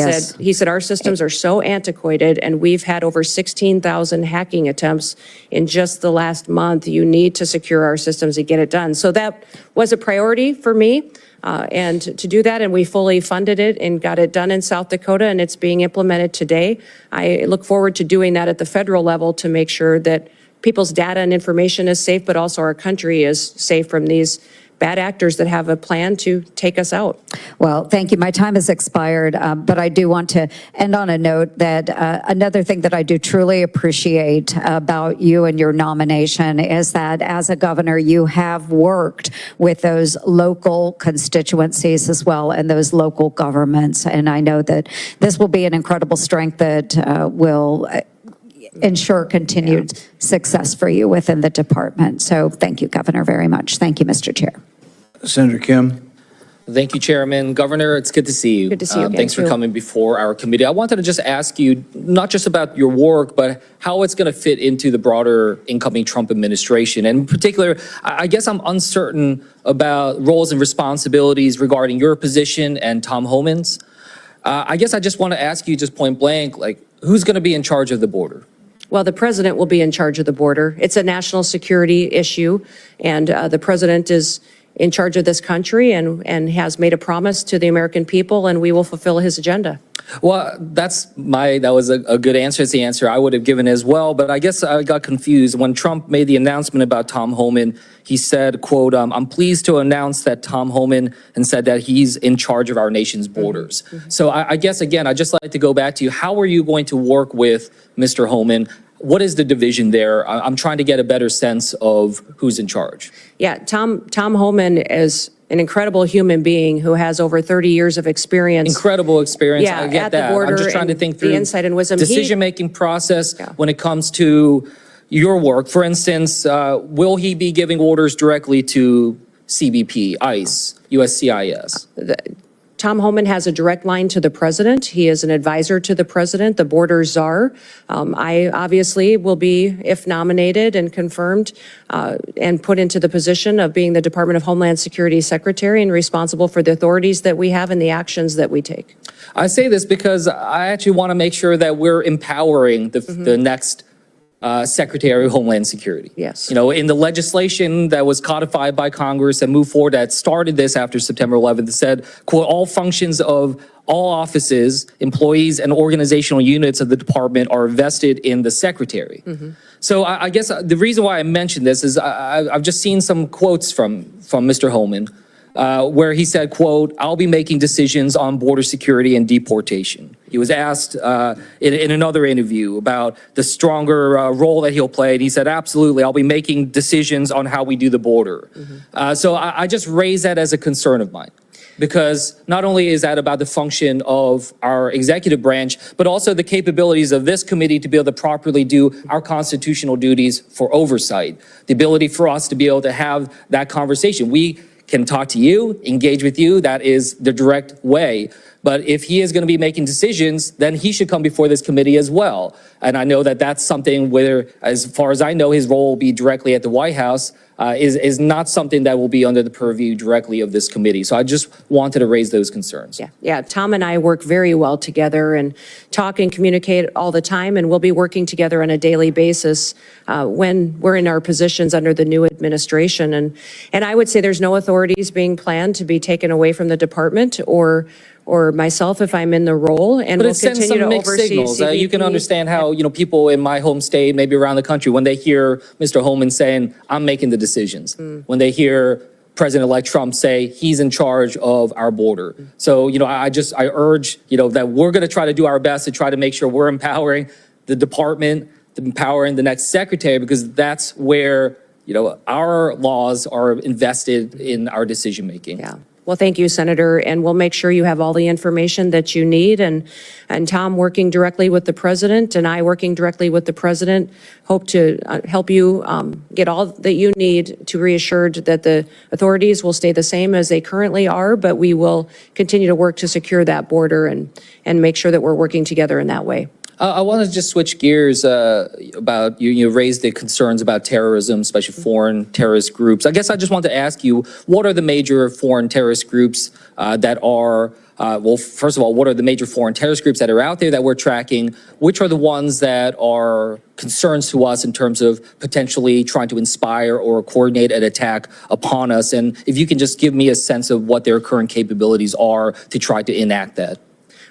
said our systems are so antiquated and we've had over 16,000 hacking attempts in just the last month. You need to secure our systems and get it done. So that was a priority for me. And to do that, and we fully funded it and got it done in South Dakota, and it's being implemented today. I look forward to doing that at the federal level to make sure that people's data and information is safe, but also our country is safe from these bad actors that have a plan to take us out. Well, thank you. My time has expired, but I do want to end on a note that another thing that I do truly appreciate about you and your nomination is that as a governor, you have worked with those local constituencies as well and those local governments. And I know that this will be an incredible strength that will ensure continued success for you within the department. So thank you, Governor, very much. Thank you, Mr. Chair. Senator Kim. Thank you, Chairman. Governor, it's good to see you. Good to see you again, Thanks for coming before our committee. I wanted to just ask you, not just about your work, but how it's going to fit into the broader incoming Trump administration. And in particular, I guess I'm uncertain about roles and responsibilities regarding your position and Tom Homan's. I guess I just want to ask you just point blank, like, who's going to be in charge of the border? Well, the president will be in charge of the border. It's a national security issue, and the president is in charge of this country and has made a promise to the American people, and we will fulfill his agenda. Well, that was a good answer. It's the answer I would have given as well. But I guess I got confused. When Trump made the announcement about Tom Homan, he said, quote, I'm pleased to announce that Tom Homan, and said that he's in charge of our nation's borders. So I guess, again, I'd just like to go back to you. How are you going to work with Mr. Homan? What is the division there? I'm trying to get a better sense of who's in charge. Yeah, Tom Homan is an incredible human being who has over 30 years of experience. Incredible experience. Yeah, I get at that. the border. I'm just trying to think through the insight and wisdom. Decision-making process when it comes to your work. For instance, will he be giving orders directly to CBP, ICE, USCIS? Tom Homan has a direct line to the president. He is an advisor to the president, the border czar. I obviously will be, if nominated and confirmed, and put into the position of being the Department of Homeland Security Secretary and responsible for the authorities that we have and the actions that we take. I say this because I actually want to make sure that we're empowering the next Secretary of Homeland Security. Yes. You know, in the legislation that was codified by Congress and moved forward that started this after September 11th, it said, quote, all functions of all offices, employees, and organizational units of the department are vested in the secretary. So I guess the reason why I mentioned this is I've just seen some quotes from Mr. Homan, where he said, quote, I'll be making decisions on border security and deportation. He was asked in another interview about the stronger role that he'll play, and he said, absolutely, I'll be making decisions on how we do the border. So I just raise that as a concern of mine, because not only is that about the function of our executive branch, but also the capabilities of this committee to be able to properly do our constitutional duties for oversight, the ability for us to be able to have that conversation. We can talk to you, engage with you. That is the direct way. But if he is going to be making decisions, then he should come before this committee as well. And I know that that's something where, as far as I know, his role will be directly at the White House, is not something that will be under the purview directly of this committee. So I just wanted to raise those concerns. Yeah, Tom and I work very well together and talk and communicate all the time, and we'll be working together on a daily basis when we're in our positions under the new administration. And I would say there's no authorities being planned to be taken away from the department or myself if I'm in the role, and but we'll it sends continue some to mixed oversee signals. CBP. You can understand how, you know, people in my home state, maybe around the country, when they hear Mr. Homan saying, I'm making the decisions, when they hear President-elect Trump say he's in charge of our border. So, you know, I urge, you know, that we're going to try to do our best to try to make sure we're empowering the department, empowering the next secretary, because that's where, you know, our laws are invested in our decision making. Yeah. Well, thank you, Senator, and we'll make sure you have all the information that you need. And Tom working directly with the president and I working directly with the president hope to help you get all that you need to reassured that the authorities will stay the same as they currently are, but we will continue to work to secure that border and make sure that we're working together in that way. I want to just switch gears about you raised the concerns about terrorism, especially foreign terrorist groups. I guess I just want to ask you, what are the major foreign terrorist groups that are, well, first of all, what are the major foreign terrorist groups that are out there that we're tracking? Which are the ones that are concerns to us in terms of potentially trying to inspire or coordinate an attack upon us? And if you can just give me a sense of what their current capabilities are to try to enact that.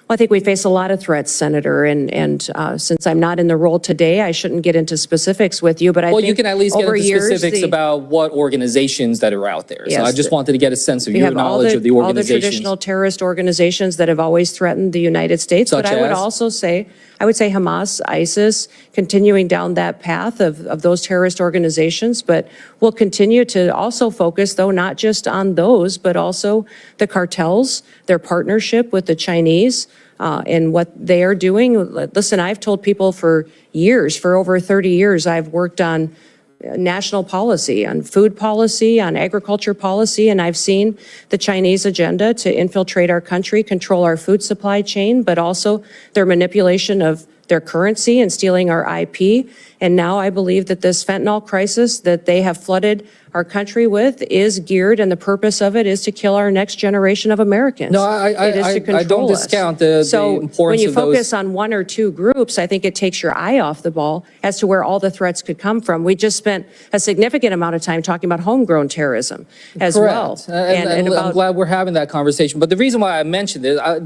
Well, I think we face a lot of threats, Senator, and since I'm not in the role today, I shouldn't get into specifics with you, but I think you can at least get over into years, specifics about what organizations that are out there. So Yes, I just wanted to get a sense of we your have knowledge of the all the organizations. traditional terrorist organizations that have always threatened the United States. Such But I would as? also say, I would say Hamas, ISIS, continuing down that path of those terrorist organizations. But we'll continue to also focus, though, not just on those, but also the cartels, their partnership with the Chinese, and what they are doing. Listen, I've told people for years, for over 30 years, I've worked on national policy, on food policy, on agriculture policy, and I've seen the Chinese agenda to infiltrate our country, control our food supply chain, but also their manipulation of their currency and stealing our IP. And now I believe that this fentanyl crisis that they have flooded our country with is geared, and the purpose of it is to kill our next generation of Americans. No, It is to I control don't us. discount the So importance when you of those. focus on one or two groups, I think it takes your eye off the ball as to where all the threats could come from. We just spent a significant amount of time talking about homegrown terrorism as well. Correct. And I'm glad we're having that conversation. But the reason why I mentioned it, I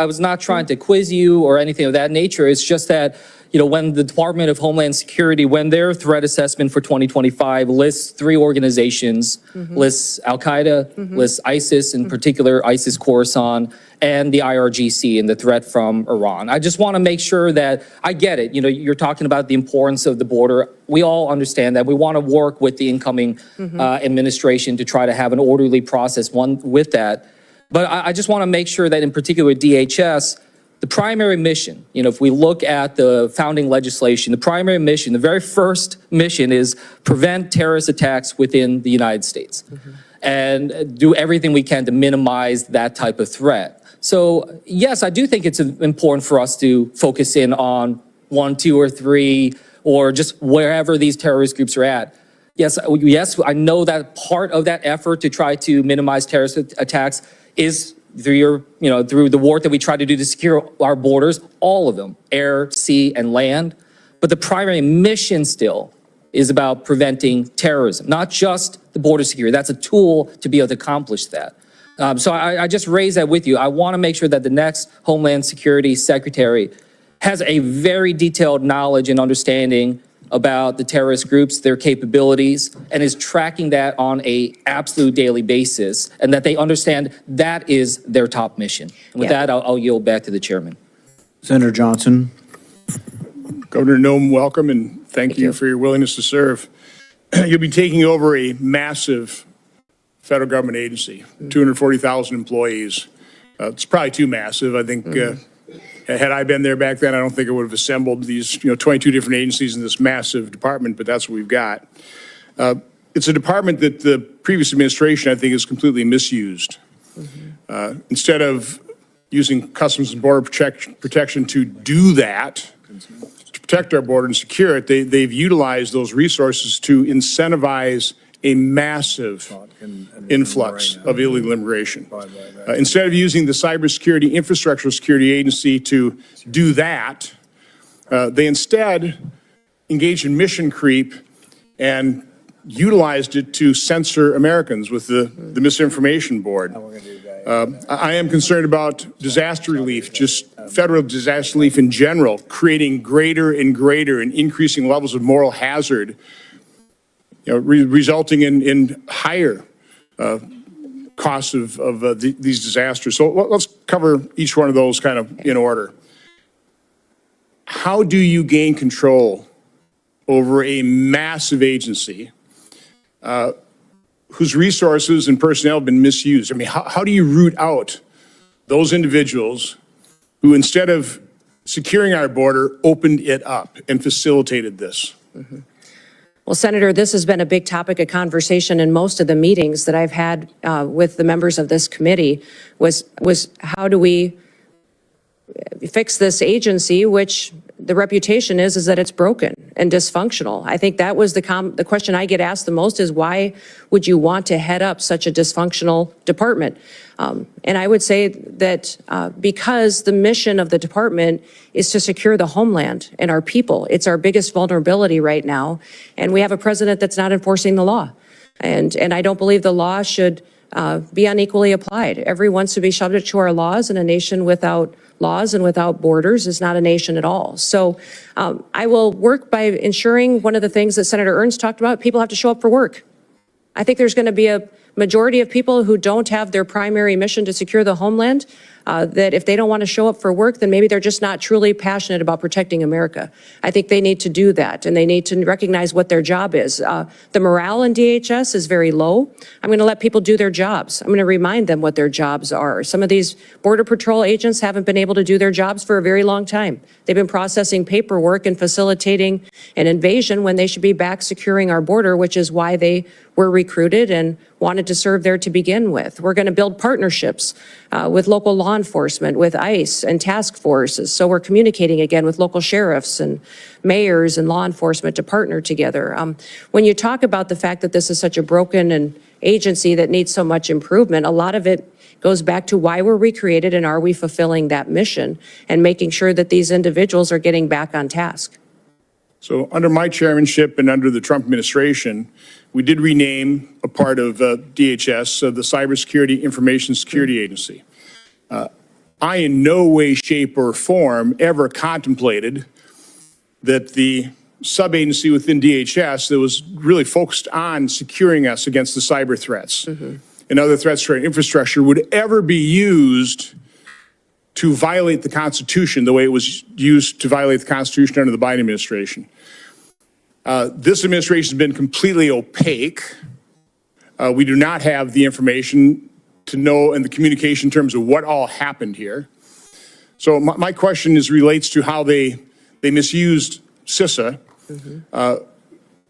was not trying to quiz you or anything of that nature. It's just that, you know, when the Department of Homeland Security, when their threat assessment for 2025 lists 3 organizations, lists Al-Qaeda, lists ISIS, in particular ISIS Khorasan, and the IRGC and the threat from Iran. I just want to make sure that I get it. You know, you're talking about the importance of the border. We all understand that. We want to work with the incoming administration to try to have an orderly process, one with that. But I just want to make sure that in particular DHS, the primary mission, you know, if we look at the founding legislation, the primary mission, the very first mission is prevent terrorist attacks within the United States and do everything we can to minimize that type of threat. So, yes, I do think it's important for us to focus in on 1, 2, or 3, or just wherever these terrorist groups are at. Yes, I know that part of that effort to try to minimize terrorist attacks is through through the work that we try to do to secure our borders, all of them, air, sea, and land. But the primary mission still is about preventing terrorism, not just the border security. That's a tool to be able to accomplish that. So I just raise that with you. I want to make sure that the next Homeland Security Secretary has a very detailed knowledge and understanding about the terrorist groups, their capabilities, and is tracking that on an absolute daily basis, and that they understand that is their top mission. And with that, I'll yield back to the chairman. Senator Johnson. Governor Noem, welcome, and thank you for your willingness to serve. You'll be taking over a massive federal government agency, 240,000 employees. It's probably too massive. I think had I been there back then, I don't think it would have assembled these 22 different agencies in this massive department, but that's what we've got. It's a department that the previous administration, I think, has completely misused. Instead of using Customs and Border Protection to do that, to protect our border and secure it, they've utilized those resources to incentivize a massive influx of illegal immigration. Instead of using the Cybersecurity Infrastructure Security Agency to do that, they instead engaged in mission creep and utilized it to censor Americans with the Misinformation Board. I am concerned about disaster relief, just federal disaster relief in general, creating greater and greater and increasing levels of moral hazard, resulting in higher costs of these disasters. So let's cover each one of those kind of in order. How do you gain control over a massive agency whose resources and personnel have been misused? I mean, how do you root out those individuals who, instead of securing our border, opened it up and facilitated this? Well, Senator, this has been a big topic of conversation in most of the meetings that I've had with the members of this committee was how do we fix this agency, which the reputation is that it's broken and dysfunctional. I think that was the question I get asked the most is why would you want to head up such a dysfunctional department? And I would say that because the mission of the department is to secure the homeland and our people, it's our biggest vulnerability right now. And we have a president that's not enforcing the law. And I don't believe the law should be unequally applied. Everyone should be subject to our laws, and a nation without laws and without borders is not a nation at all. So I will work by ensuring one of the things that Senator Ernst talked about, people have to show up for work. I think there's going to be a majority of people who don't have their primary mission to secure the homeland, that if they don't want to show up for work, then maybe they're just not truly passionate about protecting America. I think they need to do that, and they need to recognize what their job is. The morale in DHS is very low. I'm going to let people do their jobs. I'm going to remind them what their jobs are. Some of these Border Patrol agents haven't been able to do their jobs for a very long time. They've been processing paperwork and facilitating an invasion when they should be back securing our border, which is why they were recruited and wanted to serve there to begin with. We're going to build partnerships with local law enforcement, with ICE and task forces. So we're communicating again with local sheriffs and mayors and law enforcement to partner together. When you talk about the fact that this is such a broken agency that needs so much improvement, a lot of it goes back to why we're recreated and are we fulfilling that mission and making sure that these individuals are getting back on task. So under my chairmanship and under the Trump administration, we did rename a part of DHS, the Cybersecurity Information Security Agency. I in no way, shape, or form ever contemplated that the sub-agency within DHS that was really focused on securing us against the cyber threats and other threats to our infrastructure would ever be used to violate the Constitution the way it was used to violate the Constitution under the Biden administration. This administration has been completely opaque. We do not have the information to know and the communication in terms of what all happened here. So my question relates to how they misused CISA.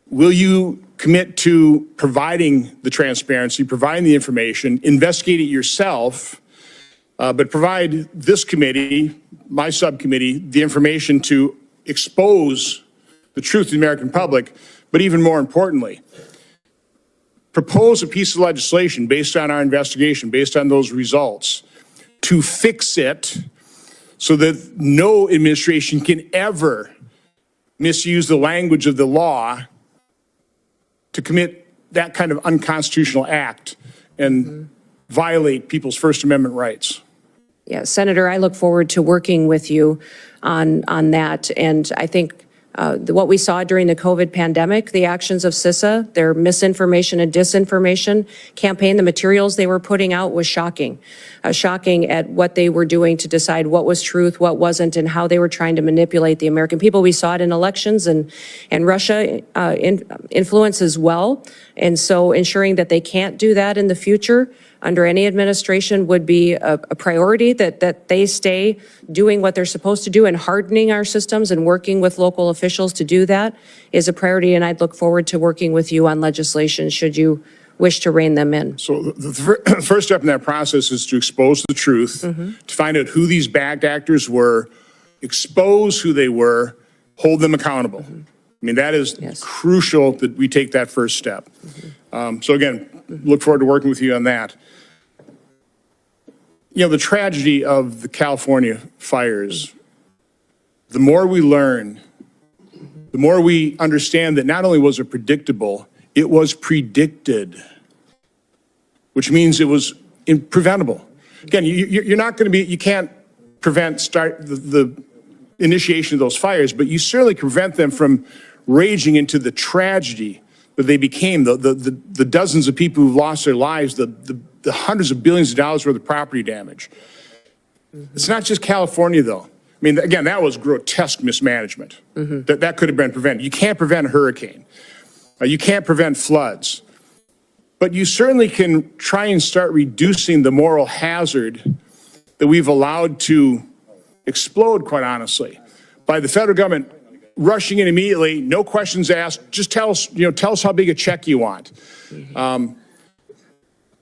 Will you commit to providing the transparency, providing the information, investigate it yourself, but provide this committee, my subcommittee, the information to expose the truth to the American public, but even more importantly, propose a piece of legislation based on our investigation, based on those results, to fix it so that no administration can ever misuse the language of the law to commit that kind of unconstitutional act and violate people's First Amendment rights. Yeah, Senator, I look forward to working with you on that. And I think what we saw during the COVID pandemic, the actions of CISA, their misinformation and disinformation campaign, the materials they were putting out was shocking. Shocking at what they were doing to decide what was truth, what wasn't, and how they were trying to manipulate the American people. We saw it in elections and Russia influence as well. And so ensuring that they can't do that in the future under any administration would be a priority, that they stay doing what they're supposed to do, and hardening our systems and working with local officials to do that is a priority. And I'd look forward to working with you on legislation should you wish to rein them in. So the first step in that process is to expose the truth, to find out who these bad actors were, expose who they were, hold them accountable. I mean, that is crucial that we take that first step. So again, look forward to working with you on that. You know, the tragedy of the California fires, the more we learn, the more we understand that not only was it predictable, it was predicted, which means it was preventable. Again, you're not going to be, you can't prevent the initiation of those fires, but you certainly prevent them from raging into the tragedy that they became, the dozens of people who've lost their lives, the hundreds of billions of dollars worth of property damage. It's not just California, though. I mean, again, that was grotesque mismanagement. That could have been prevented. You can't prevent a hurricane. You can't prevent floods. But you certainly can try and start reducing the moral hazard that we've allowed to explode, quite honestly, by the federal government rushing in immediately, no questions asked, just tell us how big a check you want.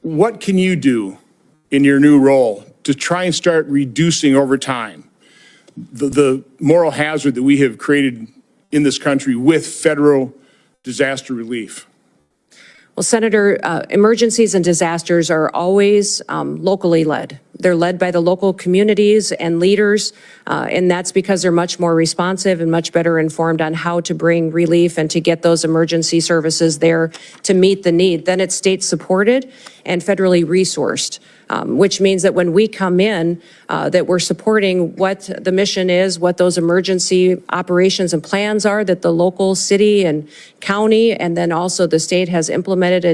What can you do in your new role to try and start reducing over time the moral hazard that we have created in this country with federal disaster relief? Well, Senator, emergencies and disasters are always locally led. They're led by the local communities and leaders, and that's because they're much more responsive and much better informed on how to bring relief and to get those emergency services there to meet the need. Then it's state supported and federally resourced. Which means that when we come in, that we're supporting what the mission is, what those emergency operations and plans are that the local city and county and then also the state has implemented,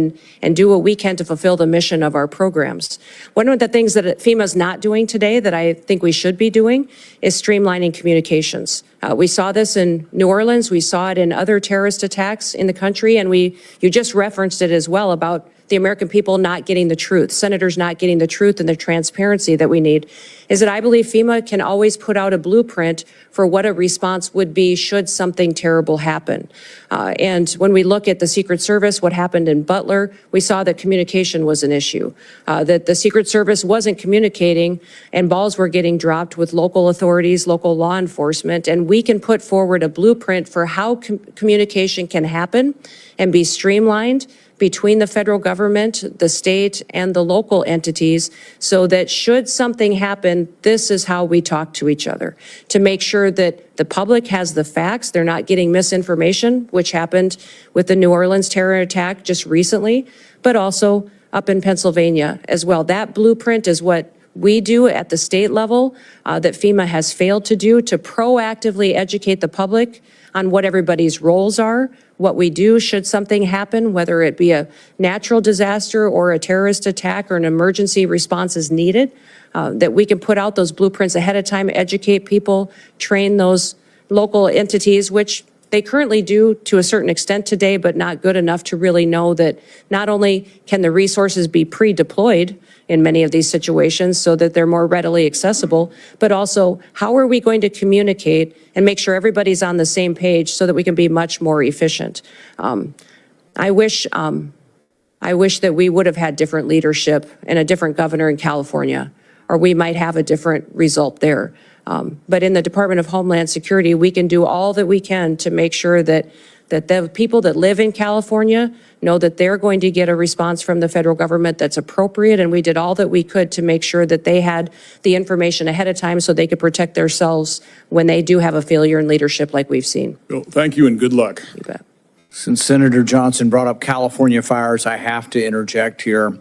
and do what we can to fulfill the mission of our programs. One of the things that FEMA is not doing today that I think we should be doing is streamlining communications. We saw this in New Orleans. We saw it in other terrorist attacks in the country, and you just referenced it as well about the American people not getting the truth, senators not getting the truth and the transparency that we need, is that I believe FEMA can always put out a blueprint for what a response would be should something terrible happen. And when we look at the Secret Service, what happened in Butler, we saw that communication was an issue, that the Secret Service wasn't communicating and balls were getting dropped with local authorities, local law enforcement, and we can put forward a blueprint for how communication can happen and be streamlined between the federal government, the state, and the local entities, so that should something happen, this is how we talk to each other, to make sure that the public has the facts, they're not getting misinformation, which happened with the New Orleans terror attack just recently, but also up in Pennsylvania as well. That blueprint is what we do at the state level that FEMA has failed to do, to proactively educate the public on what everybody's roles are, what we do should something happen, whether it be a natural disaster or a terrorist attack or an emergency response is needed, that we can put out those blueprints ahead of time, educate people, train those local entities, which they currently do to a certain extent today, but not good enough to really know that not only can the resources be pre-deployed in many of these situations so that they're more readily accessible, but also how are we going to communicate and make sure everybody's on the same page so that we can be much more efficient. I wish that we would have had different leadership and a different governor in California, or we might have a different result there. But in the Department of Homeland Security, we can do all that we can to make sure that that the people that live in California know that they're going to get a response from the federal government that's appropriate, and we did all that we could to make sure that they had the information ahead of time so they could protect themselves when they do have a failure in leadership like we've seen. Well, thank you and good luck. You bet. Since Senator Johnson brought up California fires, I have to interject here.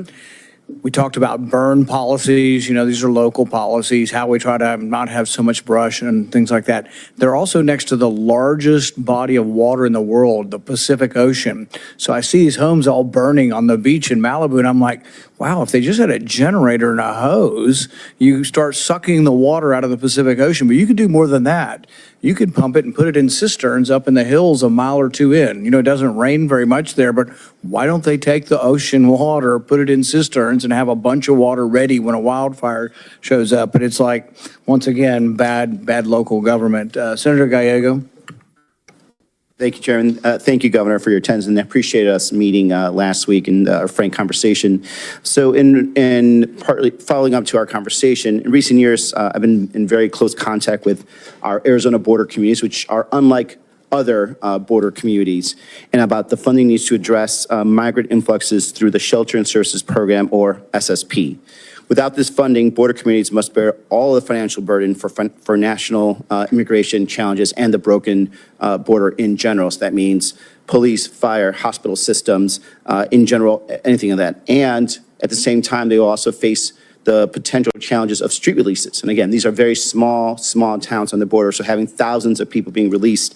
We talked about burn policies, these are local policies, how we try to not have so much brush and things like that. They're also next to the largest body of water in the world, the Pacific Ocean. So I see these homes all burning on the beach in Malibu, and I'm like, wow, if they just had a generator and a hose, you start sucking the water out of the Pacific Ocean. But you could do more than that. You could pump it and put it in cisterns up in the hills a mile or two in. It doesn't rain very much there, but why don't they take the ocean water, put it in cisterns, and have a bunch of water ready when a wildfire shows up? But it's like, once again, bad local government. Senator Gallego. Thank you, Chairman. Thank you, Governor, for your attendance, and I appreciate us meeting last week and our frank conversation. So in partly following up to our conversation, in recent years, I've been in very close contact with our Arizona border communities, which are unlike other border communities, and about the funding needs to address migrant influxes through the Shelter and Services Program, or SSP. Without this funding, border communities must bear all the financial burden for national immigration challenges and the broken border in general. So that means police, fire, hospital systems, in general, anything of that. And at the same time, they will also face the potential challenges of street releases. And again, these are very small towns on the border, so having thousands of people being released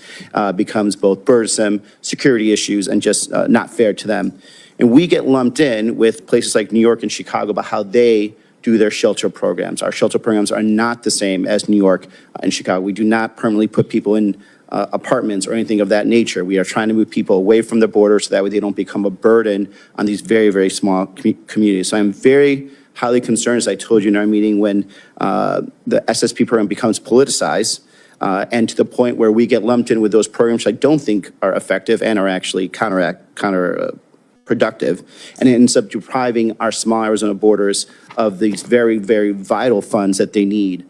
becomes both burdensome, security issues, and just not fair to them. And we get lumped in with places like New York and Chicago about how they do their shelter programs. Our shelter programs are not the same as New York and Chicago. We do not permanently put people in apartments or anything of that nature. We are trying to move people away from the border so that way they don't become a burden on these very, very small communities. So I'm very highly concerned, as I told you in our meeting, when the SSP program becomes politicized, and to the point where we get lumped in with those programs which I don't think are effective and are actually counterproductive, and it ends up depriving our small Arizona borders of these very, very vital funds that they need.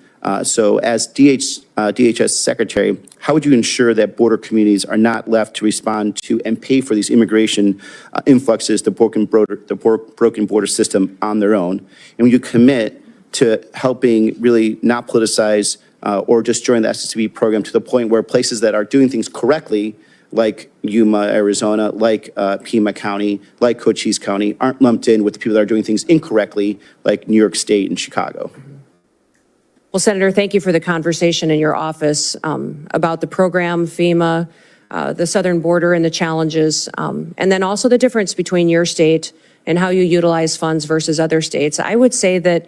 So as DHS Secretary, how would you ensure that border communities are not left to respond to and pay for these immigration influxes, the broken border system on their own? And when you commit to helping really not politicize or just join the SSP program to the point where places that are doing things correctly, like Yuma, Arizona, like Pima County, like Cochise County, aren't lumped in with the people that are doing things incorrectly, like New York State and Chicago? Well, Senator, thank you for the conversation in your office about the program, FEMA, the southern border and the challenges, and then also the difference between your state and how you utilize funds versus other states. I would say that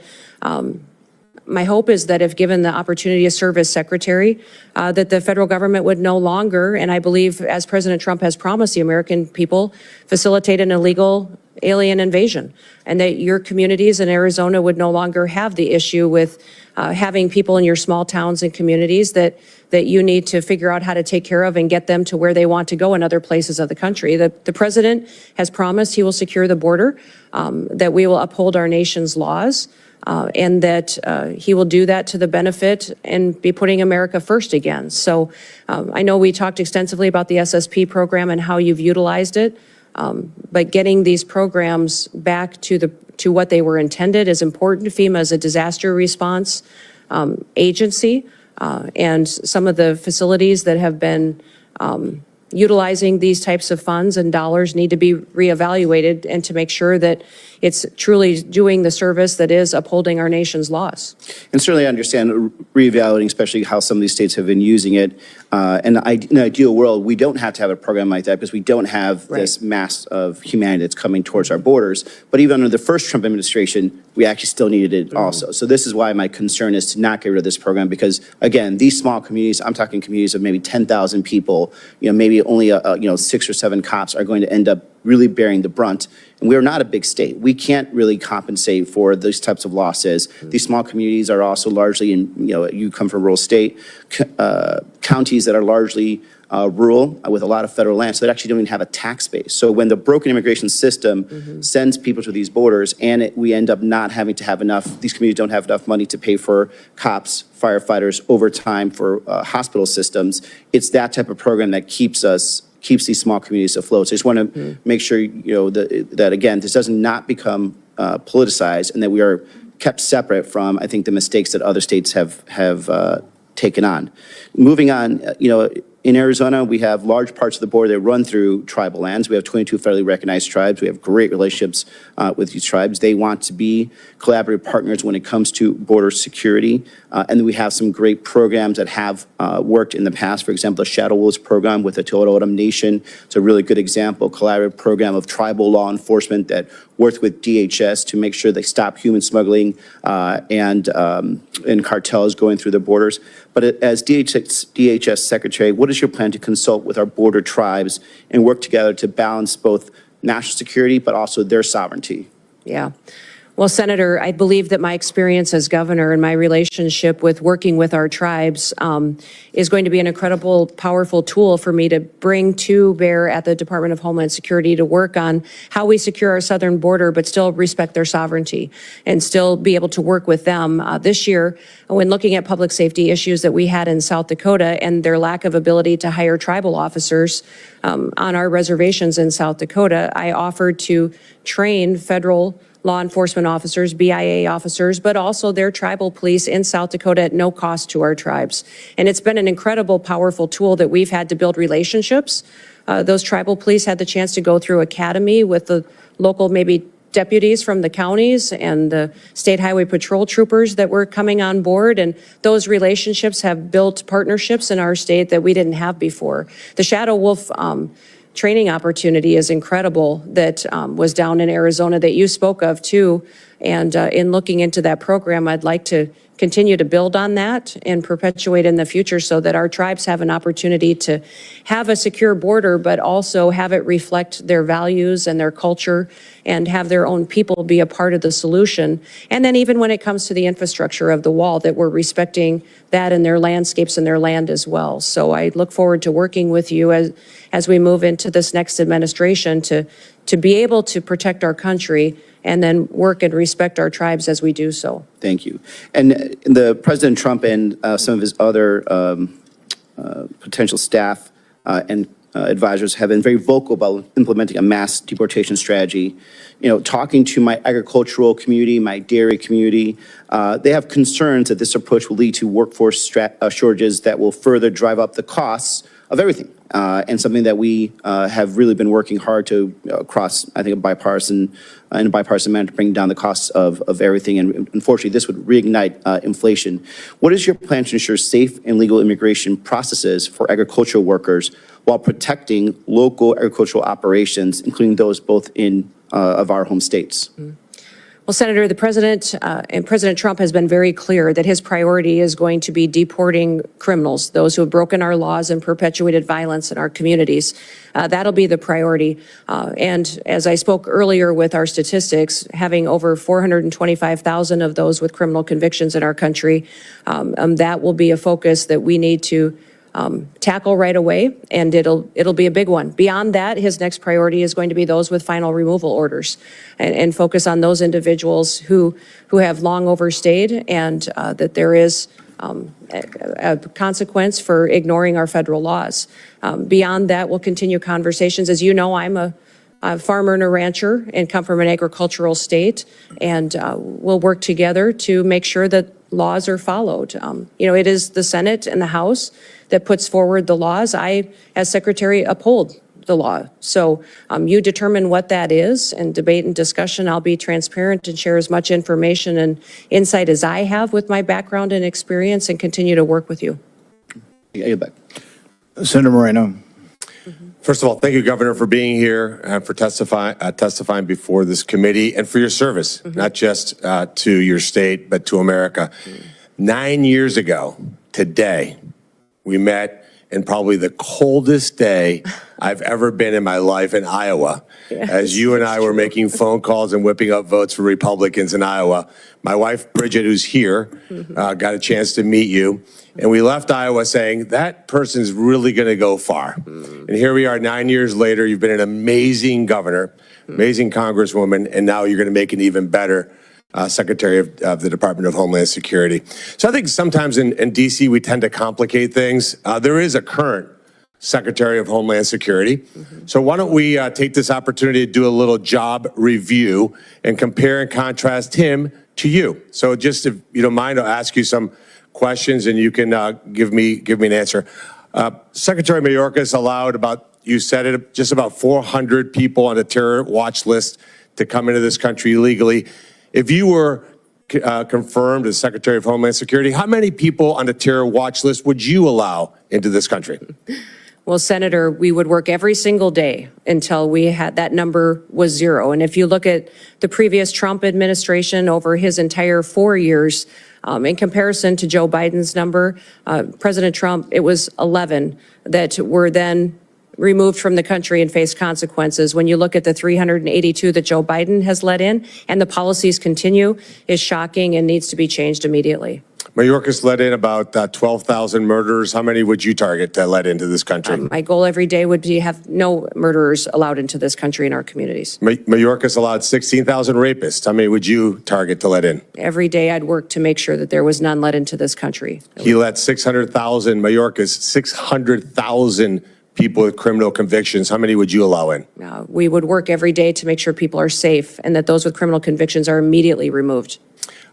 my hope is that if given the opportunity to serve as secretary, that the federal government would no longer, and I believe as President Trump has promised the American people, facilitate an illegal alien invasion, and that your communities in Arizona would no longer have the issue with having people in your small towns and communities that you need to figure out how to take care of and get them to where they want to go in other places of the country. The president has promised he will secure the border, that we will uphold our nation's laws, and that he will do that to the benefit and be putting America first again. So I know we talked extensively about the SSP program and how you've utilized it, but getting these programs back to what they were intended is important. FEMA is a disaster response agency, and some of the facilities that have been utilizing these types of funds and dollars need to be reevaluated and to make sure that it's truly doing the service that is upholding our nation's laws. And certainly I understand reevaluating, especially how some of these states have been using it. In an ideal world, we don't have to have a program like that because we don't have this mass of humanity that's coming towards our borders. But even under the first Trump administration, we actually still needed it also. So this is why my concern is to not get rid of this program because, again, these small communities, I'm talking communities of maybe 10,000 people, maybe only 6 or 7 cops are going to end up really bearing the brunt. And we're not a big state. We can't really compensate for those types of losses. These small communities are also largely in, you come from a rural state, counties that are largely rural with a lot of federal land, so they actually don't even have a tax base. So when the broken immigration system sends people to these borders and we end up not having to have enough, these communities don't have enough money to pay for cops, firefighters, overtime for hospital systems, it's that type of program that keeps us keeps these small communities afloat. So I just want to make sure, that again, this does not become politicized, and that we are kept separate from, I think, the mistakes that other states have taken on. Moving on, in Arizona, we have large parts of the border that run through tribal lands. We have 22 federally recognized tribes. We have great relationships with these tribes. They want to be collaborative partners when it comes to border security. And we have some great programs that have worked in the past. For example, the Shadow Wolves program with the Tohono O'odham Nation. It's a really good example, collaborative program of tribal law enforcement that worked with DHS to make sure they stop human smuggling and cartels going through the borders. But as DHS Secretary, what is your plan to consult with our border tribes and work together to balance both national security but also their sovereignty? Yeah. Well, Senator, I believe that my experience as governor and my relationship with working with our tribes is going to be an incredible, powerful tool for me to bring to bear at the Department of Homeland Security to work on how we secure our southern border, but still respect their sovereignty and still be able to work with them. This year, when looking at public safety issues that we had in South Dakota and their lack of ability to hire tribal officers on our reservations in South Dakota, I offered to train federal law enforcement officers, BIA officers, but also their tribal police in South Dakota at no cost to our tribes. And it's been an incredible, powerful tool that we've had to build relationships. Those tribal police had the chance to go through academy with the local maybe deputies from the counties and the state highway patrol troopers that were coming on board. And those relationships have built partnerships in our state that we didn't have before. The Shadow Wolf training opportunity is incredible that was down in Arizona that you spoke of too. And in looking into that program, I'd like to continue to build on that and perpetuate in the future so that our tribes have an opportunity to have a secure border, but also have it reflect their values and their culture and have their own people be a part of the solution. And then even when it comes to the infrastructure of the wall, that we're respecting that in their landscapes and their land as well. So I look forward to working with you as we move into this next administration to be able to protect our country and then work and respect our tribes as we do so. Thank you. And the President Trump and some of his other potential staff and advisors have been very vocal about implementing a mass deportation strategy. Talking to my agricultural community, my dairy community, they have concerns that this approach will lead to workforce shortages that will further drive up the costs of everything. And something that we have really been working hard to across, I think, a bipartisan manner to bring down the costs of everything. And unfortunately, this would reignite inflation. What is your plan to ensure safe and legal immigration processes for agricultural workers while protecting local agricultural operations, including those both in of our home states? Well, Senator, the President and President Trump has been very clear that his priority is going to be deporting criminals, those who have broken our laws and perpetuated violence in our communities. That'll be the priority. And as I spoke earlier with our statistics, having over 425,000 of those with criminal convictions in our country, that will be a focus that we need to tackle right away, and it'll be a big one. Beyond that, his next priority is going to be those with final removal orders and focus on those individuals who have long overstayed and that there is a consequence for ignoring our federal laws. Beyond that, we'll continue conversations. As you know, I'm a farmer and a rancher and come from an agricultural state, and we'll work together to make sure that laws are followed. It is the Senate and the House that puts forward the laws. I, as Secretary, uphold the law. So you determine what that is, and debate and discussion. I'll be transparent and share as much information and insight as I have with my background and experience, and continue to work with you. Senator Moreno. First of all, thank you, Governor, for being here, for testifying before this committee, and for your service, not just to your state, but to America. 9 years ago today, we met in probably the coldest day I've ever been in my life in Iowa, as you and I were making phone calls and whipping up votes for Republicans in Iowa. My wife, Bridget, who's here, got a chance to meet you. And we left Iowa saying, that person's really going to go far. And here we are 9 years later. You've been an amazing governor, amazing congresswoman, and now you're going to make an even better Secretary of the Department of Homeland Security. So I think sometimes in D.C. we tend to complicate things. There is a current Secretary of Homeland Security. So why don't we take this opportunity to do a little job review and compare and contrast him to you. So just if you don't mind, I'll ask you some questions and you can give me an answer. Secretary Mayorkas allowed you said it, just about 400 people on a terror watch list to come into this country illegally. If you were confirmed as Secretary of Homeland Security, how many people on the terror watch list would you allow into this country? Well, Senator, we would work every single day until we had that number was zero. And if you look at the previous Trump administration over his entire 4 years, in comparison to Joe Biden's number, President Trump, it was 11 that were then removed from the country and faced consequences. When you look at the 382 that Joe Biden has let in and the policies continue, is shocking and needs to be changed immediately. Mayorkas let in about 12,000 murderers. How many would you target to let into this country? My goal every day would be have no murderers allowed into this country in our communities. Mayorkas allowed 16,000 rapists. How many would you target to let in? Every day I'd work to make sure that there was none let into this country. He let 600,000, Mayorkas, 600,000 people with criminal convictions. How many would you allow in? We would work every day to make sure people are safe and that those with criminal convictions are immediately removed.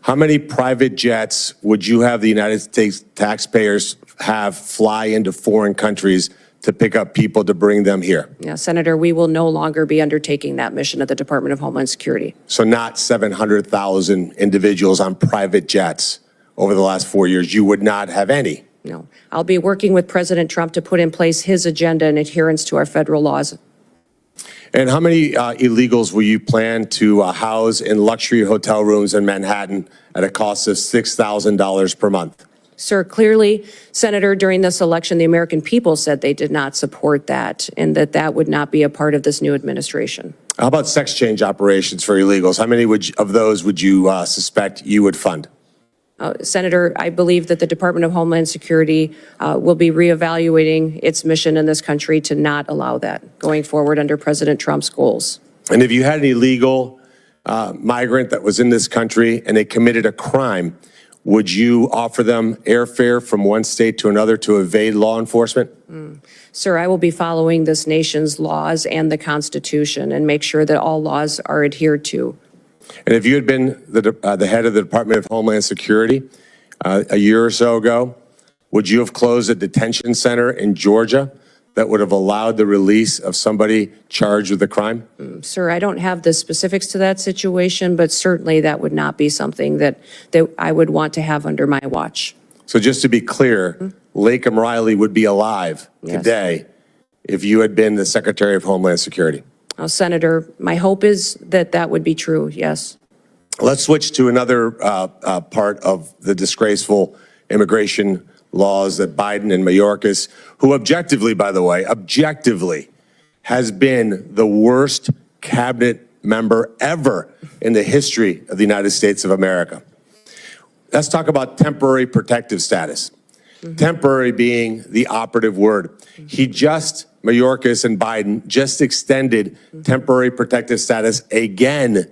How many private jets would you have the United States taxpayers have fly into foreign countries to pick up people to bring them here? Yeah, Senator, we will no longer be undertaking that mission at the Department of Homeland Security. So not 700,000 individuals on private jets over the last 4 years. You would not have any. No. I'll be working with President Trump to put in place his agenda in adherence to our federal laws. And how many illegals will you plan to house in luxury hotel rooms in Manhattan at a cost of $6,000 per month? Sir, clearly, Senator, during this election, the American people said they did not support that and that that would not be a part of this new administration. How about sex change operations for illegals? How many of those would you suspect you would fund? Senator, I believe that the Department of Homeland Security will be reevaluating its mission in this country to not allow that going forward under President Trump's goals. And if you had an illegal migrant that was in this country and they committed a crime, would you offer them airfare from one state to another to evade law enforcement? Sir, I will be following this nation's laws and the Constitution and make sure that all laws are adhered to. And if you had been the head of the Department of Homeland Security a year or so ago, would you have closed a detention center in Georgia that would have allowed the release of somebody charged with a crime? Sir, I don't have the specifics to that situation, but certainly that would not be something that I would want to have under my watch. So just to be clear, Lakem Riley would be alive today if you had been the Secretary of Homeland Security. Senator, my hope is that that would be true, yes. Let's switch to another part of the disgraceful immigration laws that Biden and Mayorkas, who objectively, by the way, has been the worst cabinet member ever in the history of the United States of America. Let's talk about temporary protective status. Temporary being the operative word. Mayorkas and Biden just extended temporary protective status again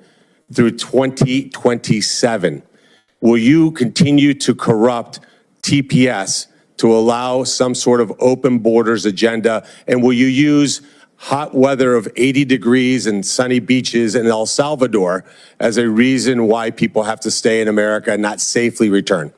through 2027. Will you continue to corrupt TPS to allow some sort of open borders agenda? And will you use hot weather of 80 degrees and sunny beaches in El Salvador as a reason why people have to stay in America and not safely return?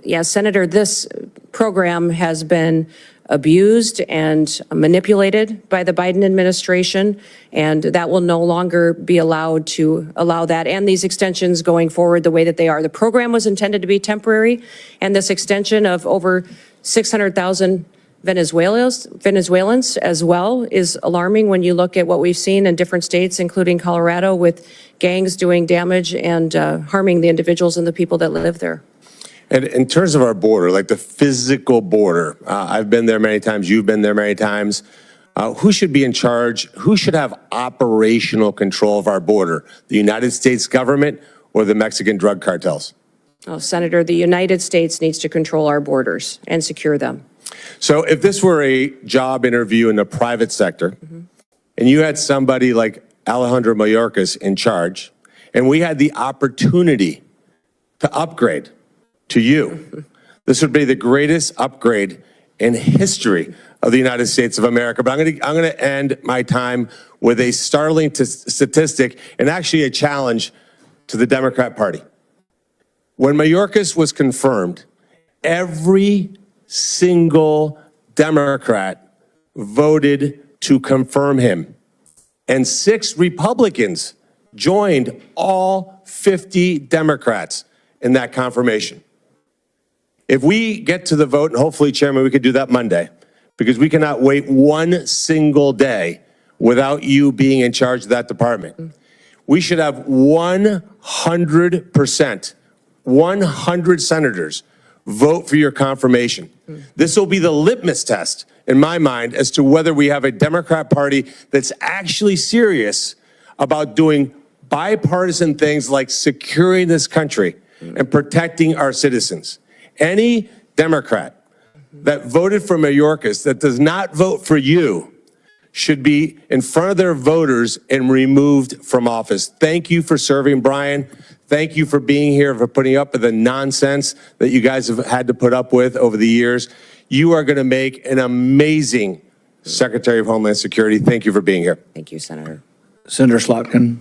Yeah, Senator, this program has been abused and manipulated by the Biden administration, and that will no longer be allowed to allow that and these extensions going forward the way that they are. The program was intended to be temporary, and this extension of over 600,000 Venezuelans as well is alarming when you look at what we've seen in different states, including Colorado, with gangs doing damage and harming the individuals and the people that live there. And in terms of our border, like the physical border, I've been there many times, you've been there many times. Who should be in charge? Who should have operational control of our border? The United States government or the Mexican drug cartels? Oh, Senator, the United States needs to control our borders and secure them. So if this were a job interview in the private sector, and you had somebody like Alejandro Mayorkas in charge, and we had the opportunity to upgrade to you, this would be the greatest upgrade in history of the United States of America. But I'm going to end my time with a startling statistic and actually a challenge to the Democrat Party. When Mayorkas was confirmed, every single Democrat voted to confirm him. And 6 Republicans joined all 50 Democrats in that confirmation. If we get to the vote, and hopefully, Chairman, we could do that Monday, because we cannot wait one single day without you being in charge of that department. We should have 100%, 100 senators vote for your confirmation. This will be the litmus test, in my mind, as to whether we have a Democrat Party that's actually serious about doing bipartisan things like securing this country and protecting our citizens. Any Democrat that voted for Mayorkas that does not vote for you should be in front of their voters and removed from office. Thank you for serving, Brian. Thank you for being here, for putting up with the nonsense that you guys have had to put up with over the years. You are going to make an amazing Secretary of Homeland Security. Thank you for being here. Thank you, Senator. Senator Slotkin.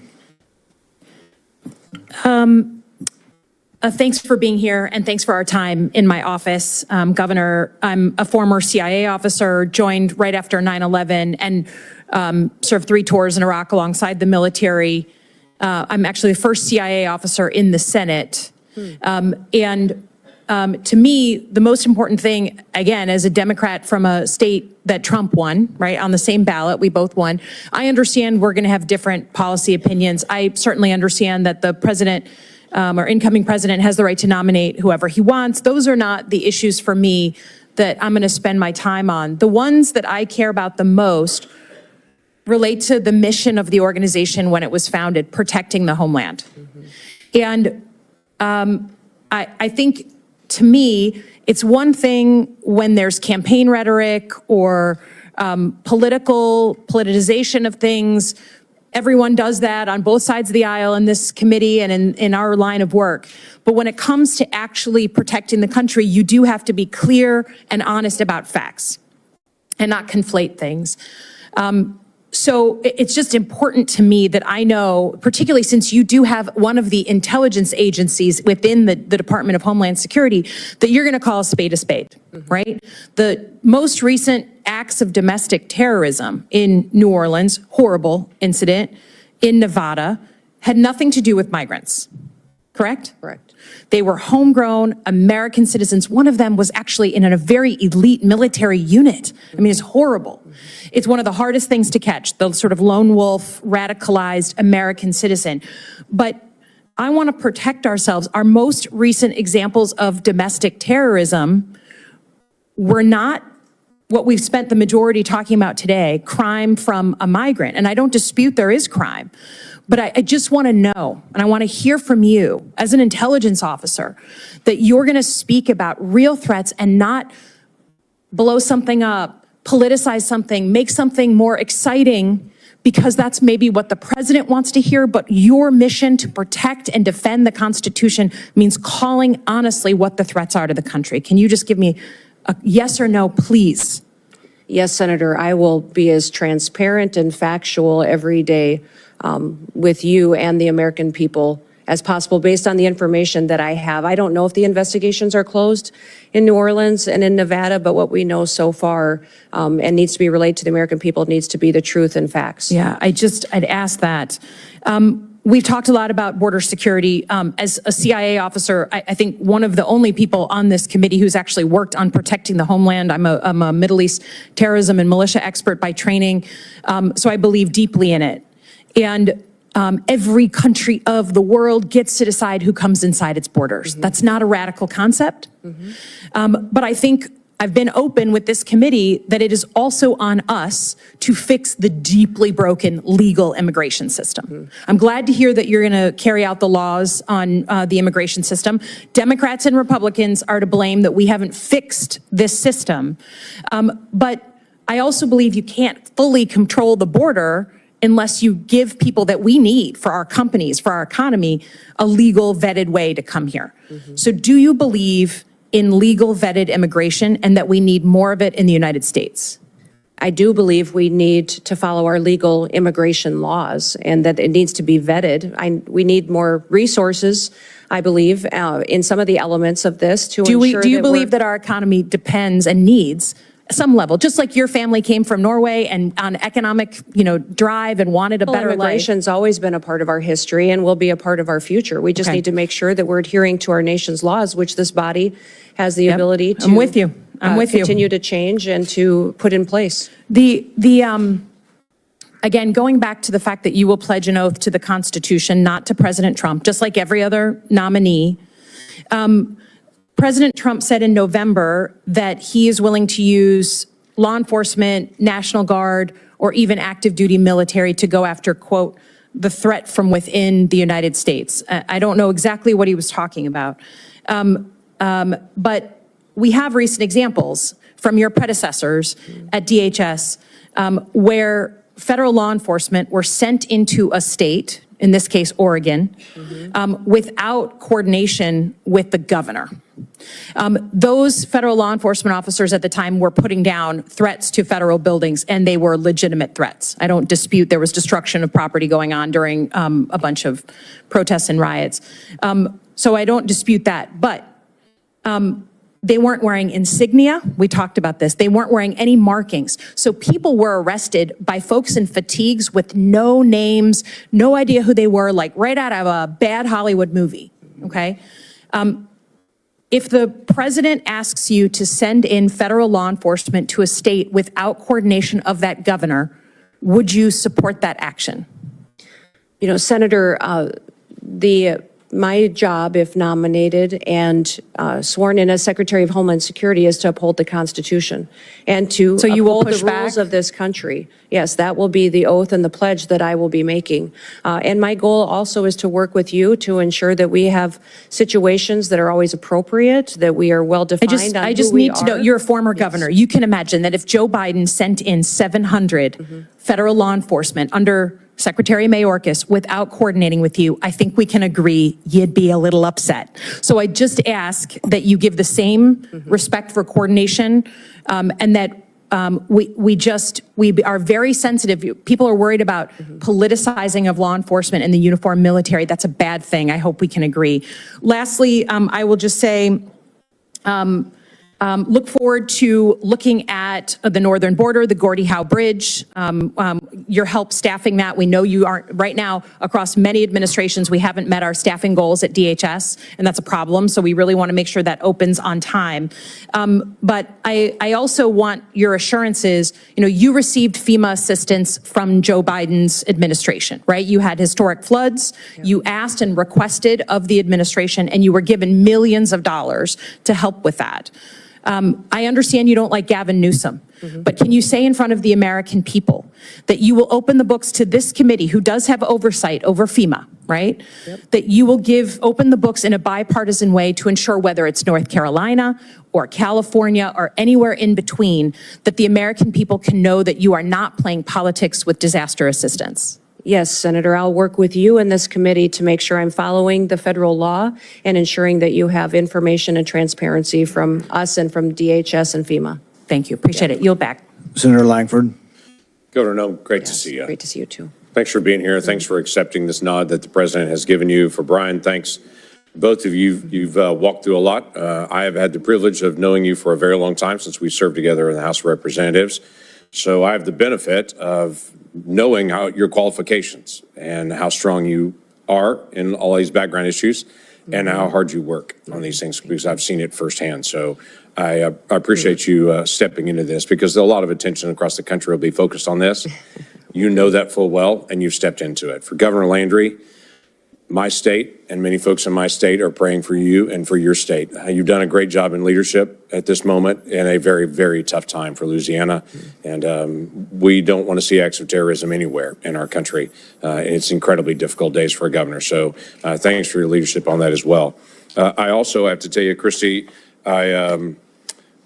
Thanks for being here, and thanks for our time in my office. Governor, I'm a former CIA officer, joined right after 9/11, and served 3 tours in Iraq alongside the military. I'm actually the first CIA officer in the Senate. To me, the most important thing, again, as a Democrat from a state that Trump won, right, on the same ballot, we both won. I understand we're going to have different policy opinions. I certainly understand that the president or incoming president has the right to nominate whoever he wants. Those are not the issues for me that I'm going to spend my time on. The ones that I care about the most relate to the mission of the organization when it was founded, protecting the homeland. And I think, to me, it's one thing when there's campaign rhetoric or politicization of things. Everyone does that on both sides of the aisle in this committee and in our line of work. But when it comes to actually protecting the country, you do have to be clear and honest about facts and not conflate things. So it's just important to me that I know, particularly since you do have one of the intelligence agencies within the Department of Homeland Security, that you're going to call a spade, right? The most recent acts of domestic terrorism in New Orleans, horrible incident, in Nevada, had nothing to do with migrants, correct? Correct. They were homegrown American citizens. One of them was actually in a very elite military unit. I mean, it's horrible. It's one of the hardest things to catch, the sort of lone wolf, radicalized American citizen. But I want to protect ourselves. Our most recent examples of domestic terrorism were not what we've spent the majority talking about today, crime from a migrant. And I don't dispute there is crime. But I just want to know, and I want to hear from you as an intelligence officer, that you're going to speak about real threats and not blow something up, politicize something, make something more exciting, because that's maybe what the president wants to hear. But your mission to protect and defend the Constitution means calling honestly what the threats are to the country. Can you just give me a yes or no, please? Yes, Senator, I will be as transparent and factual every day with you and the American people as possible based on the information that I have. I don't know if the investigations are closed in New Orleans and in Nevada, but what we know so far and needs to be relayed to the American people needs to be the truth and facts. Yeah, I'd ask that. We've talked a lot about border security. As a CIA officer, I think one of the only people on this committee who's actually worked on protecting the homeland. I'm a Middle East terrorism and militia expert by training, so I believe deeply in it. And every country of the world gets to decide who comes inside its borders. That's not a radical concept. But I think I've been open with this committee that it is also on us to fix the deeply broken legal immigration system. I'm glad to hear that you're going to carry out the laws on the immigration system. Democrats and Republicans are to blame that we haven't fixed this system. But I also believe you can't fully control the border unless you give people that we need for our companies, for our economy, a legal vetted way to come here. So do you believe in legal vetted immigration and that we need more of it in the United States? I do believe we need to follow our legal immigration laws and that it needs to be vetted. We need more resources, I believe, in some of the elements of this to ensure Do you that believe that our economy depends and needs some level, just like your family came from Norway and on economic, drive and wanted a better life? Immigration's always been a part of our history and will be a part of our future. We just need to make sure that we're adhering to our nation's laws, which this body has the ability to. I'm with you. I'm with you. Continue to change and to put in place. Again, going back to the fact that you will pledge an oath to the Constitution, not to President Trump, just like every other nominee. President Trump said in November that he is willing to use law enforcement, National Guard, or even active duty military to go after, quote, the threat from within the United States. I don't know exactly what he was talking about. But we have recent examples from your predecessors at DHS where federal law enforcement were sent into a state, in this case, Oregon, without coordination with the governor. Those federal law enforcement officers at the time were putting down threats to federal buildings, and they were legitimate threats. I don't dispute there was destruction of property going on during a bunch of protests and riots. So I don't dispute that, but they weren't wearing insignia. We talked about this. They weren't wearing any markings. So people were arrested by folks in fatigues with no names, no idea who they were, like right out of a bad Hollywood movie, okay? If the president asks you to send in federal law enforcement to a state without coordination of that governor, would you support that action? Senator, my job, if nominated and sworn in as Secretary of Homeland Security, is to uphold the Constitution and to uphold the rules of this country. Yes, that will be the oath and the pledge that I will be making. And my goal also is to work with you to ensure that we have situations that are always appropriate, that we are well defined. I just need to know, you're a former governor. You can imagine that if Joe Biden sent in 700 federal law enforcement under Secretary Mayorkas without coordinating with you, I think we can agree you'd be a little upset. So I just ask that you give the same respect for coordination, and that we are very sensitive. People are worried about politicizing of law enforcement and the uniformed military. That's a bad thing. I hope we can agree. Lastly, I will just say, look forward to looking at the northern border, the Gordie Howe Bridge, your help staffing that. We know you aren't, right now, across many administrations, we haven't met our staffing goals at DHS, and that's a problem, so we really want to make sure that opens on time. But I also want your assurances, you received FEMA assistance from Joe Biden's administration, right? You had historic floods, you asked and requested of the administration, and you were given millions of dollars to help with that. I understand you don't like Gavin Newsom, but can you say in front of the American people that you will open the books to this committee, who does have oversight over FEMA, right? That you will open the books in a bipartisan way to ensure, whether it's North Carolina or California or anywhere in between, that the American people can know that you are not playing politics with disaster assistance? Yes, Senator, I'll work with you in this committee to make sure I'm following the federal law and ensuring that you have information and transparency from us and from DHS and FEMA. Thank you. Appreciate it. Yield back. Senator Langford. Governor Noem, great to see you. Great to see you too. Thanks for being here. Thanks for accepting this nod that the president has given you. For Brian, thanks. Both of you, you've walked through a lot. I have had the privilege of knowing you for a very long time, since we served together in the House of Representatives. So I have the benefit of knowing how your qualifications and how strong you are in all these background issues and how hard you work on these things, because I've seen it firsthand. So I appreciate you stepping into this, because a lot of attention across the country will be focused on this. You know that full well, and you've stepped into it. For Governor Landry, my state and many folks in my state are praying for you and for your state. You've done a great job in leadership at this moment in a very, very tough time for Louisiana. And we don't want to see acts of terrorism anywhere in our country. It's incredibly difficult days for a governor. So thanks for your leadership on that as well. I also have to tell you, Kristi,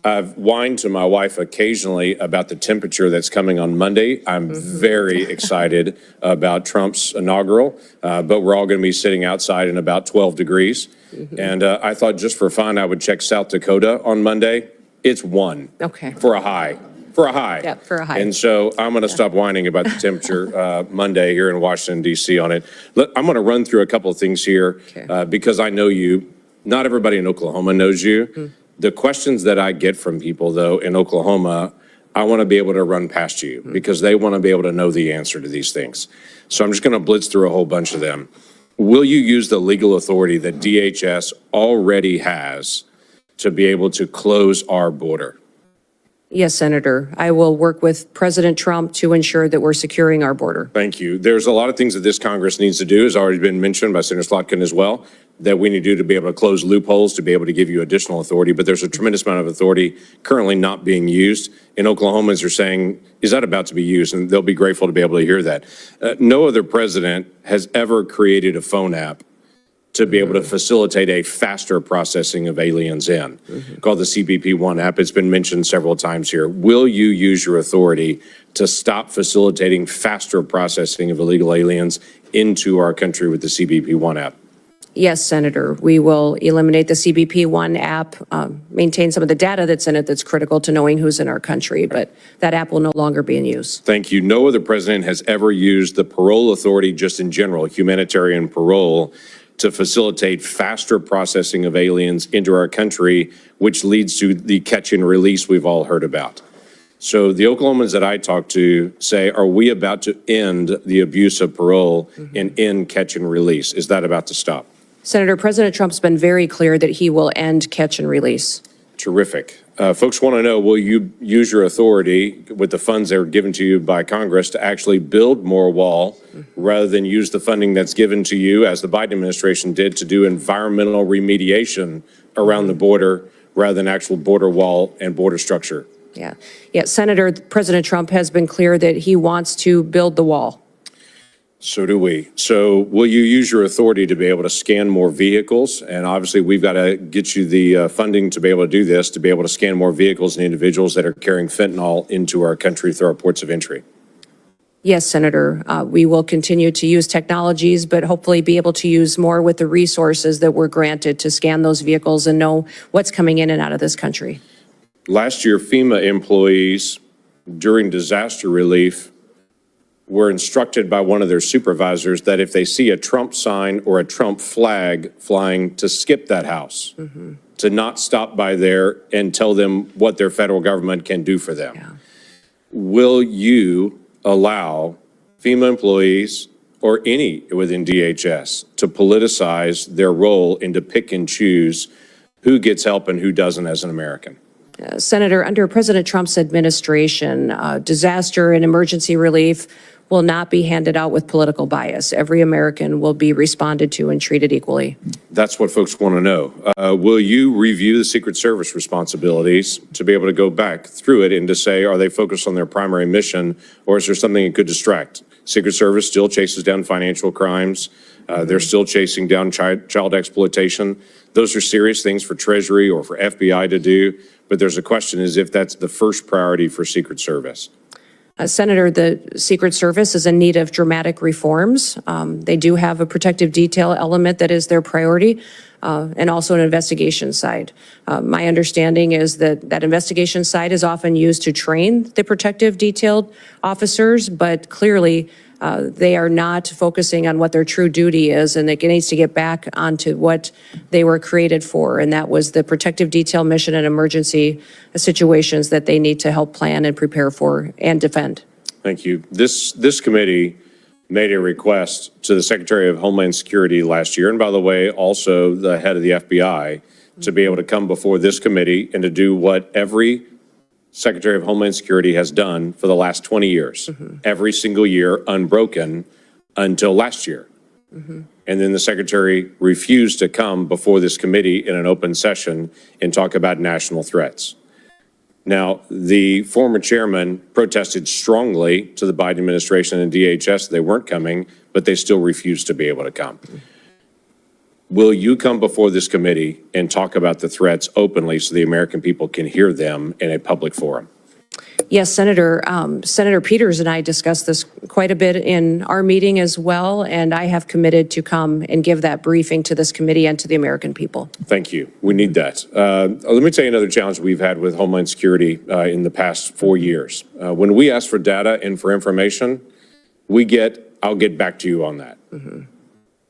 I've whined to my wife occasionally about the temperature that's coming on Monday. I'm very excited about Trump's inaugural, but we're all going to be sitting outside in about 12 degrees. And I thought, just for fun, I would check South Dakota on Monday. It's 1 for a high. for a high. Yeah, for a high. And so I'm going to stop whining about the temperature Monday here in Washington, D.C. on it. I'm going to run through a couple of things here because I know you. Not everybody in Oklahoma knows you. The questions that I get from people, though, in Oklahoma, I want to be able to run past you because they want to be able to know the answer to these things. So I'm just going to blitz through a whole bunch of them. Will you use the legal authority that DHS already has to be able to close our border? Yes, Senator. I will work with President Trump to ensure that we're securing our border. Thank you. There's a lot of things that this Congress needs to do, has already been mentioned by Senator Slotkin as well, that we need to do to be able to close loopholes, to be able to give you additional authority. But there's a tremendous amount of authority currently not being used. And Oklahomans are saying, is that about to be used? And they'll be grateful to be able to hear that. No other president has ever created a phone app to be able to facilitate a faster processing of aliens in, called the CBP One app. It's been mentioned several times here. Will you use your authority to stop facilitating faster processing of illegal aliens into our country with the CBP One app? Yes, Senator. We will eliminate the CBP One app, maintain some of the data that's in it that's critical to knowing who's in our country, but that app will no longer be in use. Thank you. No other president has ever used the parole authority just in general, humanitarian parole, to facilitate faster processing of aliens into our country, which leads to the catch and release we've all heard about. So the Oklahomans that I talk to say, are we about to end the abuse of parole and end catch and release? Is that about to stop? Senator, President Trump's been very clear that he will end catch and release. Terrific. Folks want to know, will you use your authority with the funds that are given to you by Congress to actually build more wall rather than use the funding that's given to you, as the Biden administration did, to do environmental remediation around the border rather than actual border wall and border structure? Yeah. Senator, President Trump has been clear that he wants to build the wall. So do we. So will you use your authority to be able to scan more vehicles? And obviously, we've got to get you the funding to be able to do this, to be able to scan more vehicles and individuals that are carrying fentanyl into our country through our ports of entry. Yes, Senator. We will continue to use technologies, but hopefully be able to use more with the resources that we're granted to scan those vehicles and know what's coming in and out of this country. Last year, FEMA employees during disaster relief were instructed by one of their supervisors that if they see a Trump sign or a Trump flag flying, to skip that house, to not stop by there and tell them what their federal government can do for them. Yeah. Will you allow FEMA employees or any within DHS to politicize their role and to pick and choose who gets help and who doesn't as an American? Senator, under President Trump's administration, disaster and emergency relief will not be handed out with political bias. Every American will be responded to and treated equally. That's what folks want to know. Will you review the Secret Service responsibilities to be able to go back through it and to say, are they focused on their primary mission, or is there something that could distract? Secret Service still chases down financial crimes. They're still chasing down child exploitation. Those are serious things for Treasury or for FBI to do. But there's a question is if that's the first priority for Secret Service. Senator, the Secret Service is in need of dramatic reforms. They do have a protective detail element that is their priority, and also an investigation side. My understanding is that that investigation side is often used to train the protective detailed officers, but clearly they are not focusing on what their true duty is, and it needs to get back onto what they were created for, and that was the protective detail mission in emergency situations that they need to help plan and prepare for and defend. Thank you. This committee made a request to the Secretary of Homeland Security last year, and by the way, also the head of the FBI, to be able to come before this committee and to do what every Secretary of Homeland Security has done for the last 20 years, every single year, unbroken, until last year. And then the Secretary refused to come before this committee in an open session and talk about national threats. Now, the former chairman protested strongly to the Biden administration and DHS. They weren't coming, but they still refused to be able to come. Will you come before this committee and talk about the threats openly so the American people can hear them in a public forum? Yes, Senator. Senator Peters and I discussed this quite a bit in our meeting as well, and I have committed to come and give that briefing to this committee and to the American people. Thank you. We need that. Let me tell you another challenge we've had with Homeland Security in the past 4 years. When we ask for data and for information, we get, I'll get back to you on that.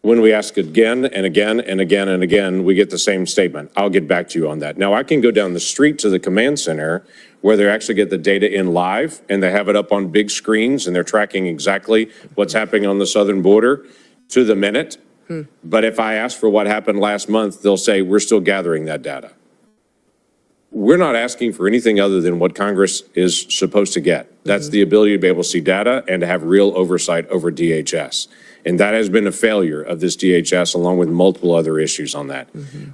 When we ask again and again and again and again, we get the same statement. I'll get back to you on that. Now, I can go down the street to the command center where they actually get the data in live and they have it up on big screens and they're tracking exactly what's happening on the southern border to the minute. But if I ask for what happened last month, they'll say, we're still gathering that data. We're not asking for anything other than what Congress is supposed to get. That's the ability to be able to see data and to have real oversight over DHS. And that has been a failure of this DHS, along with multiple other issues on that.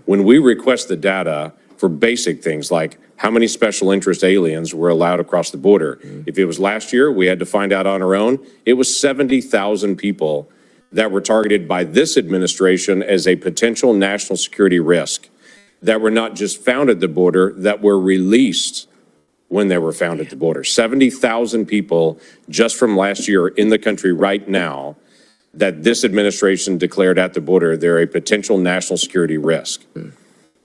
When we request the data for basic things like how many special interest aliens were allowed across the border, if it was last year, we had to find out on our own, it was 70,000 people that were targeted by this administration as a potential national security risk, that were not just found at the border, that were released when they were found at the border. 70,000 people just from last year in the country right now that this administration declared at the border, they're a potential national security risk.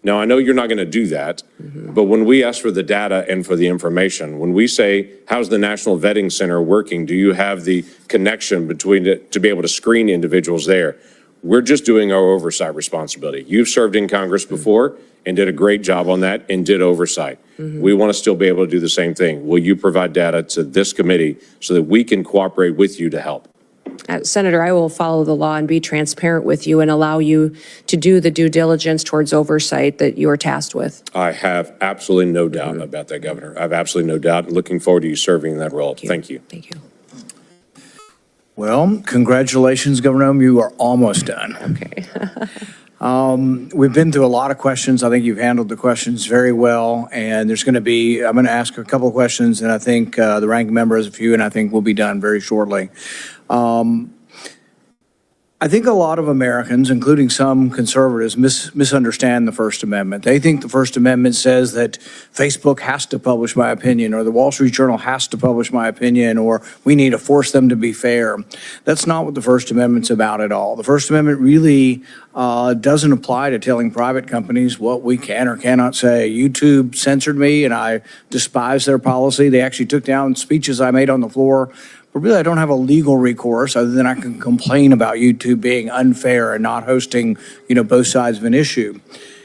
Now, I know you're not going to do that, but when we ask for the data and for the information, when we say, how's the National Vetting Center working? Do you have the connection between it to be able to screen individuals there? We're just doing our oversight responsibility. You've served in Congress before and did a great job on that and did oversight. We want to still be able to do the same thing. Will you provide data to this committee so that we can cooperate with you to help? Senator, I will follow the law and be transparent with you and allow you to do the due diligence towards oversight that you are tasked with. I have absolutely no doubt about that, Governor. I have absolutely no doubt. Looking forward to you serving in that role. Thank you. Thank you. Well, congratulations, Governor Noem. You are almost done. Okay. We've been through a lot of questions. I think you've handled the questions very well. And there's going to be, I'm going to ask a couple of questions, and I think the ranking member has a few, and I think we'll be done very shortly. I think a lot of Americans, including some conservatives, misunderstand the First Amendment. They think the First Amendment says that Facebook has to publish my opinion, or the Wall Street Journal has to publish my opinion, or we need to force them to be fair. That's not what the First Amendment's about at all. The First Amendment really doesn't apply to telling private companies what we can or cannot say. YouTube censored me, and I despise their policy. They actually took down speeches I made on the floor. But really, I don't have a legal recourse other than I can complain about YouTube being unfair and not hosting, both sides of an issue.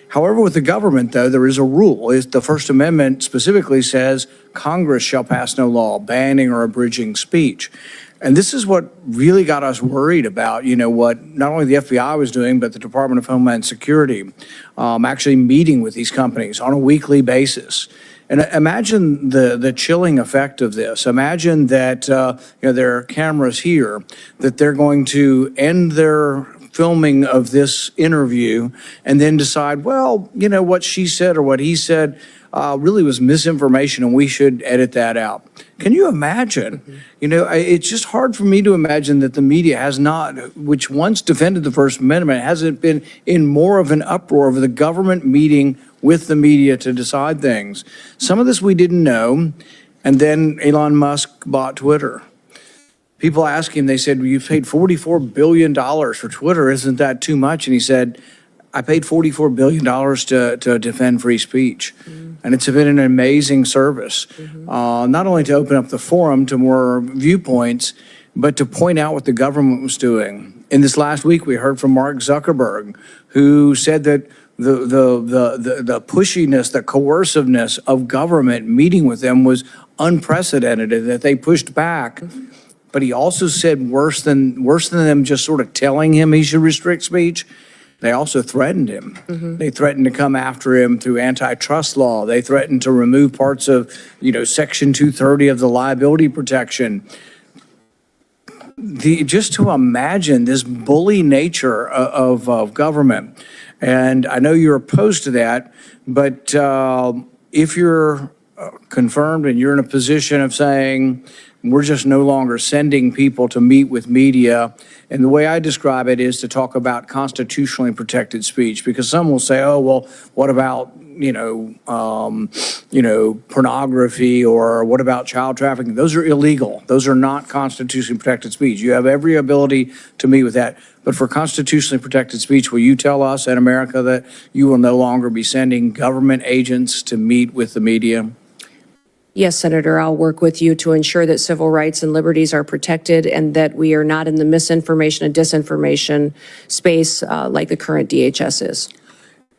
However, with the government, though, there is a rule. The First Amendment specifically says Congress shall pass no law banning or abridging speech. And this is what really got us worried about, what not only the FBI was doing, but the Department of Homeland Security, actually meeting with these companies on a weekly basis. And imagine the chilling effect of this. Imagine that there are cameras here, that they're going to end their filming of this interview and then decide, well, what she said or what he said really was misinformation and we should edit that out. Can you imagine? It's just hard for me to imagine that the media has not, which once defended the First Amendment, hasn't been in more of an uproar over the government meeting with the media to decide things. Some of this we didn't know, and then Elon Musk bought Twitter. People asked him, they said, well, you've paid $44 billion for Twitter, isn't that too much? And he said, I paid $44 billion to defend free speech. And it's been an amazing service, not only to open up the forum to more viewpoints, but to point out what the government was doing. In this last week, we heard from Mark Zuckerberg, who said that the pushiness, the coerciveness of government meeting with them was unprecedented, and that they pushed back. But he also said worse than them just sort of telling him he should restrict speech, they also threatened him. They threatened to come after him through antitrust law. They threatened to remove parts of, Section 230 of the liability protection. Just to imagine this bully nature of government. And I know you're opposed to that, but if you're confirmed and you're in a position of saying We're just no longer sending people to meet with media. And the way I describe it is to talk about constitutionally protected speech, because some will say, oh, well, what about, pornography, or what about child trafficking? Those are illegal. Those are not constitutionally protected speech. You have every ability to meet with that. But for constitutionally protected speech, will you tell us in America that you will no longer be sending government agents to meet with the media? Yes, Senator, I'll work with you to ensure that civil rights and liberties are protected and that we are not in the misinformation and disinformation space like the current DHS is.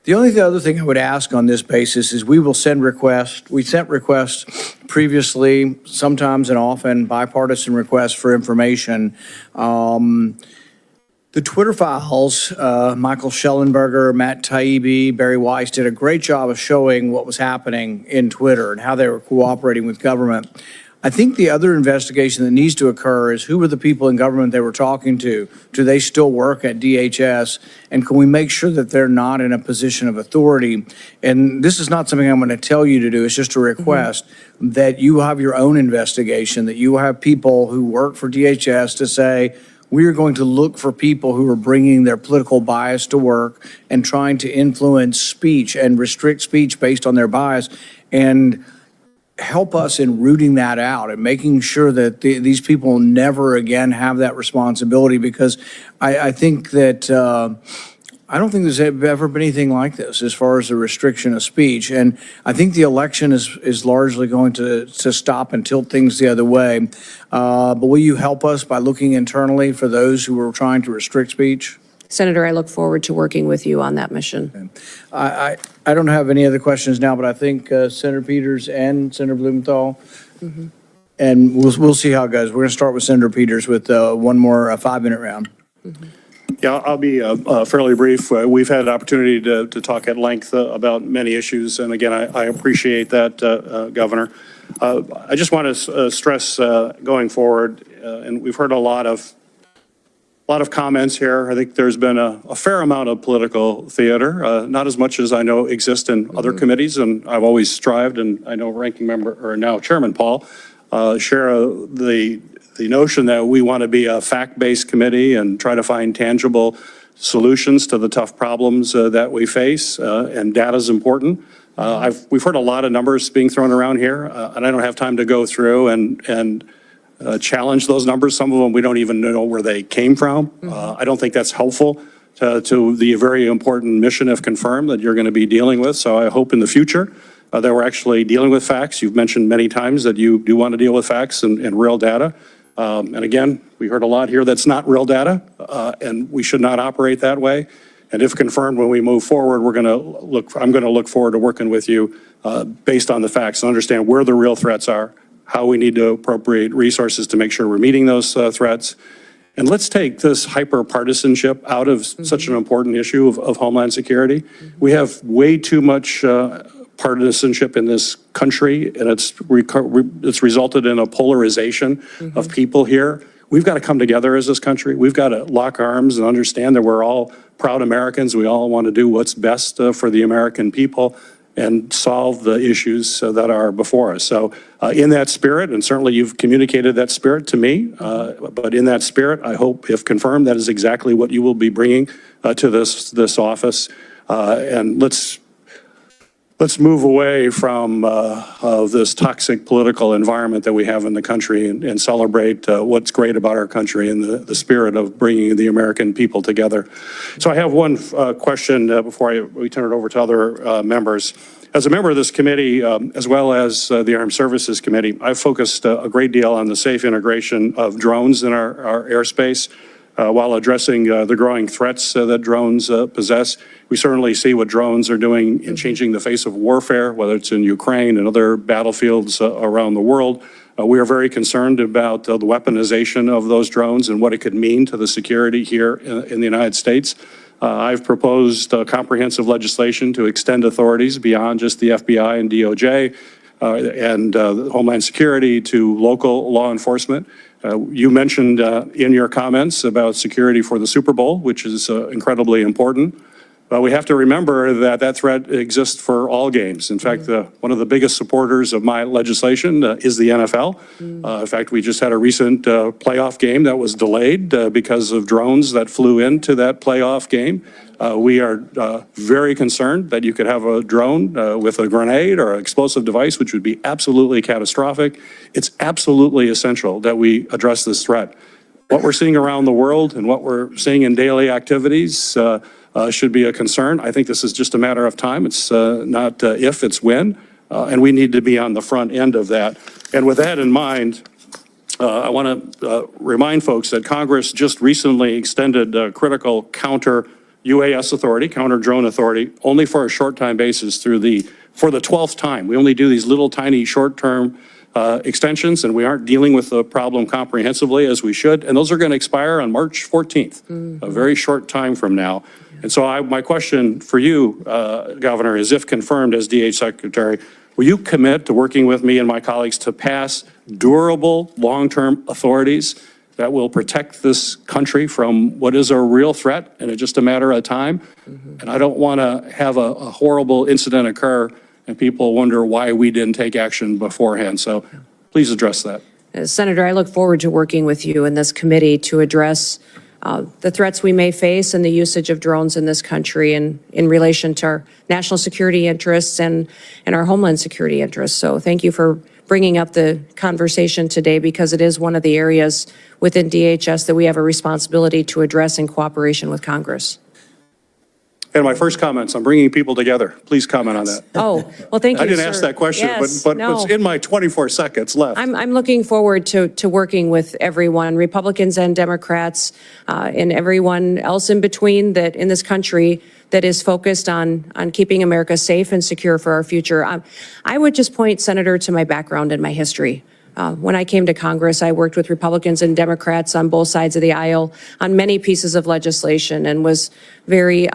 The other thing I would ask on this basis is we will send requests. We sent requests previously, sometimes and often bipartisan requests for information. The Twitter files, Michael Schellenberger, Matt Taibbi, Barry Weiss did a great job of showing what was happening in Twitter and how they were cooperating with government. I think the other investigation that needs to occur is who were the people in government they were talking to? Do they still work at DHS? And can we make sure that they're not in a position of authority? And this is not something I'm going to tell you to do. It's just a request that you have your own investigation, that you have people who work for DHS to say, we are going to look for people who are bringing their political bias to work and trying to influence speech and restrict speech based on their bias, and help us in rooting that out and making sure that these people never again have that responsibility, because I think that I don't think there's ever been anything like this as far as the restriction of speech. And I think the election is largely going to stop and tilt things the other way. But will you help us by looking internally for those who are trying to restrict speech? Senator, I look forward to working with you on that mission. I don't have any other questions now, but I think Senator Peters and Senator Blumenthal, and we'll see how it goes. We're going to start with Senator Peters with one more 5-minute round. Yeah, I'll be fairly brief. We've had an opportunity to talk at length about many issues, and again, I appreciate that, Governor. I just want to stress going forward, and we've heard a lot of comments here. I think there's been a fair amount of political theater, not as much as I know exists in other committees, and I've always strived, and I know Ranking Member, or now Chairman Paul, share the notion that we want to be a fact-based committee and try to find tangible solutions to the tough problems that we face, and data is important. We've heard a lot of numbers being thrown around here, and I don't have time to go through and challenge those numbers. Some of them we don't even know where they came from. I don't think that's helpful to the very important mission, if confirmed, that you're going to be dealing with. So I hope in the future that we're actually dealing with facts. You've mentioned many times that you do want to deal with facts and real data. And again, we heard a lot here that's not real data, and we should not operate that way. And if confirmed, when we move forward, I'm going to look forward to working with you based on the facts and understand where the real threats are, how we need to appropriate resources to make sure we're meeting those threats. And let's take this hyper-partisanship out of such an important issue of Homeland Security. We have way too much partisanship in this country, and it's resulted in a polarization of people here. We've got to come together as this country. We've got to lock arms and understand that we're all proud Americans. We all want to do what's best for the American people and solve the issues that are before us. So in that spirit, and certainly you've communicated that spirit to me, but in that spirit, I hope, if confirmed, that is exactly what you will be bringing to this office. And let's move away from of this toxic political environment that we have in the country and celebrate what's great about our country and the spirit of bringing the American people together. So I have one question before we turn it over to other members. As a member of this committee, as well as the Armed Services Committee, I've focused a great deal on the safe integration of drones in our airspace. While addressing the growing threats that drones possess. We certainly see what drones are doing in changing the face of warfare, whether it's in Ukraine and other battlefields around the world. We are very concerned about the weaponization of those drones and what it could mean to the security here in the United States. I've proposed comprehensive legislation to extend authorities beyond just the FBI and DOJ and Homeland Security to local law enforcement. You mentioned in your comments about security for the Super Bowl, which is incredibly important. But we have to remember that that threat exists for all games. In fact, one of the biggest supporters of my legislation is the NFL. In fact, we just had a recent playoff game that was delayed because of drones that flew into that playoff game. We are very concerned that you could have a drone with a grenade or an explosive device, which would be absolutely catastrophic. It's absolutely essential that we address this threat. What we're seeing around the world and what we're seeing in daily activities should be a concern. I think this is just a matter of time. It's not if, it's when. And we need to be on the front end of that. And with that in mind, I want to remind folks that Congress just recently extended critical counter UAS authority, counter drone authority, only for a short time basis for the 12th time. We only do these little tiny short-term extensions, and we aren't dealing with the problem comprehensively as we should. And those are going to expire on March 14th, a very short time from now. And so my question for you, Governor, is if confirmed as DH Secretary, will you commit to working with me and my colleagues to pass durable, long-term authorities that will protect this country from what is a real threat and it's just a matter of time? And I don't want to have a horrible incident occur and people wonder why we didn't take action beforehand. So please address that. Senator, I look forward to working with you in this committee to address the threats we may face and the usage of drones in this country and in relation to our national security interests and our homeland security interests. So thank you for bringing up the conversation today, because it is one of the areas within DHS that we have a responsibility to address in cooperation with Congress. And my first comments, I'm bringing people together. Please comment on that. Oh, well, thank you, I didn't sir. ask that question, Yes, but no. it's in my 24 seconds left. I'm looking forward to working with everyone, Republicans and Democrats, and everyone else in between that in this country that is focused on keeping America safe and secure for our future. I would just point, Senator, to my background and my history. When I came to Congress, I worked with Republicans and Democrats on both sides of the aisle on many pieces of legislation and was very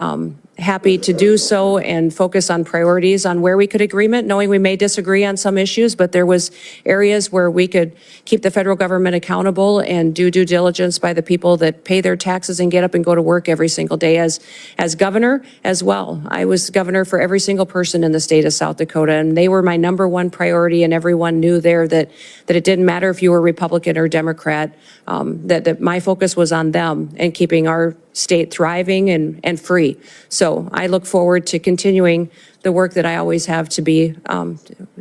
happy to do so and focus on priorities on where we could agreement, knowing we may disagree on some issues, but there was areas where we could keep the federal government accountable and do due diligence by the people that pay their taxes and get up and go to work every single day. As governor as well, I was governor for every single person in the state of South Dakota, and they were my #1 priority, and everyone knew there that it didn't matter if you were Republican or Democrat, that my focus was on them and keeping our state thriving and free. So I look forward to continuing the work that I always have to be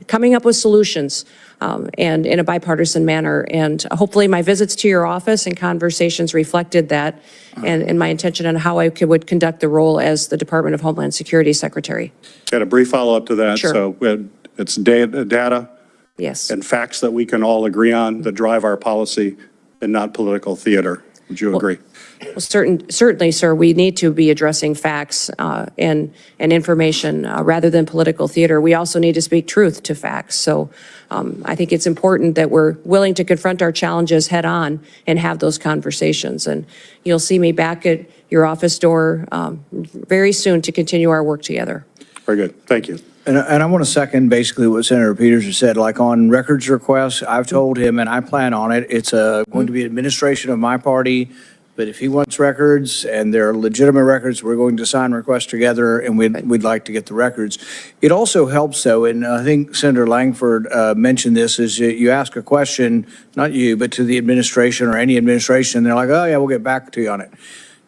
coming up with solutions and in a bipartisan manner. And hopefully my visits to your office and conversations reflected that and my intention on how I would conduct the role as the Department of Homeland Security Secretary. Got a brief follow-up to that. Sure. So it's data Yes. and facts that we can all agree on that drive our policy and not political theater. Would you agree? Well, certainly, sir, we need to be addressing facts and information rather than political theater. We also need to speak truth to facts. So I think it's important that we're willing to confront our challenges head on and have those conversations. And you'll see me back at your office door very soon to continue our work together. Very good. Thank you. And I want to second basically what Senator Peters has said, like on records requests, I've told him, and I plan on it, it's going to be administration of my party, but if he wants records and they're legitimate records, we're going to sign requests together and we'd like to get the records. It also helps though, and I think Senator Langford mentioned this, is you ask a question, not you, but to the administration or any administration, they're like, oh yeah, we'll get back to you on it.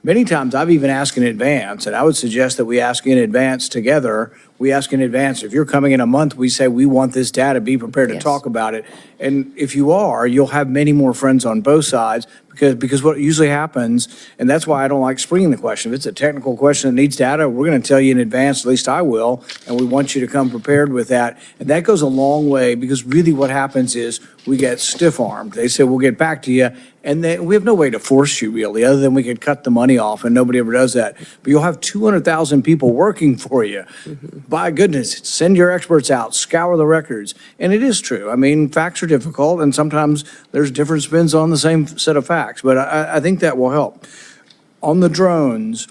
Many times I've even asked in advance, and I would suggest that we ask in advance together. We ask in advance. If you're coming in a month, we say we want this data, be prepared to talk about it. And if you are, you'll have many more friends on both sides because what usually happens, and that's why I don't like springing the question. If it's a technical question that needs data, we're going to tell you in advance, at least I will, and we want you to come prepared with that. And that goes a long way because really what happens is we get stiff-armed. They say, we'll get back to you, and then we have no way to force you really, other than we could cut the money off, and nobody ever does that. But you'll have 200,000 people working for you. By goodness, send your experts out, scour the records. And it is true. I mean, facts are difficult, and sometimes there's different spins on the same set of facts, but I think that will help. On the drones,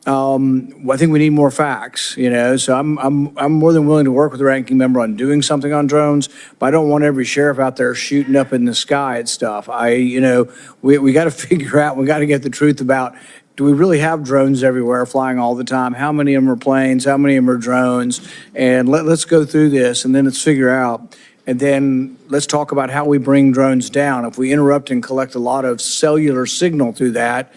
I think we need more facts, so I'm more than willing to work with the ranking member on doing something on drones, but I don't want every sheriff out there shooting up in the sky at stuff. We got to figure out, we got to get the truth about do we really have drones everywhere flying all the time? How many of them are planes? How many of them are drones? And let's go through this, and then let's figure out. And then let's talk about how we bring drones down. If we interrupt and collect a lot of cellular signal through that,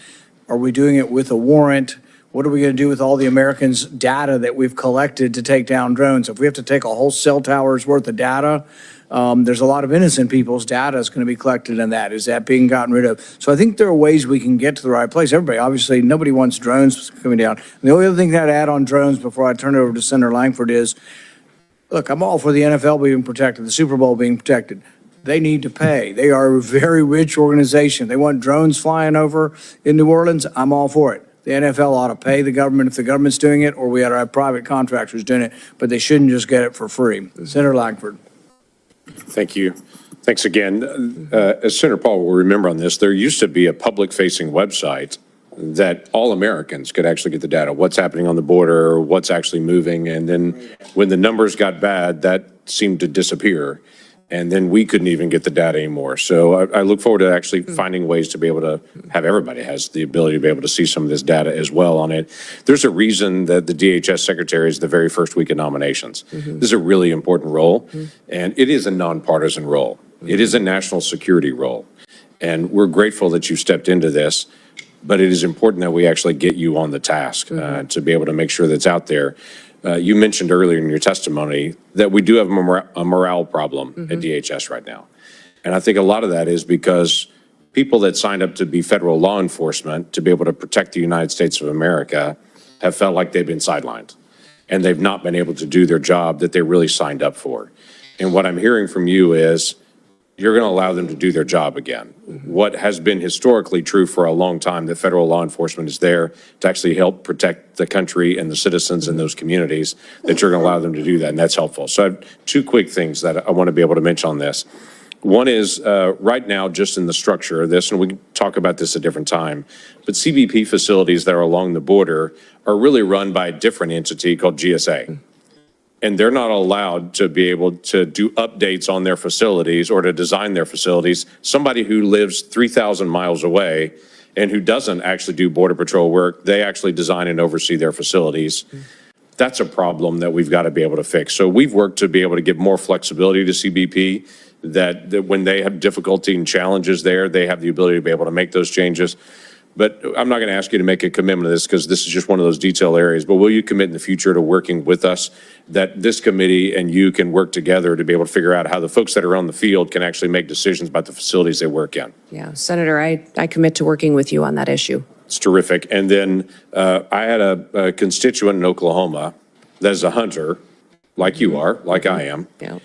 are we doing it with a warrant? What are we going to do with all the Americans' data that we've collected to take down drones? If we have to take a whole cell tower's worth of data, there's a lot of innocent people's data is going to be collected in that. Is that being gotten rid of? So I think there are ways we can get to the right place. Everybody, obviously, nobody wants drones coming down. And the only other thing that I'd add on drones before I turn it over to Senator Langford is, look, I'm all for the NFL being protected, the Super Bowl being protected. They need to pay. They are a very rich organization. They want drones flying over in New Orleans. I'm all for it. The NFL ought to pay the government if the government's doing it, or we ought to have private contractors doing it, but they shouldn't just get it for free. Senator Langford. Thank you. Thanks again. As Senator Paul will remember on this, there used to be a public-facing website that all Americans could actually get the data, what's happening on the border, what's actually moving, and then when the numbers got bad, that seemed to disappear, and then we couldn't even get the data anymore. So I look forward to actually finding ways to be able to have everybody has the ability to be able to see some of this data as well on it. There's a reason that the DHS secretary is the very first week of nominations. This is a really important role, and it is a nonpartisan role. It is a national security role, and we're grateful that you stepped into this. But it is important that we actually get you on the task to be able to make sure that's out there. You mentioned earlier in your testimony that we do have a morale problem at DHS right now. And I think a lot of that is because people that signed up to be federal law enforcement to be able to protect the United States of America have felt like they've been sidelined and they've not been able to do their job that they really signed up for. And what I'm hearing from you is you're going to allow them to do their job again. What has been historically true for a long time, that federal law enforcement is there to actually help protect the country and the citizens in those communities, that you're going to allow them to do that, and that's helpful. So I have two quick things that I want to be able to mention on this. One is right now, just in the structure of this, and we can talk about this at a different time, but CBP facilities that are along the border are really run by a different entity called GSA. And they're not allowed to be able to do updates on their facilities or to design their facilities. Somebody who lives 3,000 miles away and who doesn't actually do Border Patrol work, they actually design and oversee their facilities. That's a problem that we've got to be able to fix. So we've worked to be able to give more flexibility to CBP, that when they have difficulty and challenges there, they have the ability to be able to make those changes. But I'm not going to ask you to make a commitment to this because this is just one of those detail areas. But will you commit in the future to working with us, that this committee and you can work together to be able to figure out how the folks that are on the field can actually make decisions about the facilities they work in? Yeah, Senator, I commit to working with you on that issue. It's terrific. And then I had a constituent in Oklahoma that is a hunter, like you are, like I am. Yeah.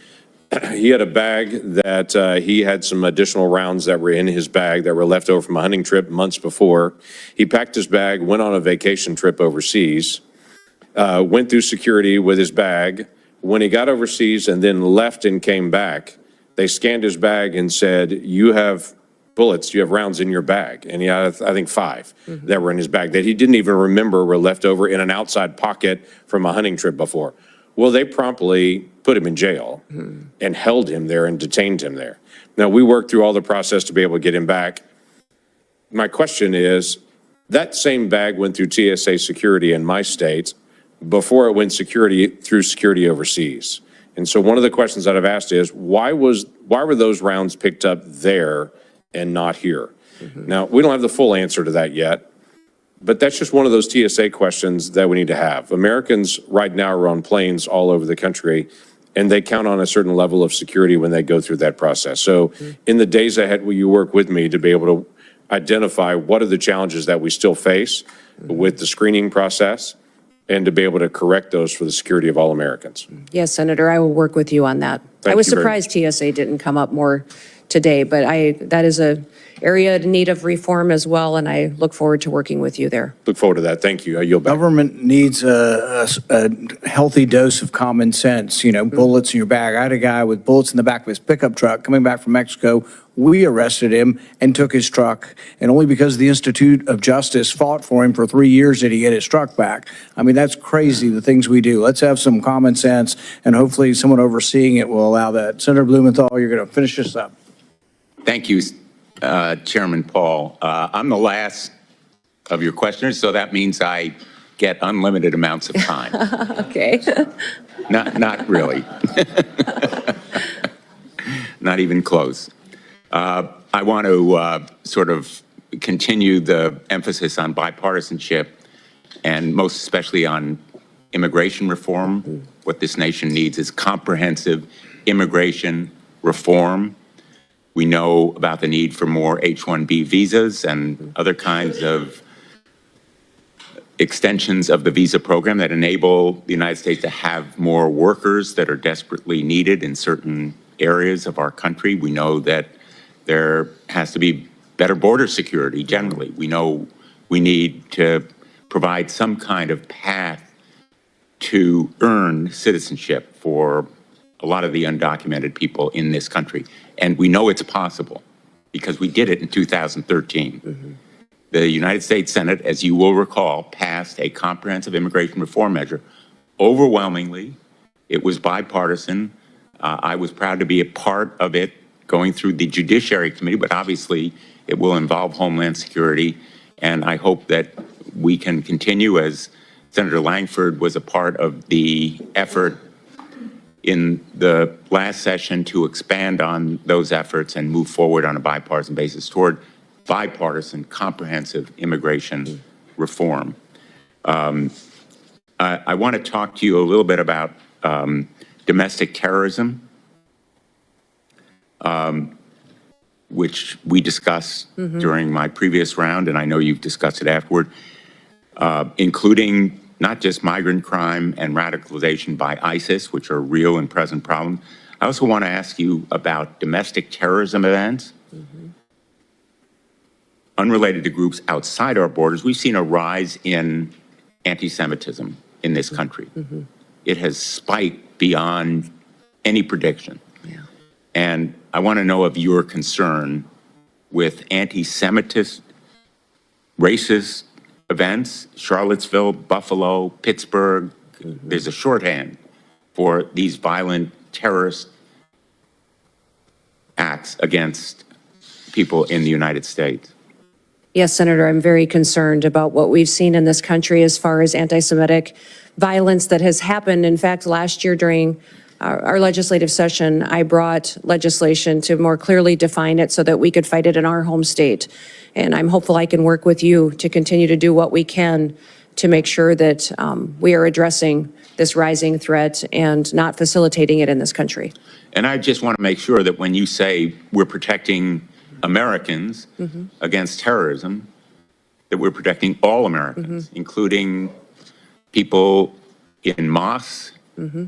He had a bag that he had some additional rounds that were in his bag that were left over from a hunting trip months before. He packed his bag, went on a vacation trip overseas, went through security with his bag. When he got overseas and then left and came back, they scanned his bag and said, you have bullets, you have rounds in your bag. And he had, I think, 5 that were in his bag that he didn't even remember were left over in an outside pocket from a hunting trip before. Well, they promptly put him in jail and held him there and detained him there. Now, we worked through all the process to be able to get him back. My question is, that same bag went through TSA security in my state before it went through security overseas. And so one of the questions that I've asked is, why were those rounds picked up there and not here? Now, we don't have the full answer to that yet. But that's just one of those TSA questions that we need to have. Americans right now are on planes all over the country, and they count on a certain level of security when they go through that process. So in the days ahead, will you work with me to be able to identify what are the challenges that we still face with the screening process and to be able to correct those for the security of all Americans? Yes, Senator, I will work with you on that. I was surprised TSA didn't come up more today, but that is a area in need of reform as well, and I look forward to working with you there. Look forward to that. Thank you. I yield back. Government needs a healthy dose of common sense, bullets in your bag. I had a guy with bullets in the back of his pickup truck coming back from Mexico. We arrested him and took his truck, and only because the Institute of Justice fought for him for 3 years did he get his truck back. I mean, that's crazy, the things we do. Let's have some common sense, and hopefully someone overseeing it will allow that. Senator Blumenthal, you're going to finish this up. Thank you, Chairman Paul. I'm the last of your questioners, so that means I get unlimited amounts of time. Okay. Not really. Not even close. I want to sort of continue the emphasis on bipartisanship and most especially on immigration reform. What this nation needs is comprehensive immigration reform. We know about the need for more H-1B visas and other kinds of extensions of the visa program that enable the United States to have more workers that are desperately needed in certain areas of our country. We know that there has to be better border security generally. We know we need to provide some kind of path to earn citizenship for a lot of the undocumented people in this country. And we know it's possible because we did it in 2013. The United States Senate, as you will recall, passed a comprehensive immigration reform measure. Overwhelmingly, it was bipartisan. I was proud to be a part of it going through the Judiciary Committee, but obviously it will involve Homeland Security. And I hope that we can continue, as Senator Langford was a part of the effort in the last session, to expand on those efforts and move forward on a bipartisan basis toward bipartisan, comprehensive immigration reform. I want to talk to you a little bit about domestic terrorism, which we discussed during my previous round, and I know you've discussed it afterward, including not just migrant crime and radicalization by ISIS, which are real and present problems. I also want to ask you about domestic terrorism events. Unrelated to groups outside our borders. We've seen a rise in anti-Semitism in this country. It has spiked beyond any prediction. And I want to know of your concern with anti-Semitist, racist events, Charlottesville, Buffalo, Pittsburgh. There's a shorthand for these violent terrorist acts against people in the United States. Yes, Senator, I'm very concerned about what we've seen in this country as far as anti-Semitic violence that has happened. In fact, last year during our legislative session, I brought legislation to more clearly define it so that we could fight it in our home state. And I'm hopeful I can work with you to continue to do what we can to make sure that we are addressing this rising threat and not facilitating it in this country. And I just want to make sure that when you say we're protecting Americans against terrorism, that we're protecting all Americans, including people in mosques,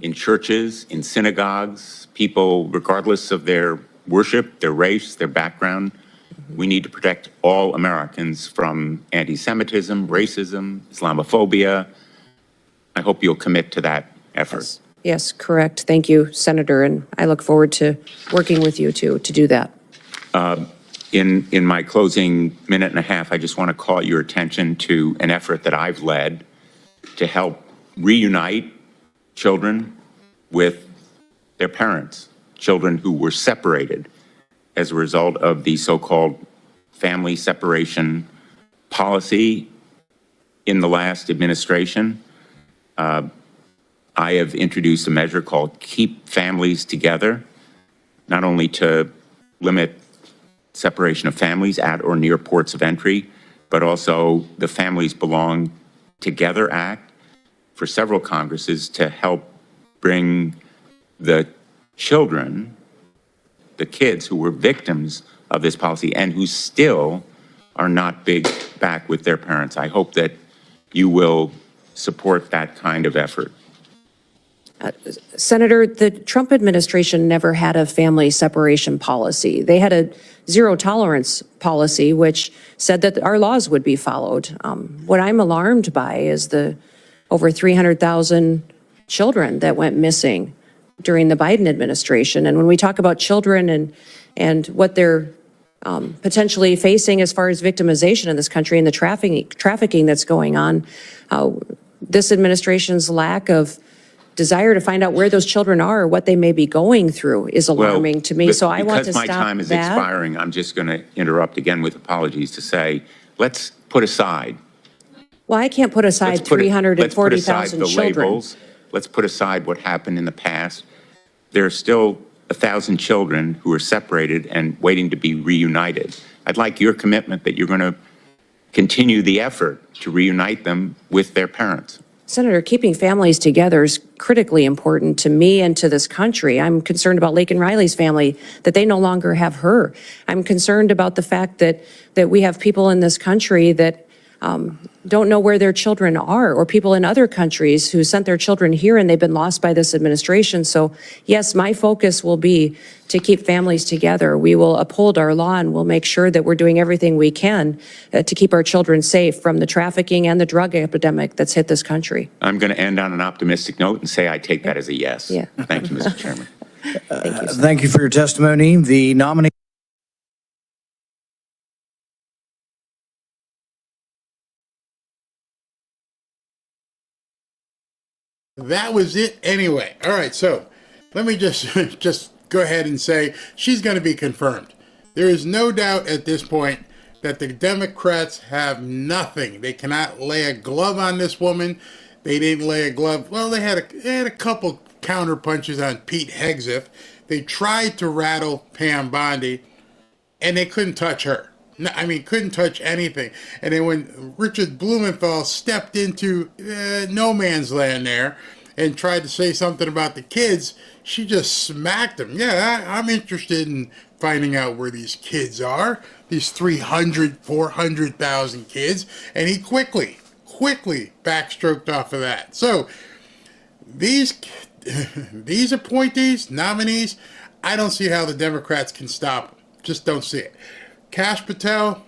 in churches, in synagogues, people regardless of their worship, their race, their background. We need to protect all Americans from anti-Semitism, racism, Islamophobia. I hope you'll commit to that effort. Yes, correct. Thank you, Senator, and I look forward to working with you to do that. In my closing minute and a half, I just want to call your attention to an effort that I've led to help reunite children with their parents, children who were separated as a result of the so-called family separation policy in the last administration. I have introduced a measure called Keep Families Together, not only to limit separation of families at or near ports of entry, but also the Families Belong Together Act for several Congresses to help bring the children, the kids who were victims of this policy and who still are not back with their parents. I hope that you will support that kind of effort. Senator, the Trump administration never had a family separation policy. They had a zero tolerance policy, which said that our laws would be followed. What I'm alarmed by is the over 300,000 children that went missing during the Biden administration. And when we talk about children and what they're potentially facing as far as victimization in this country and the trafficking that's going on, this administration's lack of desire to find out where those children are or what they may be going through is alarming to me. So I want to stop that. Because my time is expiring, I'm just going to interrupt again with apologies to say, let's put aside Well, I can't put aside Let's put 340,000 aside the children. labels. Let's put aside what happened in the past. There are still 1,000 children who are separated and waiting to be reunited. I'd like your commitment that you're going to continue the effort to reunite them with their parents. Senator, keeping families together is critically important to me and to this country. I'm concerned about Laken Riley's family, that they no longer have her. I'm concerned about the fact that we have people in this country that don't know where their children are, or people in other countries who sent their children here and they've been lost by this administration. So yes, my focus will be to keep families together. We will uphold our law and we'll make sure that we're doing everything we can to keep our children safe from the trafficking and the drug epidemic that's hit this country. I'm going to end on an optimistic note and say I take that as a yes. Yeah. Thank you, Mr. Chairman. Thank you. Thank you for your testimony. The nominee. That was it anyway. All right, so let me just go ahead and say she's going to be confirmed. There is no doubt at this point that the Democrats have nothing. They cannot lay a glove on this woman. They didn't lay a glove. Well, they had a couple counter punches on Pete Hegseth. They tried to rattle Pam Bondi, and they couldn't touch her. No, I mean, couldn't touch anything. And then when Richard Blumenthal stepped into no man's land there and tried to say something about the kids, she just smacked him. Yeah, I'm interested in finding out where these kids are, these 400,000 kids. And he quickly backstroked off of that. So these appointees, nominees, I don't see how the Democrats can stop them. Just don't see it. Kash Patel,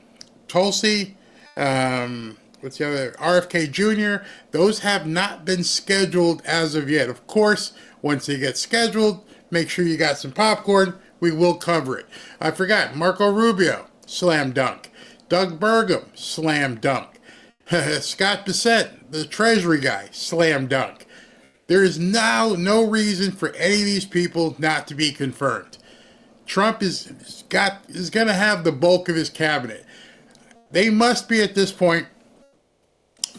Tulsi, what's the other? RFK Jr., those have not been scheduled as of yet. Of course, once they get scheduled, make sure you got some popcorn. We will cover it. I forgot, Marco Rubio, slam dunk. Doug Burgum, slam dunk. Scott Bessent, the Treasury guy, slam dunk. There is now no reason for any of these people not to be confirmed. Trump is going to have the bulk of his cabinet. They must be at this point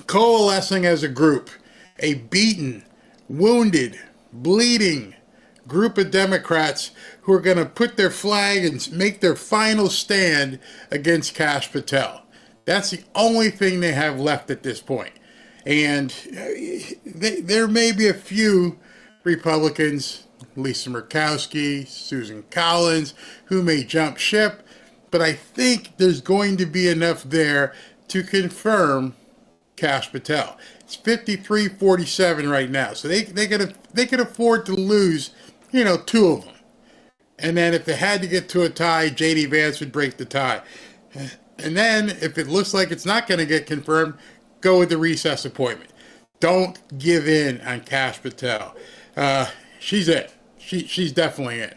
coalescing as a group, a beaten, wounded, bleeding group of Democrats who are going to put their flag and make their final stand against Kash Patel. That's the only thing they have left at this point. And there may be a few Republicans, Lisa Murkowski, Susan Collins, who may jump ship, but I think there's going to be enough there to confirm Kash Patel. It's 53-47 right now, so they can afford to lose, two of them. And then if they had to get to a tie, J.D. Vance would break the tie. And then if it looks like it's not going to get confirmed, go with the recess appointment. Don't give in on Kash Patel. She's it. She's definitely it.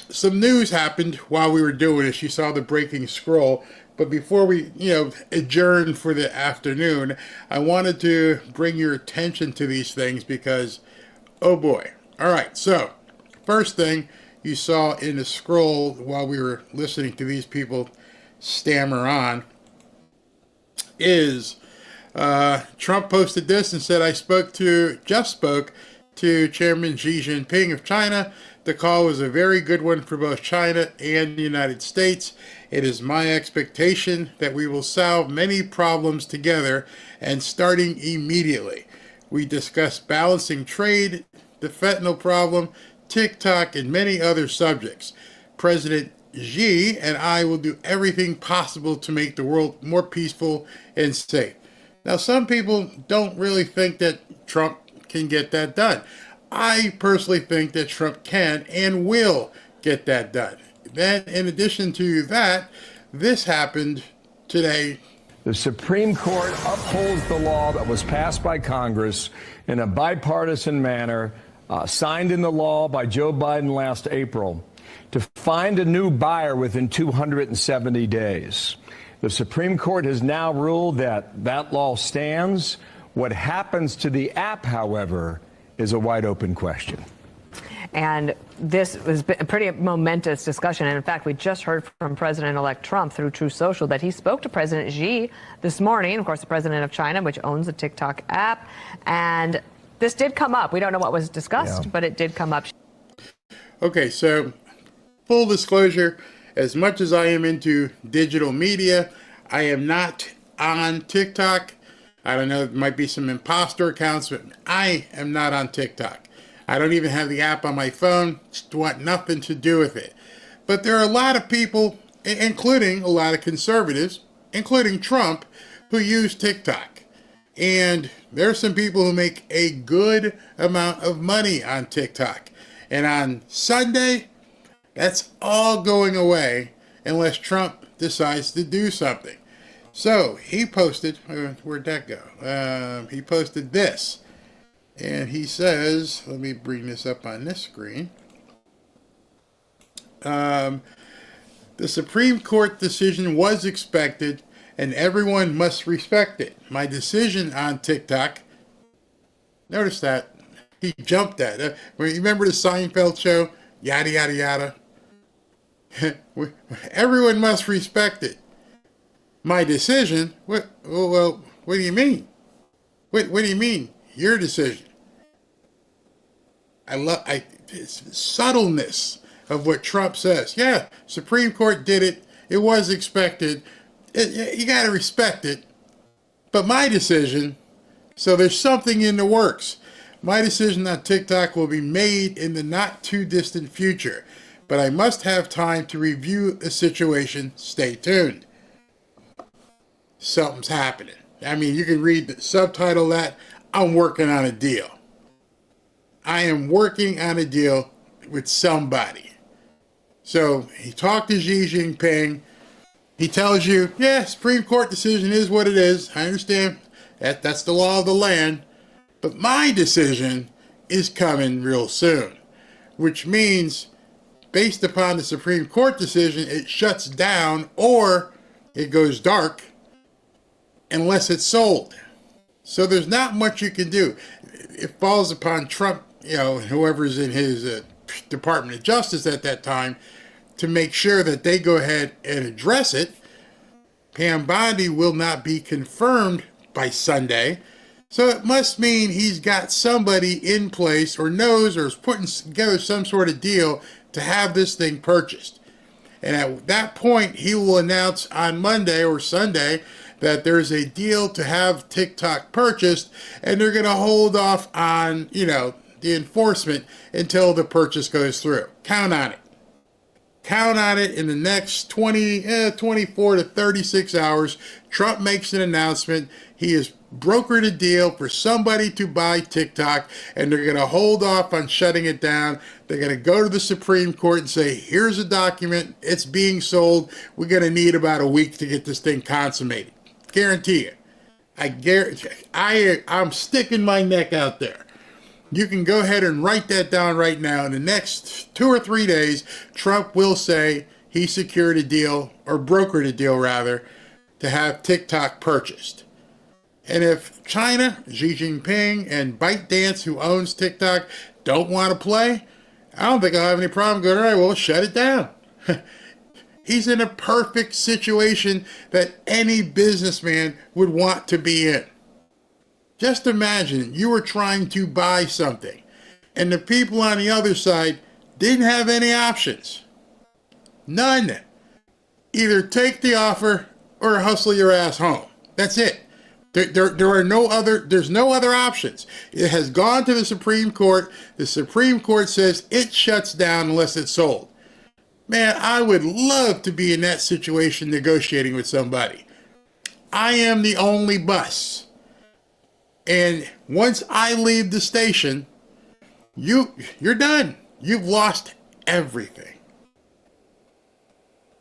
Some news happened while we were doing it. You saw the breaking scroll. But before we, adjourn for the afternoon, I wanted to bring your attention to these things because, oh boy. All right, so first thing you saw in the scroll while we were listening to these people stammer on is Trump posted this and said, just spoke to Chairman Xi Jinping of China. The call was a very good one for both China and the United States. It is my expectation that we will solve many problems together and starting immediately. We discussed balancing trade, the fentanyl problem, TikTok, and many other subjects. President Xi and I will do everything possible to make the world more peaceful and safe. Now, some people don't really think that Trump can get that done. I personally think that Trump can and will get that done. Then, in addition to that, this happened today. The Supreme Court upholds the law that was passed by Congress in a bipartisan manner, signed into law by Joe Biden last April, to find a new buyer within 270 days. The Supreme Court has now ruled that that law stands. What happens to the app, however, is a wide open question. And this was a pretty momentous discussion. And in fact, we just heard from President-elect Trump through Truth Social that he spoke to President Xi this morning, of course, the president of China, which owns the TikTok app. And this did come up. We don't know what was discussed, but it did come up. Okay, so full disclosure, as much as I am into digital media, I am not on TikTok. I don't know, there might be some imposter accounts, but I am not on TikTok. I don't even have the app on my phone. Just want nothing to do with it. But there are a lot of people, including a lot of conservatives, including Trump, who use TikTok. And there are some people who make a good amount of money on TikTok. And on Sunday, that's all going away unless Trump decides to do something. So he posted, where'd that go? He posted this. And he says, let me bring this up on this screen. The Supreme Court decision was expected and everyone must respect it. My decision on TikTok, notice that, he jumped that. You remember the Seinfeld show? Yada, yada, yada. Everyone must respect it. My decision? Well, what do you mean? What do you mean? Your decision. I love subtleness of what Trump says. Yeah, Supreme Court did it. It was expected. You got to respect it. But my decision, so there's something in the works. My decision on TikTok will be made in the not too distant future, but I must have time to review the situation. Stay tuned. Something's happening. I mean, you can read the subtitle that I'm working on a deal. I am working on a deal with somebody. So he talked to Xi Jinping. He tells you, yeah, Supreme Court decision is what it is. I understand that's the law of the land. But my decision is coming real soon, which means based upon the Supreme Court decision, it shuts down or it goes dark unless it's sold. So there's not much you can do. It falls upon Trump, whoever's in his Department of Justice at that time, to make sure that they go ahead and address it. Pam Bondi will not be confirmed by Sunday. So it must mean he's got somebody in place or knows or is putting together some sort of deal to have this thing purchased. And at that point, he will announce on Monday or Sunday that there's a deal to have TikTok purchased, and they're going to hold off on, the enforcement until the purchase goes through. Count on it. Count on it in the next 24 to 36 hours. Trump makes an announcement. He has brokered a deal for somebody to buy TikTok, and they're going to hold off on shutting it down. They're going to go to the Supreme Court and say, here's a document. It's being sold. We're going to need about a week to get this thing consummated. Guarantee you. I'm sticking my neck out there. You can go ahead and write that down right now. In the next 2 or 3 days, Trump will say he secured a deal, or brokered a deal rather, to have TikTok purchased. And if China, Xi Jinping, and ByteDance, who owns TikTok, don't want to play, I don't think I'll have any problem going, all right, well, shut it down. He's in a perfect situation that any businessman would want to be in. Just imagine you were trying to buy something and the people on the other side didn't have any options. None. Either take the offer or hustle your ass home. That's it. There's no other options. It has gone to the Supreme Court. The Supreme Court says it shuts down unless it's sold. Man, I would love to be in that situation negotiating with somebody. I am the only bus. And once I leave the station, you're done. You've lost everything.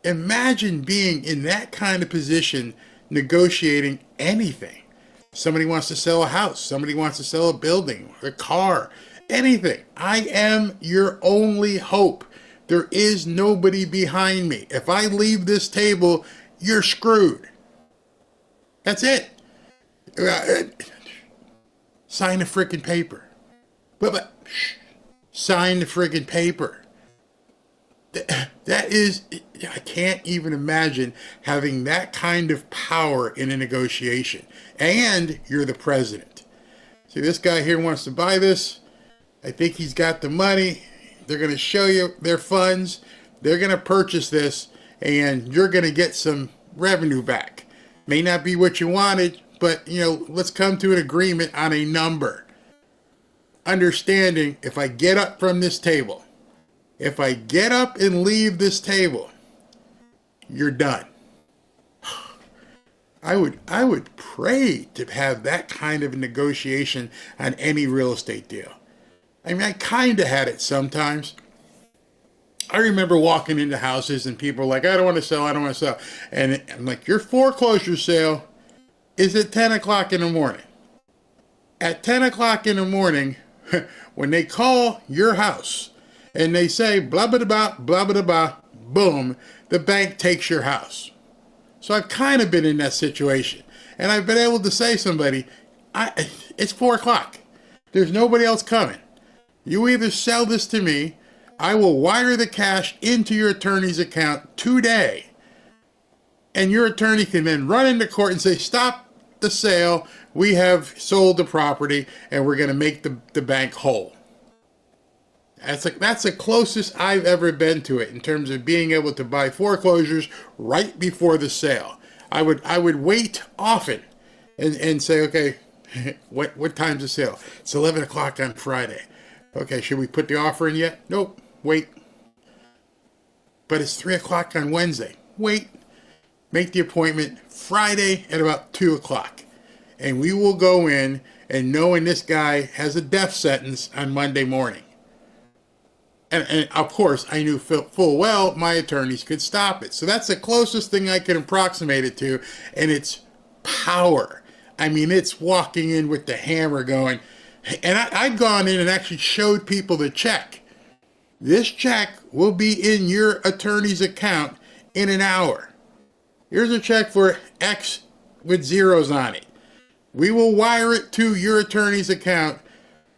Imagine being in that kind of position negotiating anything. Somebody wants to sell a house. Somebody wants to sell a building, a car, anything. I am your only hope. There is nobody behind me. If I leave this table, you're screwed. That's it. Sign a frickin' paper. But sign the friggin' paper. That is, I can't even imagine having that kind of power in a negotiation. And you're the president. See, this guy here wants to buy this. I think he's got the money. They're going to show you their funds. They're going to purchase this, and you're going to get some revenue back. May not be what you wanted, but, let's come to an agreement on a number. Understanding, if I get up from this table, if I get up and leave this table, you're done. I would pray to have that kind of negotiation on any real estate deal. I mean, I kind of had it sometimes. I remember walking into houses and people were like, I don't want to sell, I don't want to sell. And I'm like, your foreclosure sale is at 10 o'clock in the morning. At 10 o'clock in the morning, when they call your house, and they say, blah, blah, blah, blah, blah, blah, boom, the bank takes your house. So I've kind of been in that situation. And I've been able to say to somebody, it's 4 o'clock. There's nobody else coming. You either sell this to me, I will wire the cash into your attorney's account today. And your attorney can then run into court and say, stop the sale. We have sold the property and we're going to make the bank whole. That's the closest I've ever been to it in terms of being able to buy foreclosures right before the sale. I would wait often and say, okay, what time's the sale? It's 11 o'clock on Friday. Okay, should we put the offer in yet? Nope, wait. But it's 3 o'clock on Wednesday. Wait. Make the appointment Friday at about 2 o'clock. And we will go in and knowing this guy has a death sentence on Monday morning. And of course, I knew full well my attorneys could stop it. So that's the closest thing I can approximate it to. And it's power. I mean, it's walking in with the hammer going. And I'd gone in and actually showed people the check. This check will be in your attorney's account in an hour. Here's a check for X with zeros on it. We will wire it to your attorney's account.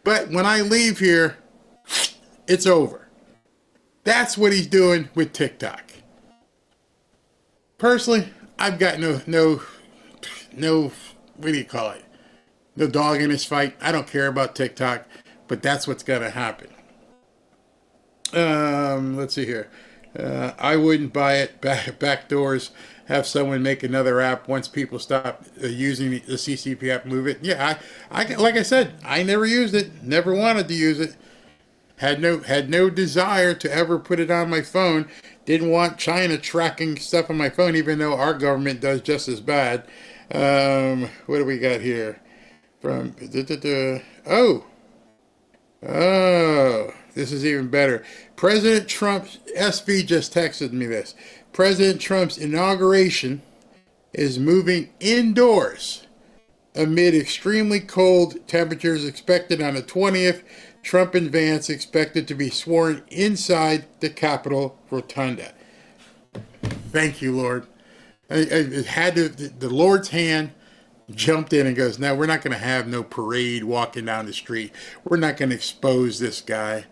But when I leave here, it's over. That's what he's doing with TikTok. Personally, I've got no, what do you call it? No dog in this fight. I don't care about TikTok, but that's what's going to happen. Let's see here. I wouldn't buy it. Backdoors. Have someone make another app once people stop using the CCP app. Move it. Yeah, I like I said, I never used it. Never wanted to use it. Had no desire to ever put it on my phone. Didn't want China tracking stuff on my phone, even though our government does just as bad. What do we got here? From oh, this is even better. President Trump's SV just texted me this. President Trump's inauguration is moving indoors amid extremely cold temperatures expected on the 20th. Trump and Vance expected to be sworn inside the Capitol rotunda. Thank you, Lord. It had to, the Lord's hand jumped in and goes, no, we're not going to have no parade walking down the street. We're not going to expose this guy.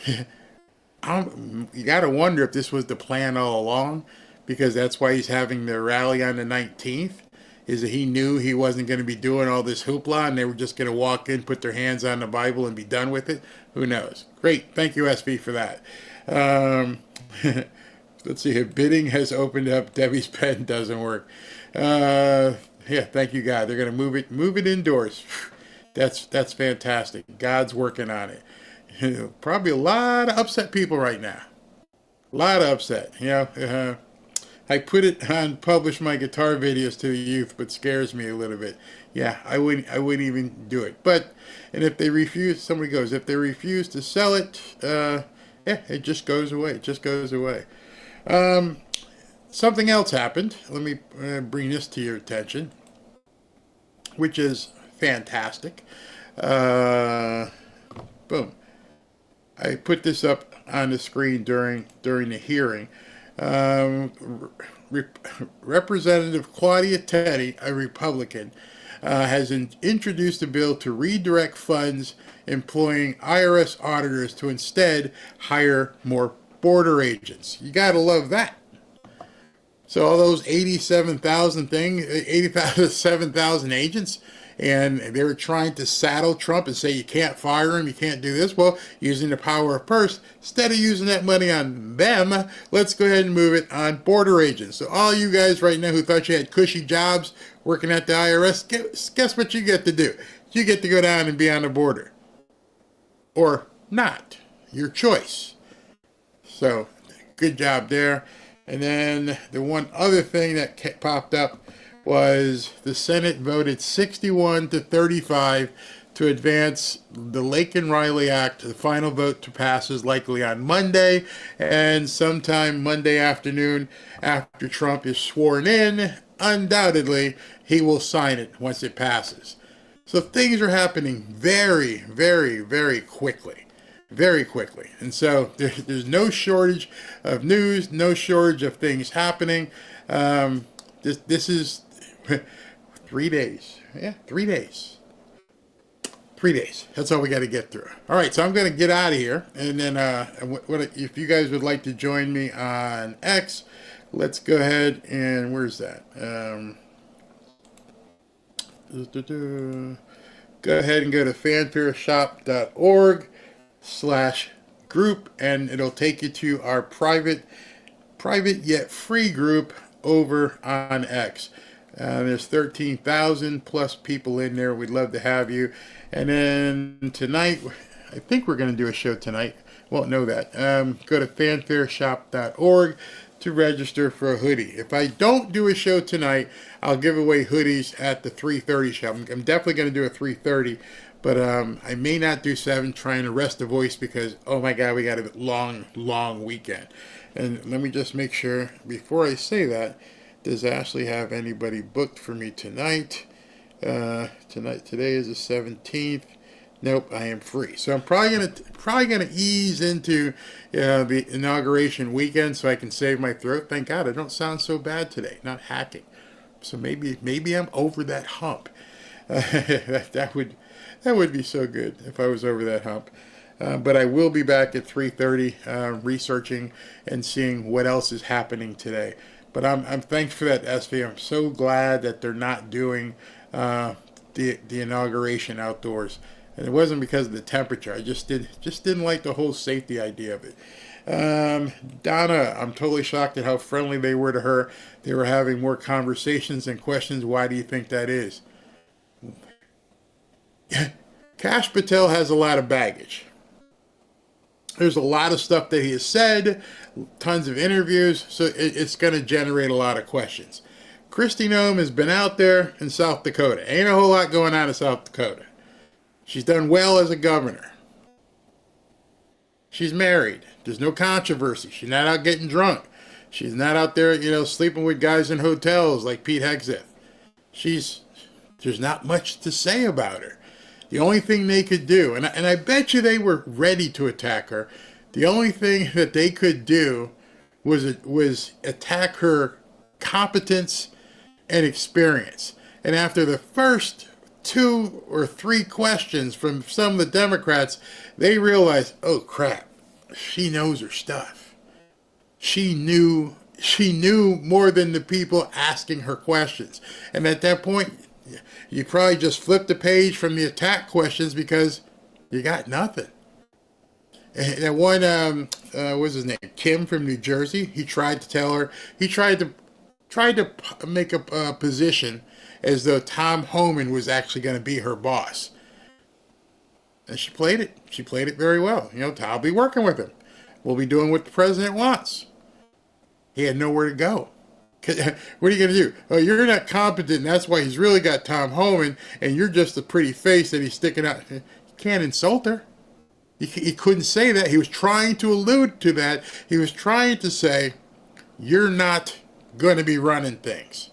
You got to wonder if this was the plan all along, because that's why he's having the rally on the 19th. Is that he knew he wasn't going to be doing all this hoopla and they were just going to walk in, put their hands on the Bible and be done with it? Who knows? Great. Thank you, SV, for that. Let's see here. Bidding has opened up. Debbie's pen doesn't work. Yeah, thank you, God. They're going to move it indoors. That's fantastic. God's working on it. Probably a lot of upset people right now. A lot of upset. I put it on, publish my guitar videos to the youth, but scares me a little bit. Yeah, I wouldn't even do it. But, and if they refuse, somebody goes, if they refuse to sell it, yeah, it just goes away. It just goes away. Something else happened. Let me bring this to your attention, which is fantastic. Boom. I put this up on the screen during the hearing. Representative Claudia Teddy, a Republican, has introduced a bill to redirect funds employing IRS auditors to instead hire more border agents. You got to love that. So all those 87,000 agents, and they were trying to saddle Trump and say you can't fire him, you can't do this. Well, using the power of purse, instead of using that money on them, let's go ahead and move it on border agents. So all you guys right now who thought you had cushy jobs working at the IRS, guess what you get to do? You get to go down and be on the border. Or not. Your choice. So, good job there. And then the one other thing that popped up was the Senate voted 61 to 35 to advance the Laken Riley Act. The final vote to pass is likely on Monday, and sometime Monday afternoon after Trump is sworn in, undoubtedly he will sign it once it passes. So things are happening very, very, very quickly. Very quickly. And so there's no shortage of news, no shortage of things happening. This is 3 days. Yeah, 3 days. 3 days. That's all we got to get through. All right, so I'm going to get out of here. And then if you guys would like to join me on X, let's go ahead and where's that? Go ahead and go to fanfareshop.org/group, and it'll take you to our private yet free group over on X. There's 13,000 plus people in there. We'd love to have you. And then tonight, I think we're going to do a show tonight. Won't know that. Go to fanfareshop.org to register for a hoodie. If I don't do a show tonight, I'll give away hoodies at the 3:30 show. I'm definitely going to do a 3:30, but I may not do 7, trying to rest the voice because, oh my God, we got a long weekend. And let me just make sure, before I say that, does Ashley have anybody booked for me tonight? Today is the 17th. Nope, I am free. So I'm probably gonna ease into the inauguration weekend so I can save my throat. Thank God I don't sound so bad today. Not hacking. So maybe I'm over that hump. That would be so good if I was over that hump. But I will be back at 3:30 researching and seeing what else is happening today. But I'm thankful for that, SV. I'm so glad that they're not doing the inauguration outdoors. And it wasn't because of the temperature. I just didn't like the whole safety idea of it. Donna, I'm totally shocked at how friendly they were to her. They were having more conversations and questions. Why do you think that is? Kash Patel has a lot of baggage. There's a lot of stuff that he has said, tons of interviews, so it's going to generate a lot of questions. Kristi Noem has been out there in South Dakota. Ain't a whole lot going on in South Dakota. She's done well as a governor. She's married. There's no controversy. She's not out getting drunk. She's not out there, sleeping with guys in hotels like Pete Hegseth. There's not much to say about her. The only thing they could do, and I bet you they were ready to attack her, the only thing that they could do was attack her competence and experience. And after the first 2 or 3 questions from some of the Democrats, they realized, oh crap, she knows her stuff. She knew more than the people asking her questions. And at that point, you probably just flip the page from the attack questions because you got nothing. And that one, what's his name? Kim from New Jersey. He tried to tell her. He tried to make a position as though Tom Homan was actually going to be her boss. And she played it. She played it very well. I'll be working with him. We'll be doing what the president wants. He had nowhere to go. What are you going to do? Oh, you're not competent, and that's why he's really got Tom Homan, and you're just a pretty face that he's sticking out. You can't insult her. He couldn't say that. He was trying to allude to that. He was trying to say, you're not going to be running things.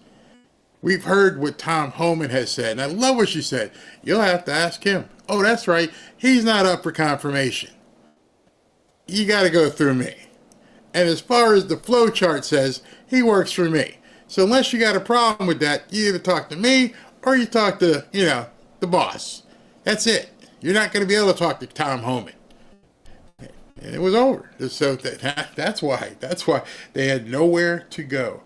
We've heard what Tom Homan has said, and I love what she said. You'll have to ask him. Oh, that's right. He's not up for confirmation. You got to go through me. And as far as the flow chart says, he works for me. So unless you got a problem with that, you either talk to me or you talk to, the boss. That's it. You're not going to be able to talk to Tom Homan. And it was over. So that's why they had nowhere to go.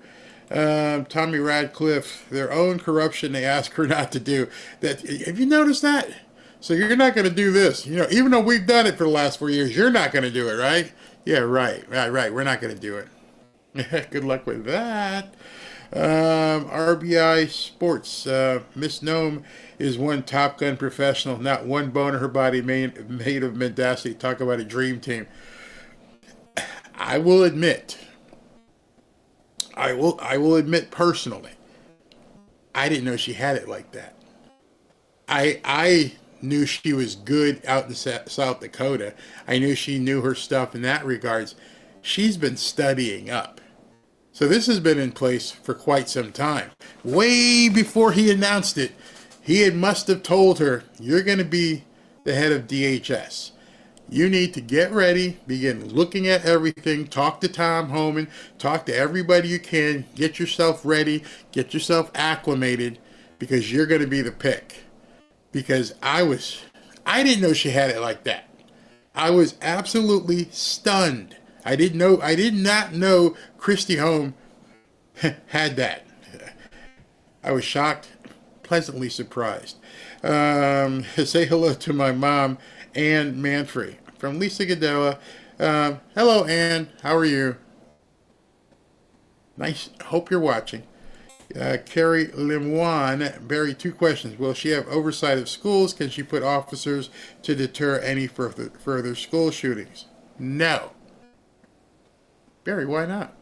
Tommy Radcliffe, their own corruption they ask her not to do. Have you noticed that? So you're not going to do this. Even though we've done it for the last 4 years, you're not going to do it, right? Yeah, right. We're not going to do it. Good luck with that. RBI Sports. Miss Noem is one Top Gun professional, not one bone in her body made of mendacity. Talk about a dream team. I will admit personally, I didn't know she had it like that. I knew she was good out in South Dakota. I knew she knew her stuff in that regards. She's been studying up. So this has been in place for quite some time. Way before he announced it, must have told her, you're going to be the head of DHS. You need to get ready, begin looking at everything, talk to Tom Homan, talk to everybody you can, get yourself ready, get yourself acclimated, because you're going to be the pick. Because I didn't know she had it like that. I was absolutely stunned. I did not know Kristi Noem had that. I was shocked, pleasantly surprised. Say hello to my mom, Ann Manfrey, from Lisa Gadella. Hello, Ann. How are you? Nice. Hope you're watching. Carrie Lemoine, Barry, 2 questions. Will she have oversight of schools? Can she put officers to deter any further school shootings? No. Barry, why not?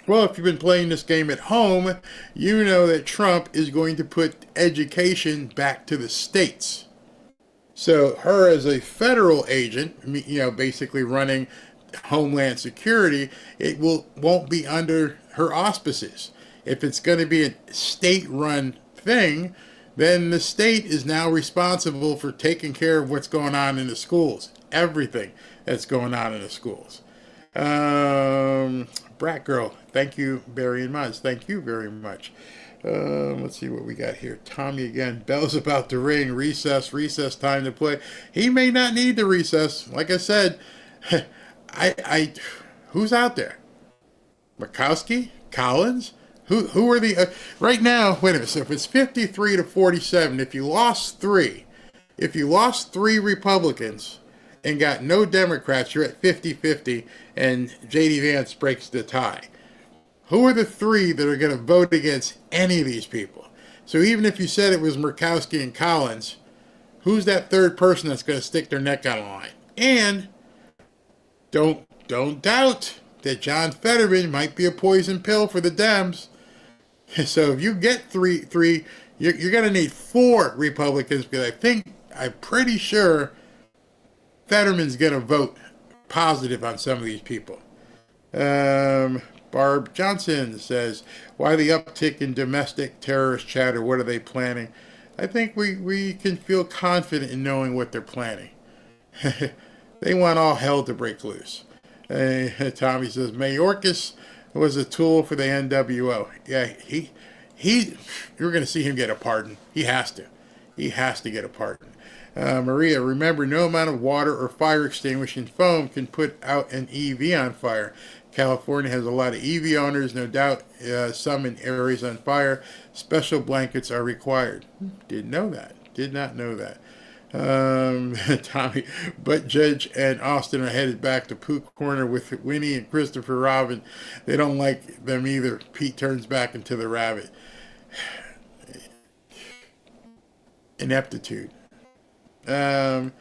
Well, if you've been playing this game at home, you know that Trump is going to put education back to the states. So her as a federal agent, basically running Homeland Security, it won't be under her auspices. If it's going to be a state-run thing, then the state is now responsible for taking care of what's going on in the schools. Everything that's going on in the schools. Brat Girl, thank you, Barry and Mons. Thank you very much. Let's see what we got here. Tommy again. Bell's about to ring. Recess time to play. He may not need the recess. Like I said, who's out there? Murkowski? Collins? Who are the right now? Wait a minute. So if it's 53 to 47, if you lost three Republicans and got no Democrats, you're at 50-50, and J.D. Vance breaks the tie. Who are the 3 that are going to vote against any of these people? So even if you said it was Murkowski and Collins, who's that third person that's going to stick their neck on the line? And don't doubt that John Fetterman might be a poison pill for the Dems. So if you get three, you're going to need 4 Republicans, because I'm pretty sure Fetterman's going to vote positive on some of these people. Barb Johnson says, why the uptick in domestic terrorist chatter? What are they planning? I think we can feel confident in knowing what they're planning. They want all hell to break loose. Tommy says, Mayorkas was a tool for the NWO. Yeah, you're going to see him get a pardon. He has to. He has to get a pardon. Maria, remember, no amount of water or fire extinguishing foam can put out an EV on fire. California has a lot of EV owners, no doubt, some in areas on fire. Special blankets are required. Didn't know that. Did not know that. Tommy, but Judge and Austin are headed back to Pook Corner with Winnie and Christopher Robin. They don't like them either. Pete turns back into the rabbit. Ineptitude. Beth,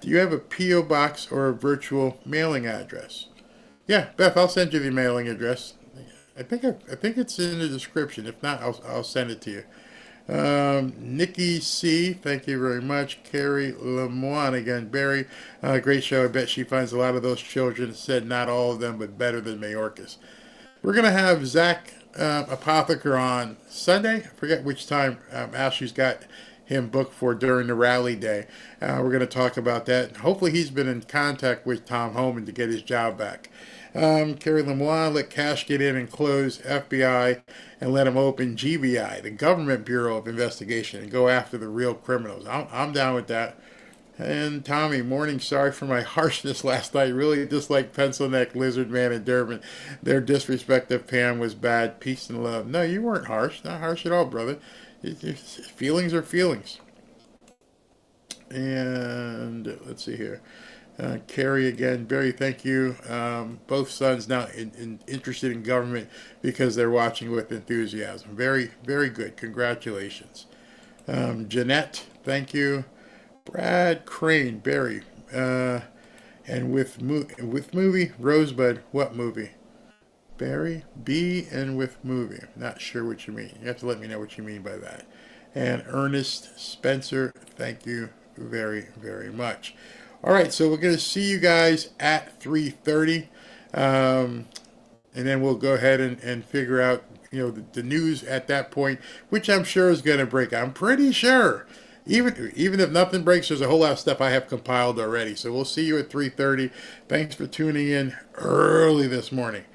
do you have a P.O. box or a virtual mailing address? Yeah, Beth, I'll send you the mailing address. I think it's in the description. If not, I'll send it to you. Nikki C, thank you very much. Carrie Lemoine again. Barry, great show. I bet she finds a lot of those children. Said not all of them, but better than Mayorkas. We're going to have Zach Apotheker on Sunday. I forget which time Ashley's got him booked for during the rally day. We're going to talk about that. Hopefully he's been in contact with Tom Homan to get his job back. Carrie Lemoine, let cash get in and close FBI and let them open GBI, the Government Bureau of Investigation, and go after the real criminals. I'm down with that. And Tommy, morning, sorry for my harshness last night. Really dislike Pencil Neck, Lizard Man, and Durbin. Their disrespect of Pam was bad. Peace and love. No, you weren't harsh. Not harsh at all, brother. Feelings are feelings. And let's see here. Carrie again. Barry, thank you. Both sons now interested in government because they're watching with enthusiasm. Very, very good. Congratulations. Jeanette, thank you. Brad Crane, Barry, and with movie, Rosebud, what movie? Barry, B and with movie. Not sure what you mean. You have to let me know what you mean by that. And Ernest Spencer, thank you very, very much. All right, so we're going to see you guys at 3:30, and then we'll go ahead and figure out, the news at that point, which I'm sure is going to break. I'm pretty sure. Even if nothing breaks, there's a whole lot of stuff I have compiled already. So we'll see you at 3:30. Thanks for tuning in early this morning.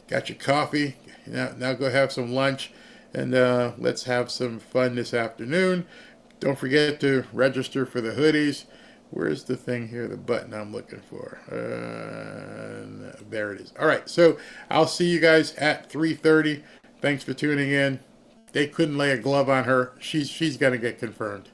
Got your coffee. Now go have some lunch, and let's have some fun this afternoon. Don't forget to register for the hoodies. Where's the thing here, the button I'm looking for? There it is. All right, so I'll see you guys at 3:30. Thanks for tuning in. They couldn't lay a glove on her. She's going to get confirmed.